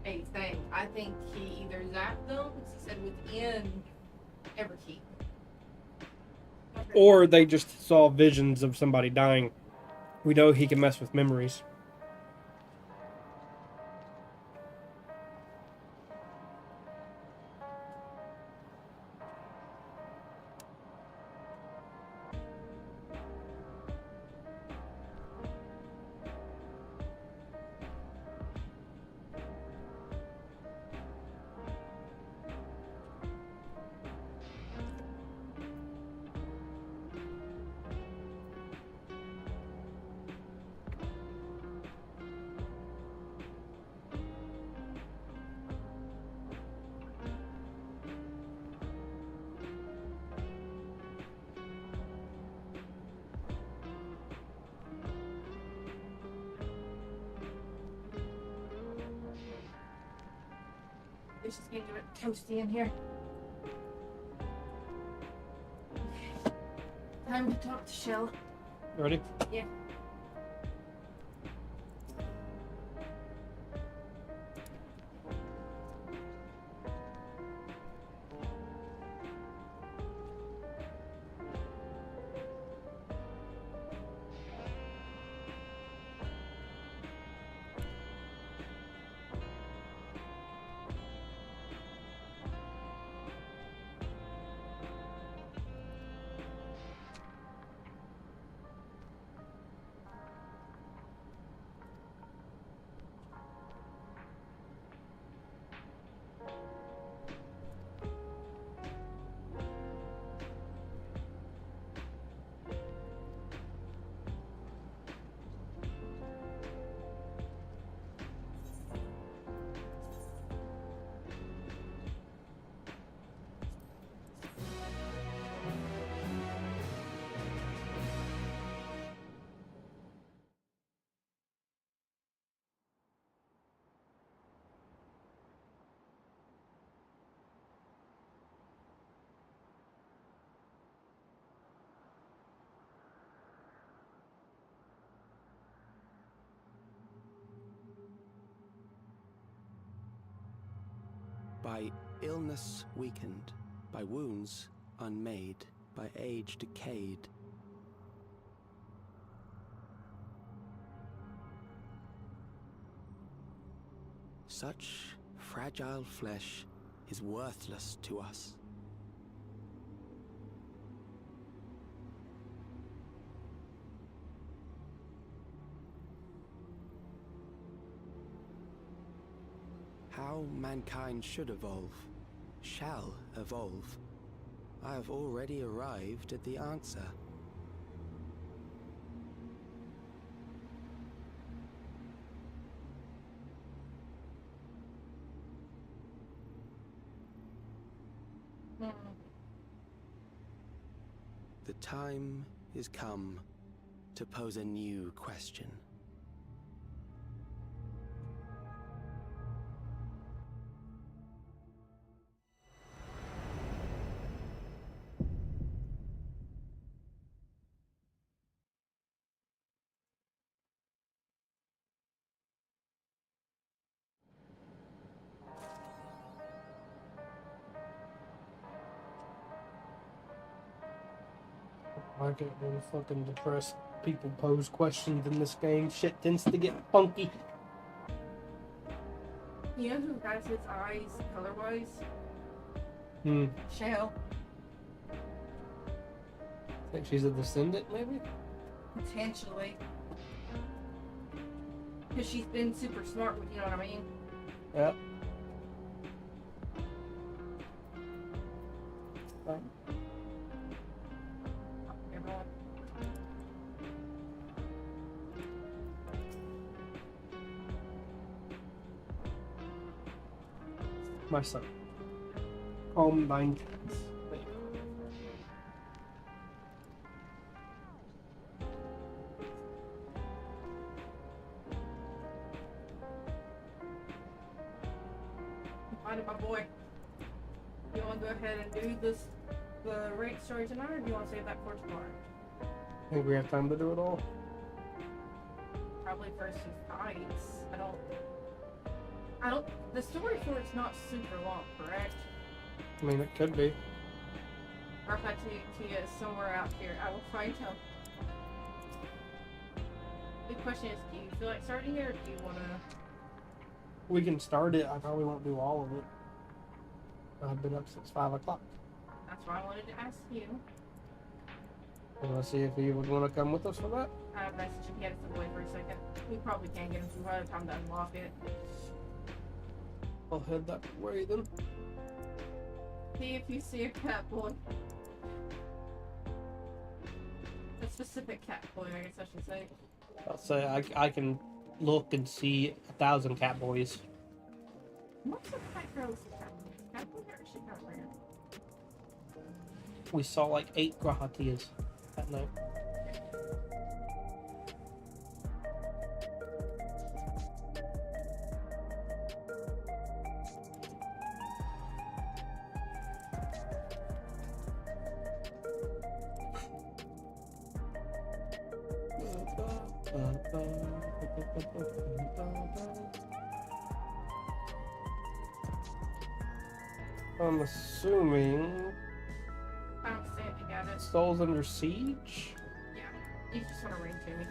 a thing. I think he either zapped them, because he said within Everkeep. Or they just saw visions of somebody dying. We know he can mess with memories. It's just getting a bit toasty in here. Time to talk to Shell. Ready? Yeah. By illness weakened, by wounds unmade, by age decayed. Such fragile flesh is worthless to us. How mankind should evolve, shall evolve. I have already arrived at the answer. The time is come to pose a new question. I get really fucking depressed. People pose questions in this game. Shit tends to get funky. You know who has his eyes color-wise? Shell. Think she's a descendant, maybe? Potentially. Because she's been super smart with, you know what I mean? Yep. My son. Calm thine cats. Find it, my boy. You want to go ahead and do the raid story tonight, or do you want to save that for tomorrow? I think we have time to do it all. Probably first two fights. I don't. The story for it's not super long, correct? I mean, it could be. Or if I take you somewhere out here, I will find him. The question is, do you feel like starting it, or do you want to? We can start it. I probably won't do all of it. I've been up since 5 o'clock. That's why I wanted to ask you. Let's see if you would want to come with us for that. I messaged him. He had to step away for a second. We probably can't get him through by the time to unlock it. I'll head that way then. See if you see a cat boy. A specific cat boy, I guess I should say. I'll say I can look and see 1,000 cat boys. What's the cat girl's cat boy? Cat boy or is she cat rare? We saw like 8 Grahatias that night. I'm assuming I don't see it, you got it. Soul's under siege? Yeah, you just want to ring to me.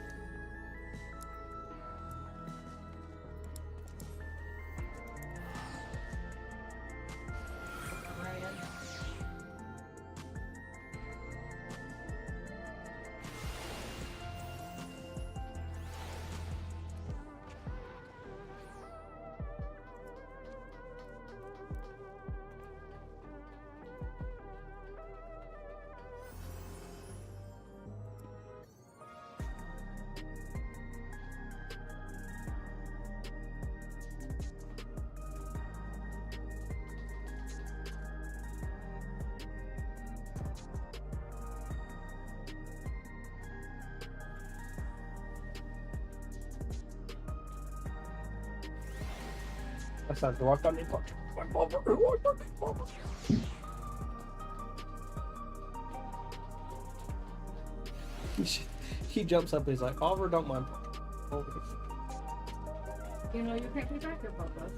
That's not the walk on me. My bumper. He jumps up. He's like, Oliver, don't mind. You know you can't keep back your purpose.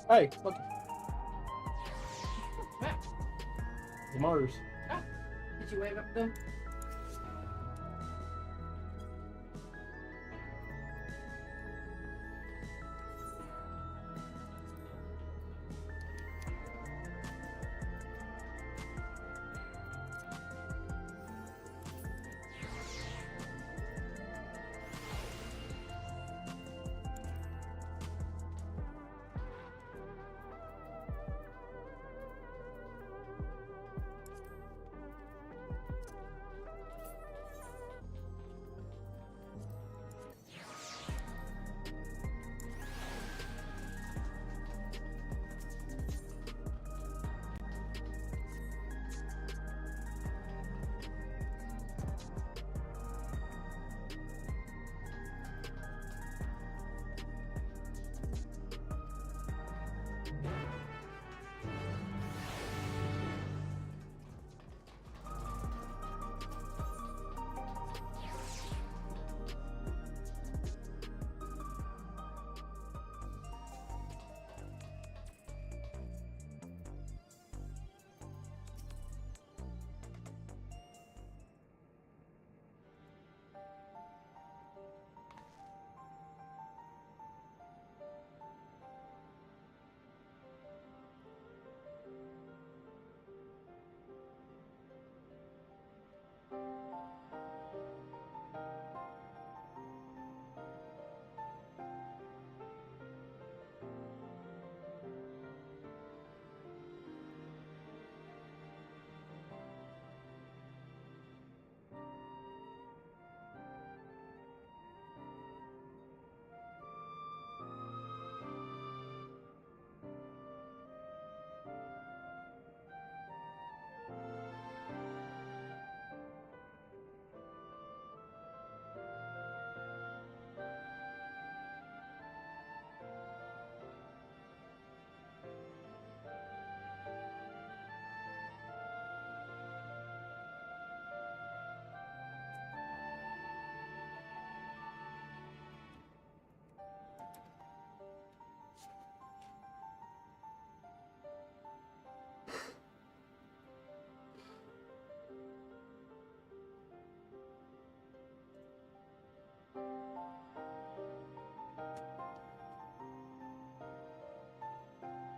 Hey, look. Matt, The Mars. did you wave up them?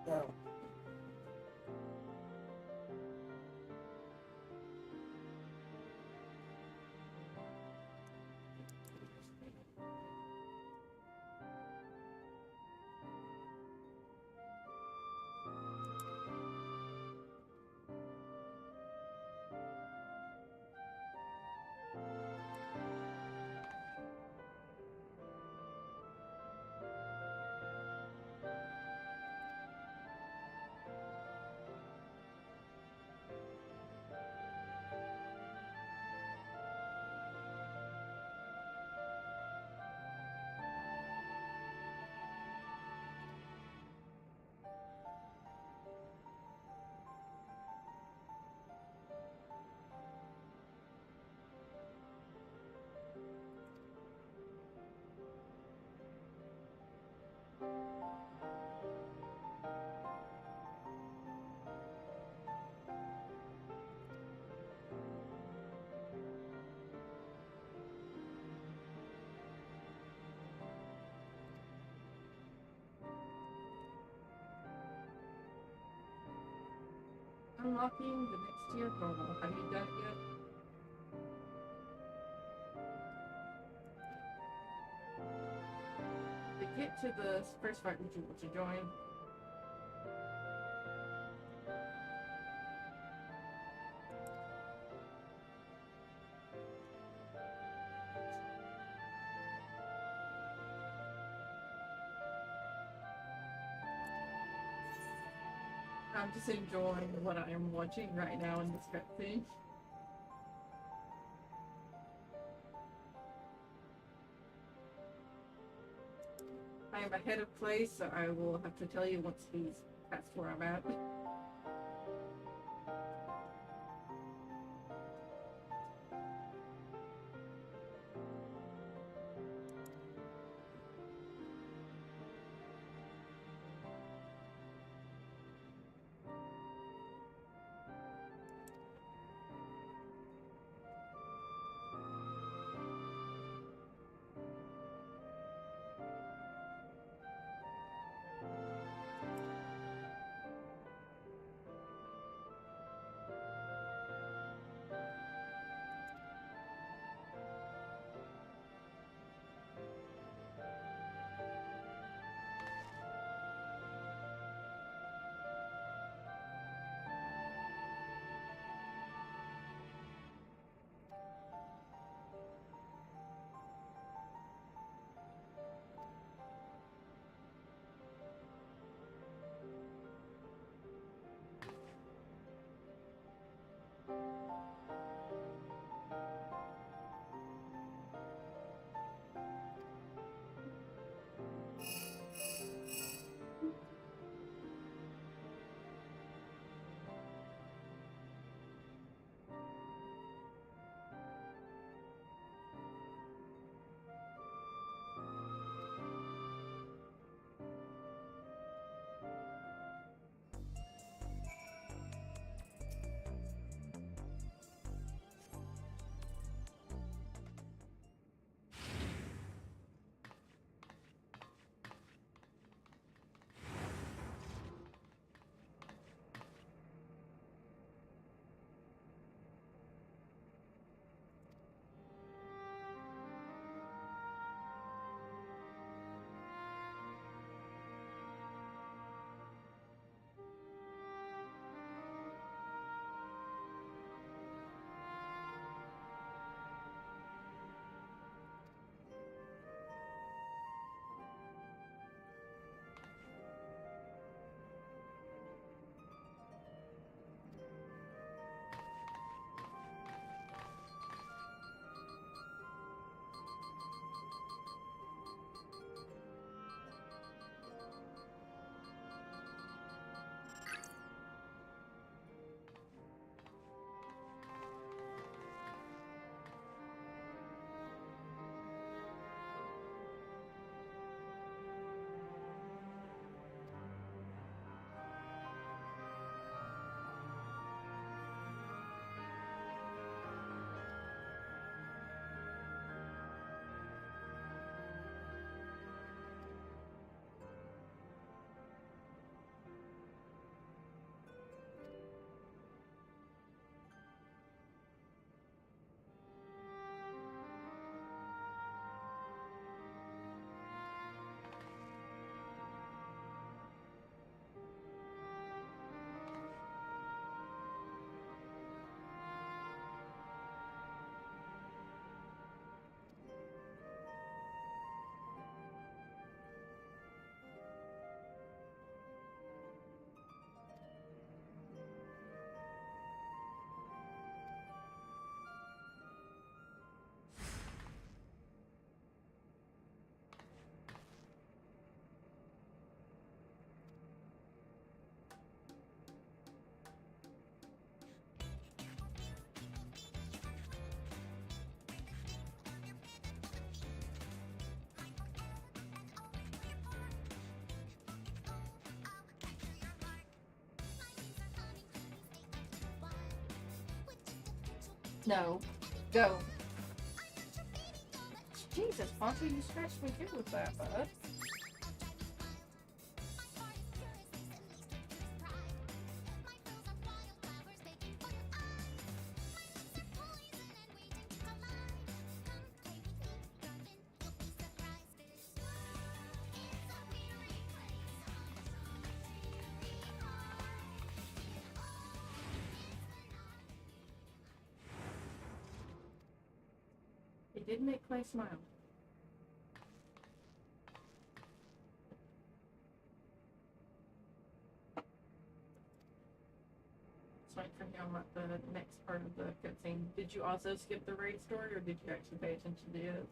No. Unlocking the next tier normal. Have you done it yet? To get to the first fight, would you want to join? I'm just enjoying what I am watching right now in this cutscene. I am ahead of place, so I will have to tell you once he's past where I'm at. No. Go. Jesus, Poncho, you scratched me good with that, bud. It did make Clay smile. Let's wait for him at the next part of the cutscene. Did you also skip the raid story, or did you actually pay attention to it?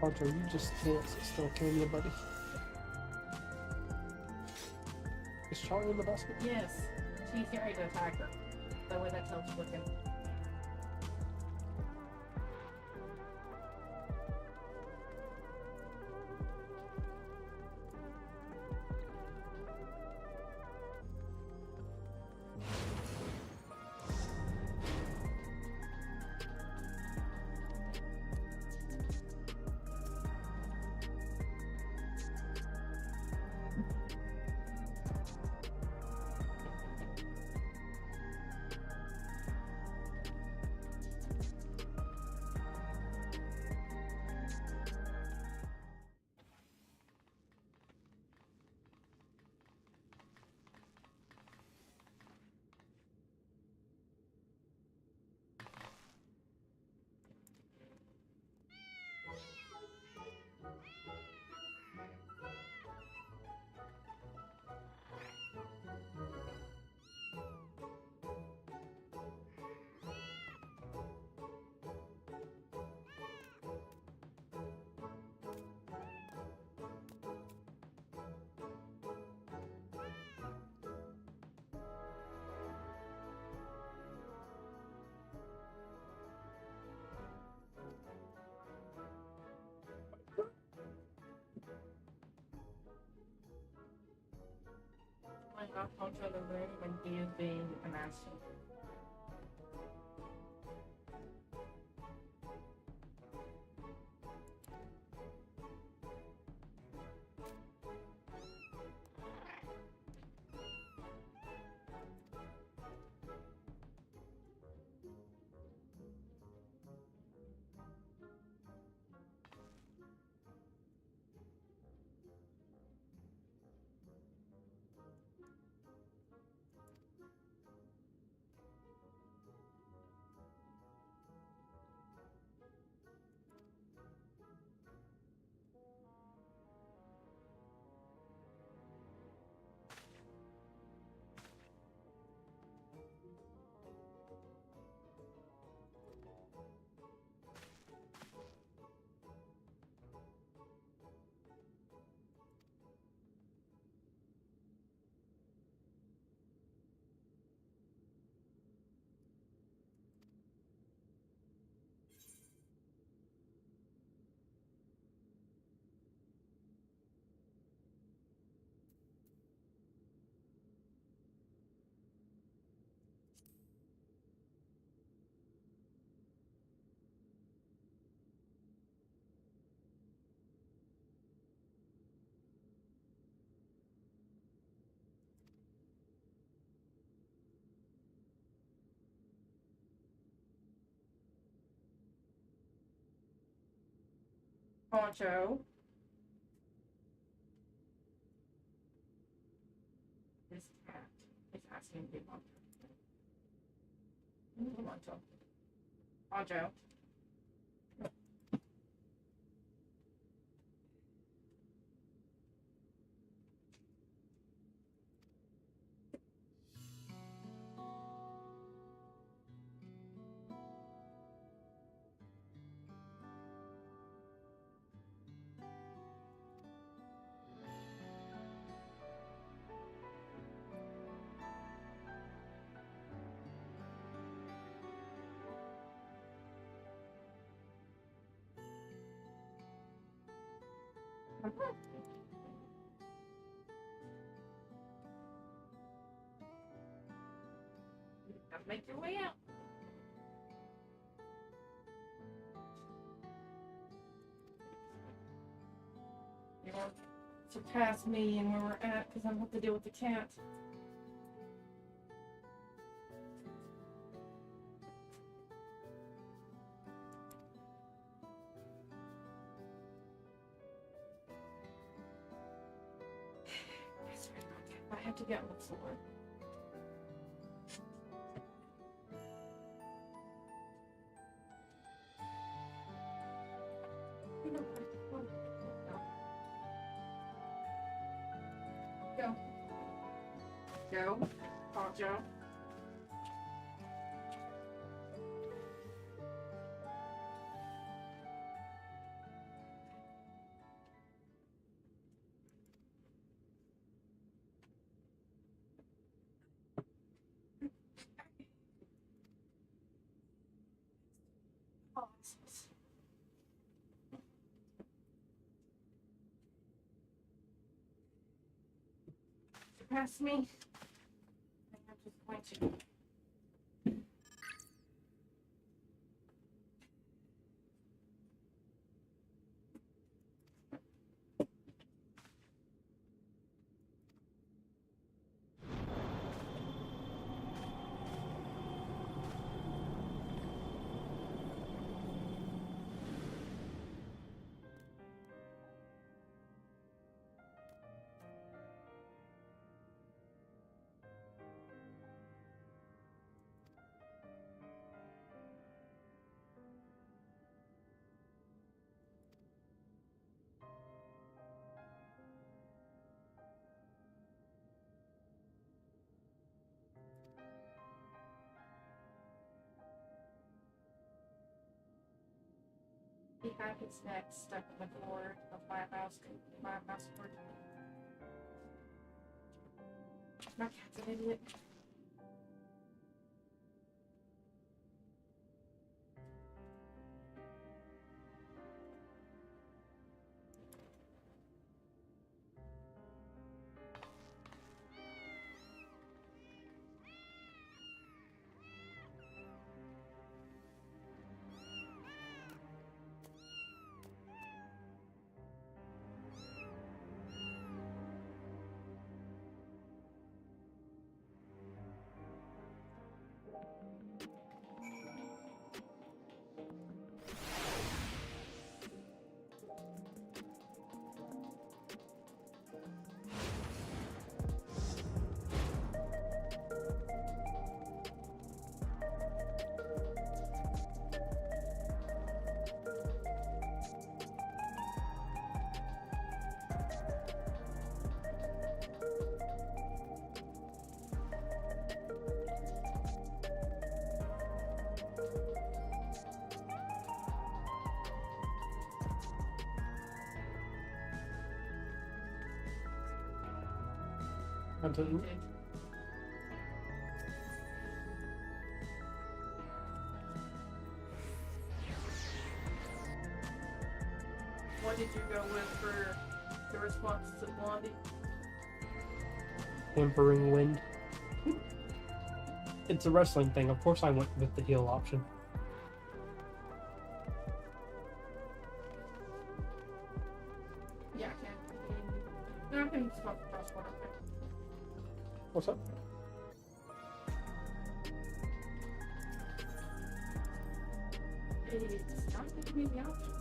Poncho, you just can't sit still, can you, buddy? Is Charlie in the basket? Yes. She's getting ready to attack her. That way that tells looking. Not Poncho the room when he is being an asshole. Poncho. This cat is asking to be Poncho. Poncho. Poncho. Make your way out. You won't surpass me and where we're at because I'm going to have to deal with the cat. I have to get one sword. Go. Go. Poncho. Pass me. I'm just going to. He had his neck stuck in the door of my mouse board. My cat's an idiot. Continue. What did you go with for the response to Blondie? Whimpering Wind. It's a wrestling thing. Of course I went with the heal option. Yeah, I can. No, I can swap the cross one. Okay. What's up? It's not giving me the option.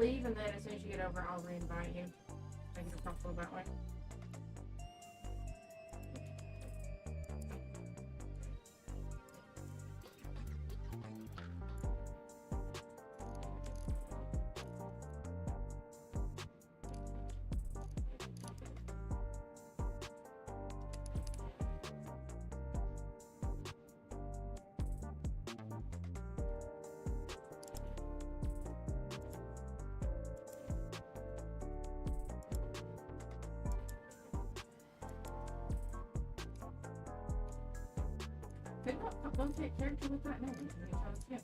Leave, and then as soon as you get over, I'll re-invite you. Make it comfortable that way. Don't take character with that name. You chose him.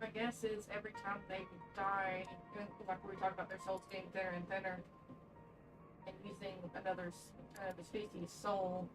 My guess is every time they die, like we were talking about, their souls getting thinner and thinner, and using another the species' soul.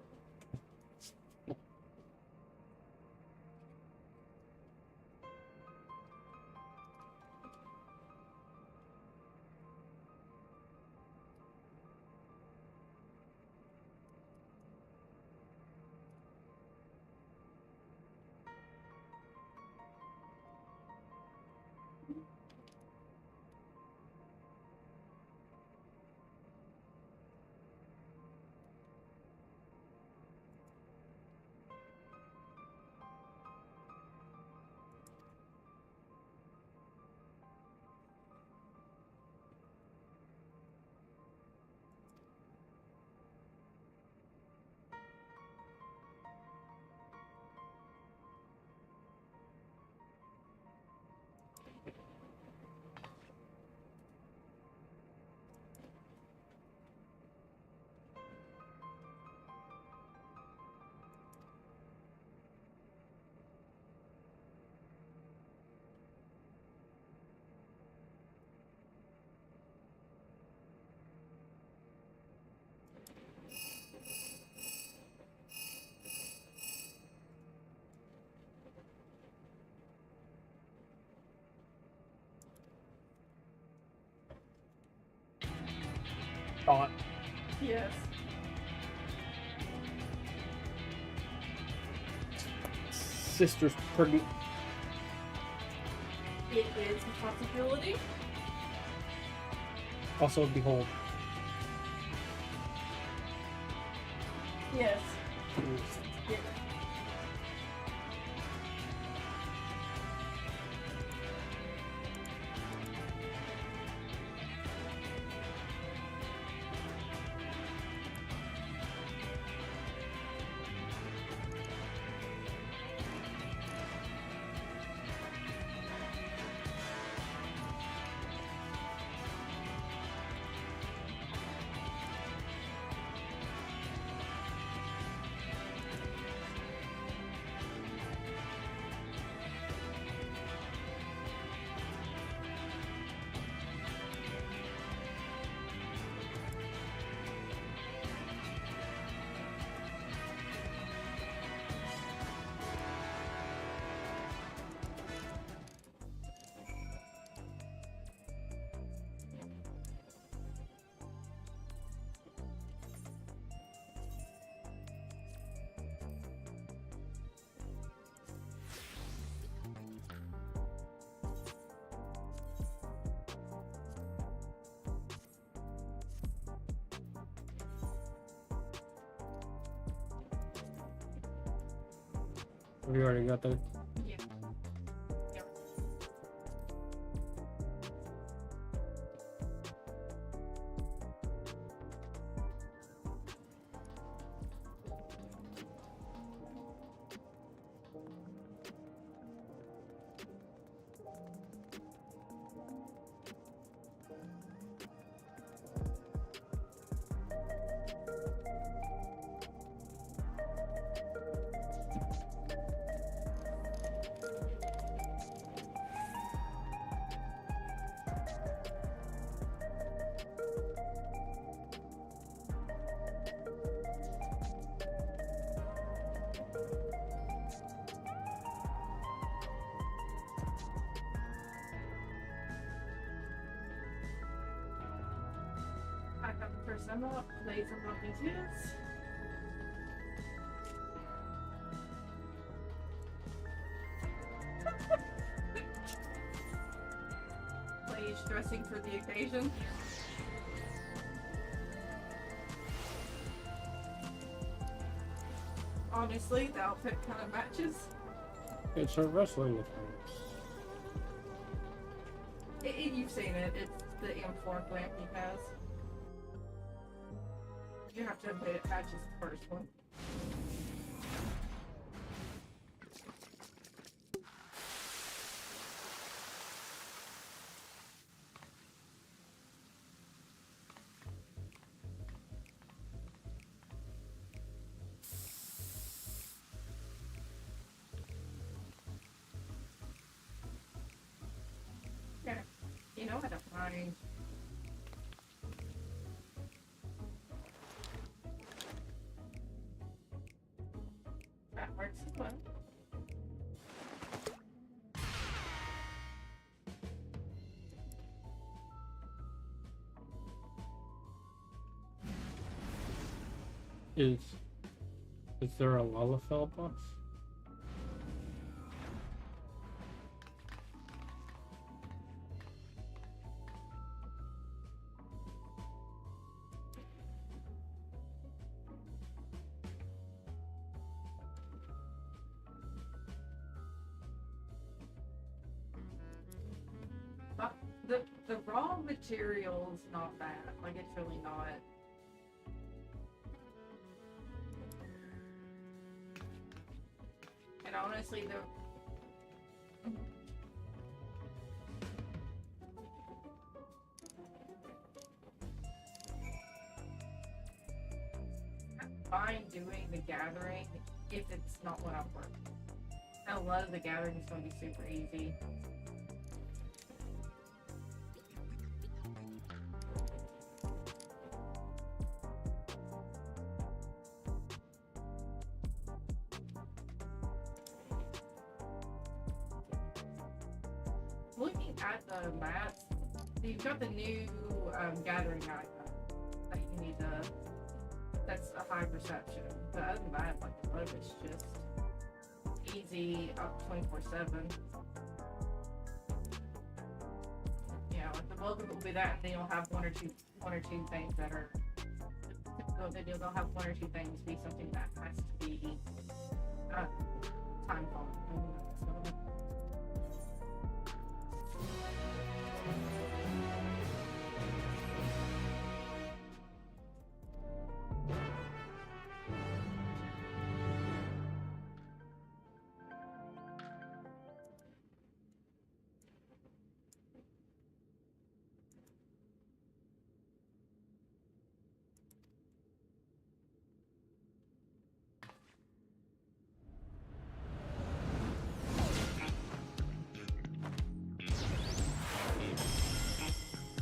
Thought. Yes. Sister's pregnant. It is a possibility. Also, behold. Yes. Yes. Have you already got that? Yeah. Yep. I got the first demo, laser bumping kids. Please dressing for the occasion. Honestly, the outfit kind of matches. It's a wrestling event. You've seen it. It's the M4 lamp he has. You have to update it matches the first one. Yeah, you know how to find. That works as well. Is there a Lalafell box? But the raw material's not bad. Like, it's really not. And honestly, I'm fine doing the gathering if it's not what I'm working. A lot of the gathering is going to be super easy. Looking at the mats, you've got the new gathering item that you need to. That's a high perception. But other than that, like a lot of it's just easy up 24/7. Yeah, like the bulk of it will be that, and then you'll have one or two things that are typical. They'll have one or two things be something that has to be time consuming. So.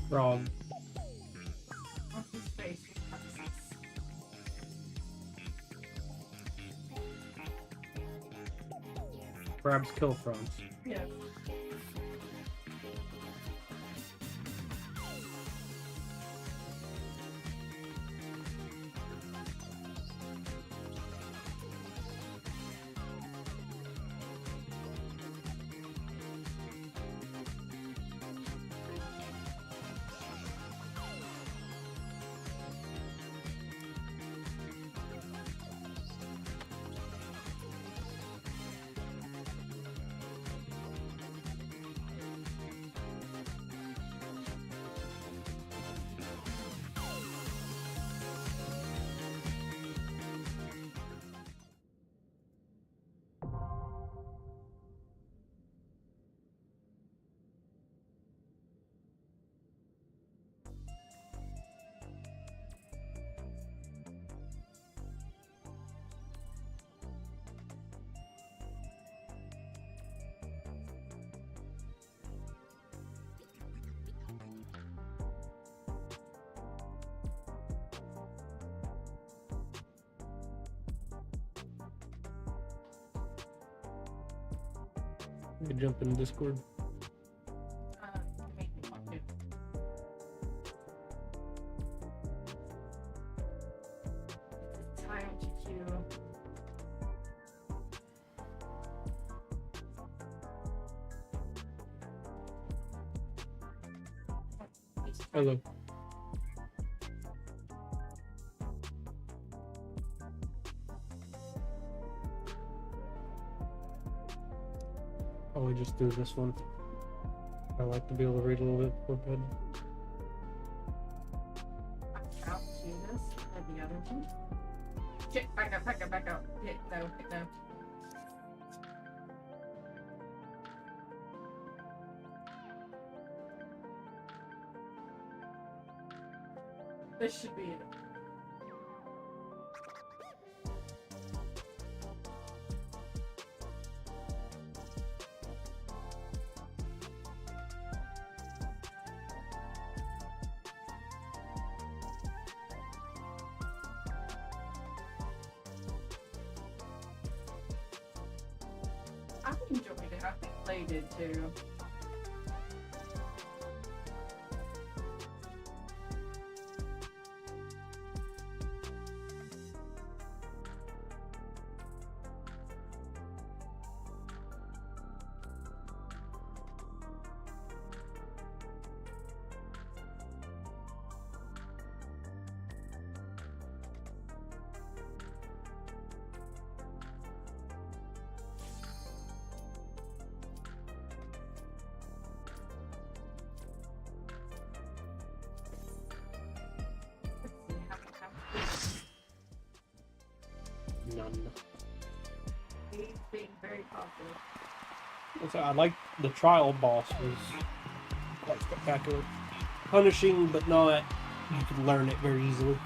Wrong. Crabs kill frogs. Yeah. You jump in Discord. Make me want to. It's time to queue. Hello. Probably just do this one. I like to be able to read a little bit before bed. Out to this or the other one. Shit, back up, back up, back up. Hit no, hit no. This should be it. I enjoyed it. I think they did too. None. He's being very positive. So I like the trial boss was quite spectacular. Punishing, but not. You could learn it very easily.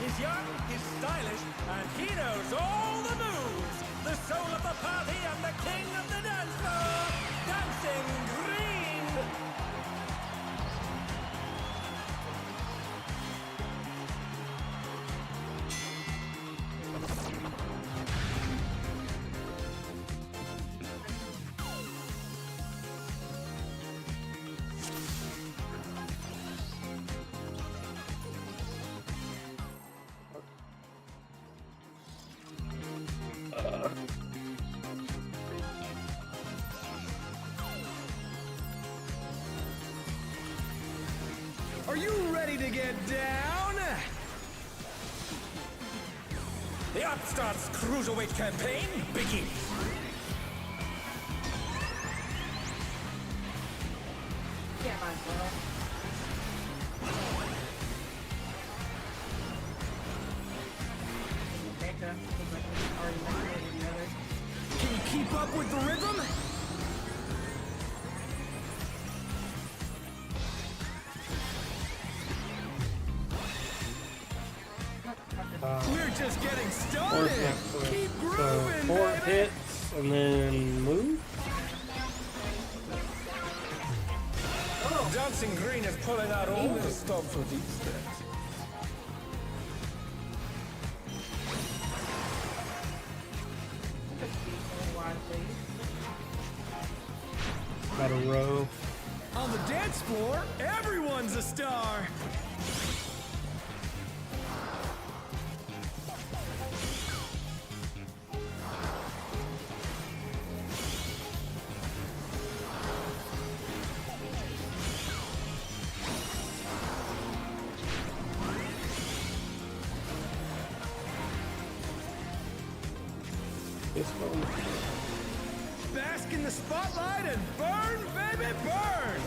He's young, he's stylish, and he knows all the moves! The soul of the party and the king of the dance floor! Dancing Green! Are you ready to get down? The Upstarts Cruiserweight campaign begins! Yeah, might as well. Becca, looks like he's already manipulated the other. Can you keep up with the rhythm? We're just getting started. Keep grooving, so 4 baby. hits and then move. Dancing Green is pulling out all the stop for these steps. Got a row. On the dance floor, everyone's a star. This one. Bask in the spotlight and burn, baby, burn!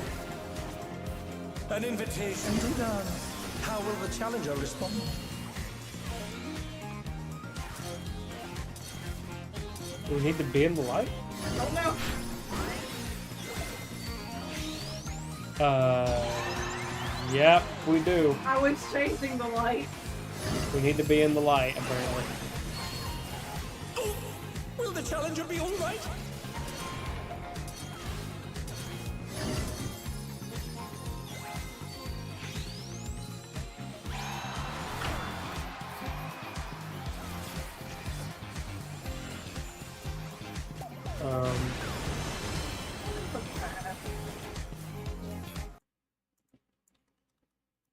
An invitation to dance. How will the challenger respond? Do we need to be in the light? Oh no! Yep, we do. I was chasing the light. We need to be in the light, apparently. Oh, will the challenger be all right?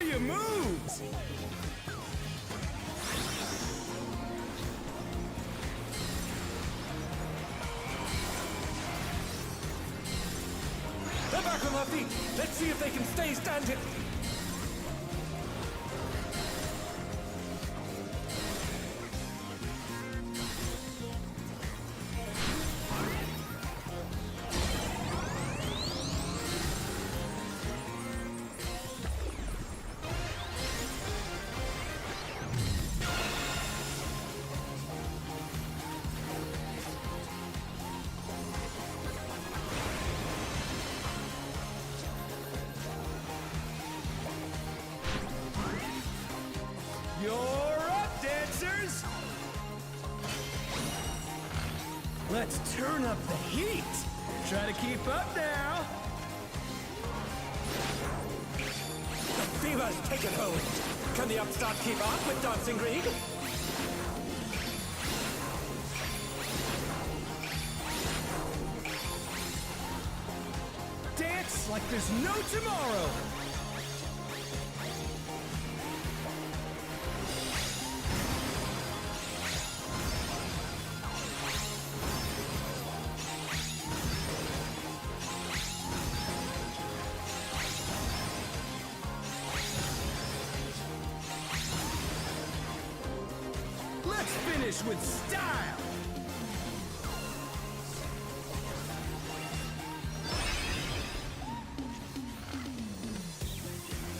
Your moves! They're back on their feet. Let's see if they can stay standing. You're up, dancers! Let's turn up the heat! Try to keep up now! The fever's taken hold! Can the upstart keep up with Dancing Greed? Dance like there's no tomorrow! Let's finish with style!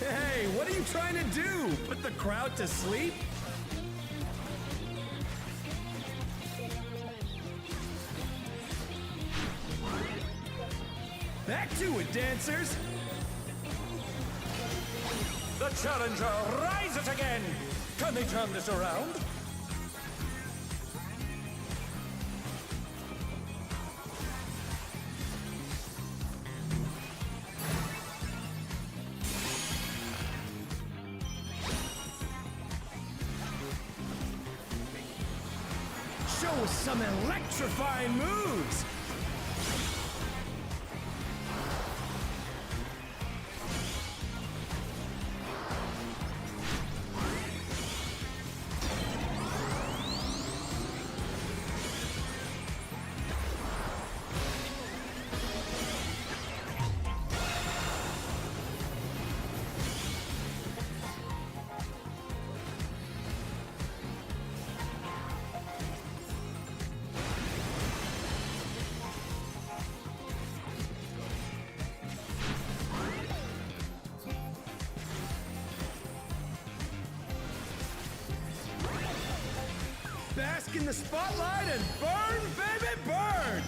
Hey, what are you trying to do? Put the crowd to sleep? Back to it, dancers! The challenger rises again! Can they turn this around? Show us some electrifying moves! Bask in the spotlight and burn, baby, burn!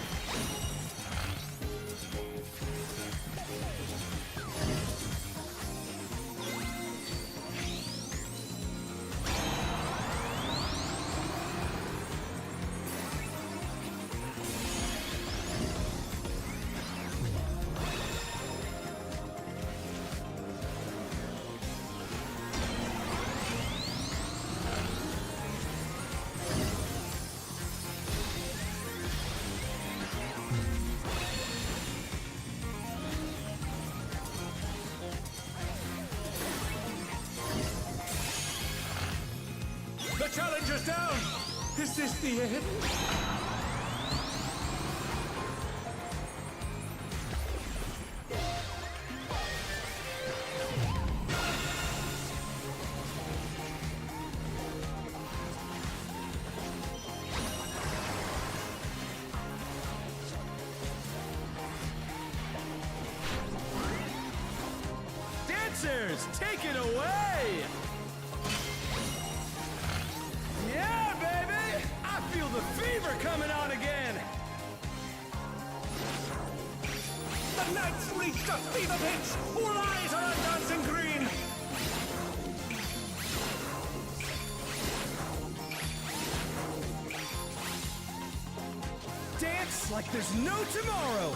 The challenger's down! Is this the end? Dancers, take it away! Yeah, baby! I feel the fever coming on again! The night's reached a fever pitch! All eyes are on Dancing Green! like there's no tomorrow!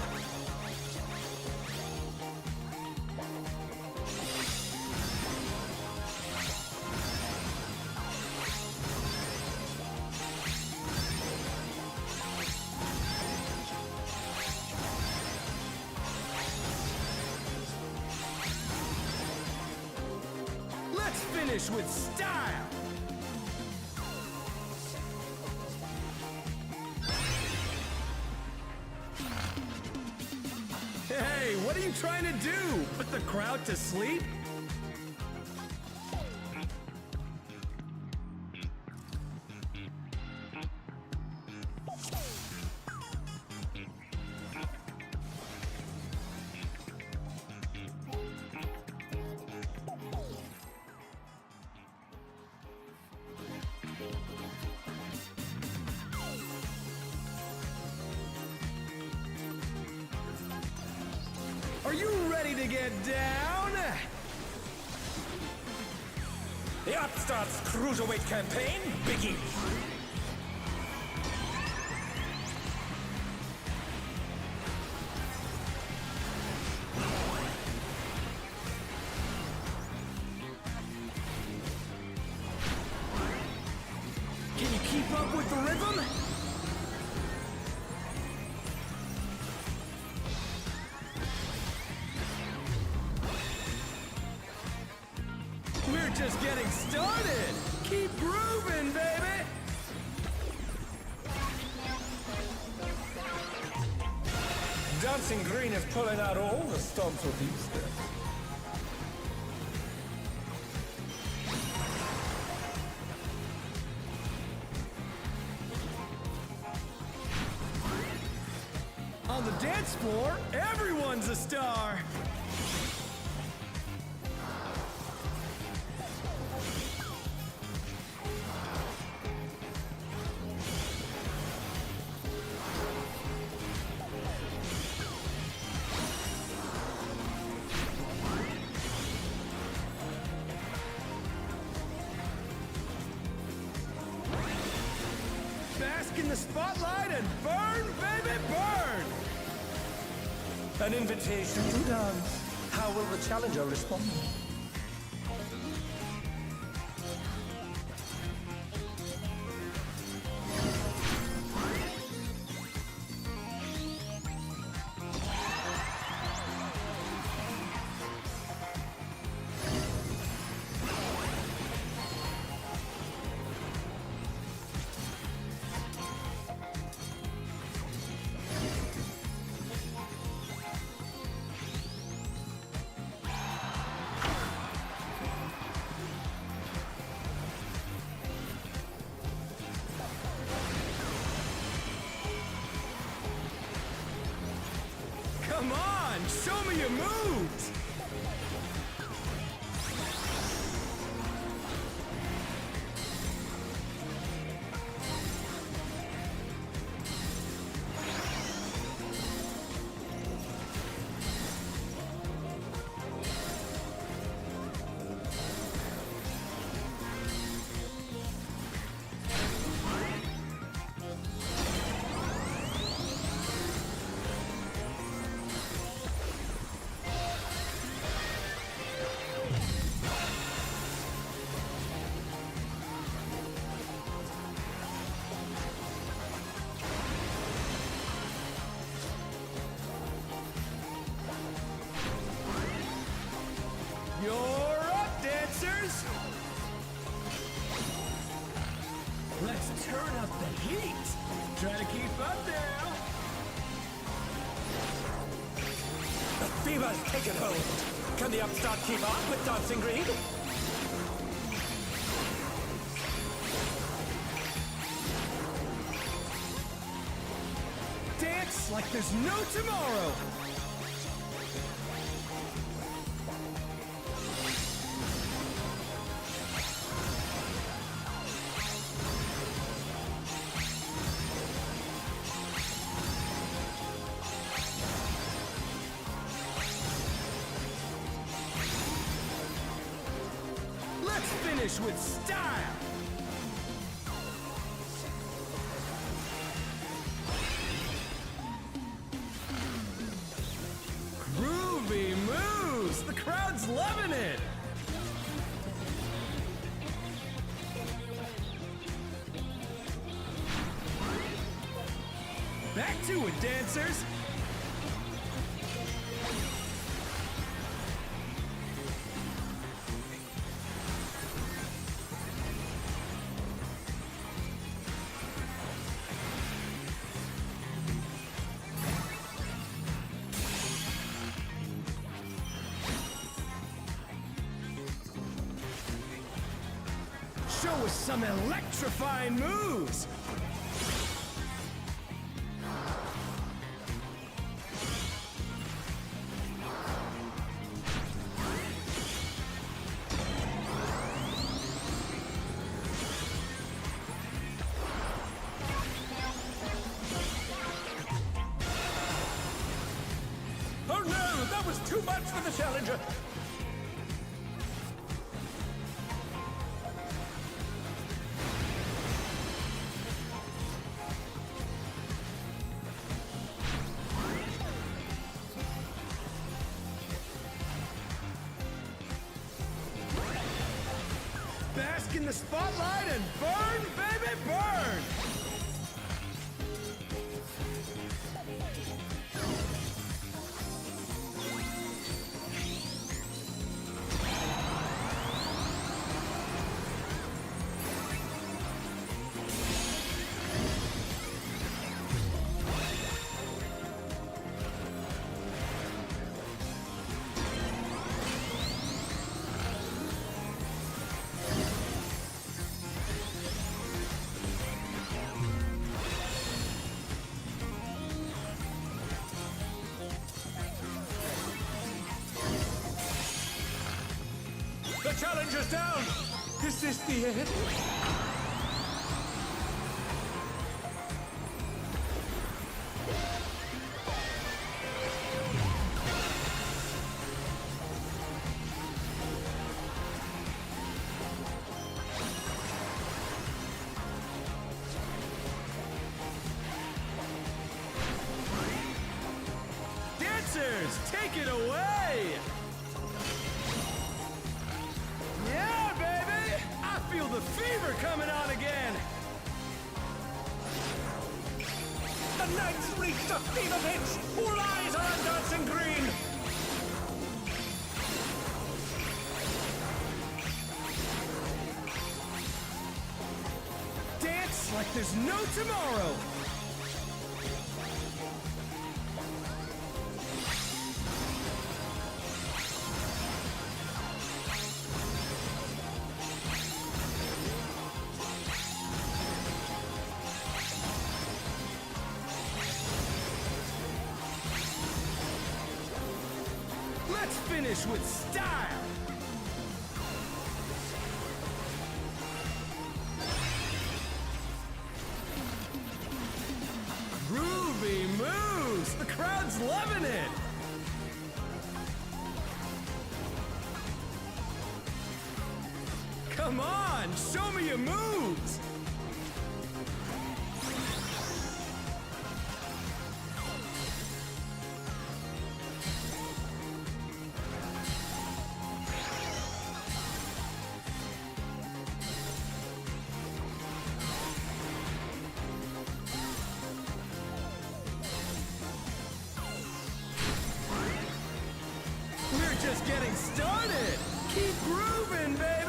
Let's finish with style! Hey, what are you trying to do? Put the crowd to sleep? Are you ready to get down? The Upstart's Cruiserweight campaign begins! Can you keep up with the rhythm? We're just getting started! Keep grooving, baby! Dancing Green is pulling out all the stops with these steps. On the dance floor, everyone's a star! Bask in the spotlight and burn, baby, burn! An invitation to dance. How will the challenger respond? Come on, show me your moves! You're up, dancers! Let's turn up the heat! Try to keep up now! The fever's taken hold! Can the Upstart keep up with Dancing Green? Dance like there's no tomorrow! Let's finish with style! Do it, dancers! Show us some electrifying moves! Oh no, that was too much for the challenger! Bask in the spotlight and burn, baby, burn! The challenger's down! Is this the end? Dancers, take it away! Yeah, baby! I feel the fever coming on again! The night's reached a fever pitch! All eyes are on dancing green! Dance like there's no tomorrow! Let's finish with style! Groovy moves! The crowd's loving it! Come on, show me your moves! We're just getting started! Keep grooving, baby!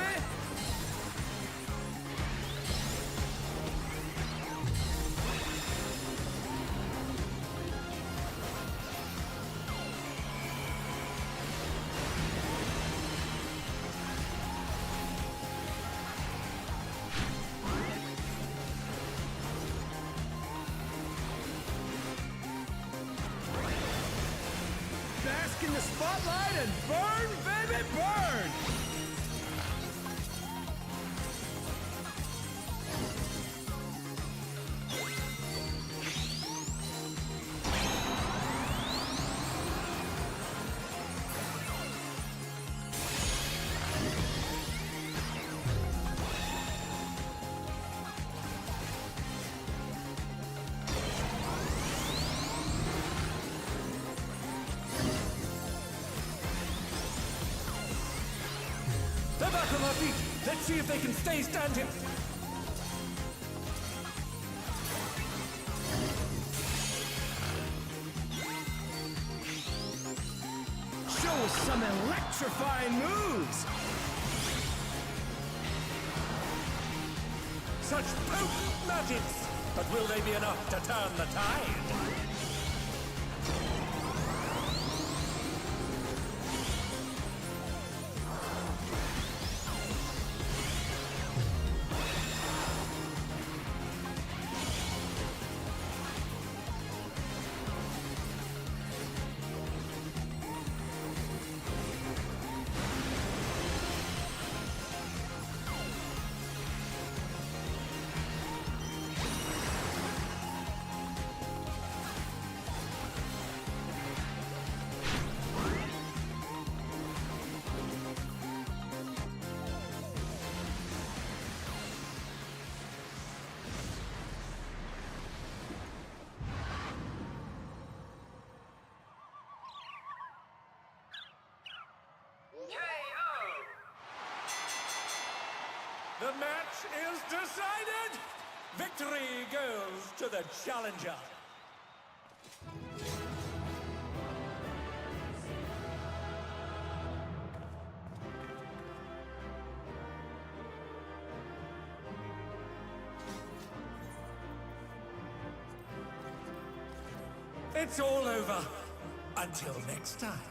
Bask in the spotlight and burn, baby, burn! They're back on their feet! Let's see if they can stay standing! Oh, some electrifying moves! Such potent magics! But will they be enough to turn the tide? The match is decided! Victory goes to the challenger! It's all over. Until next time.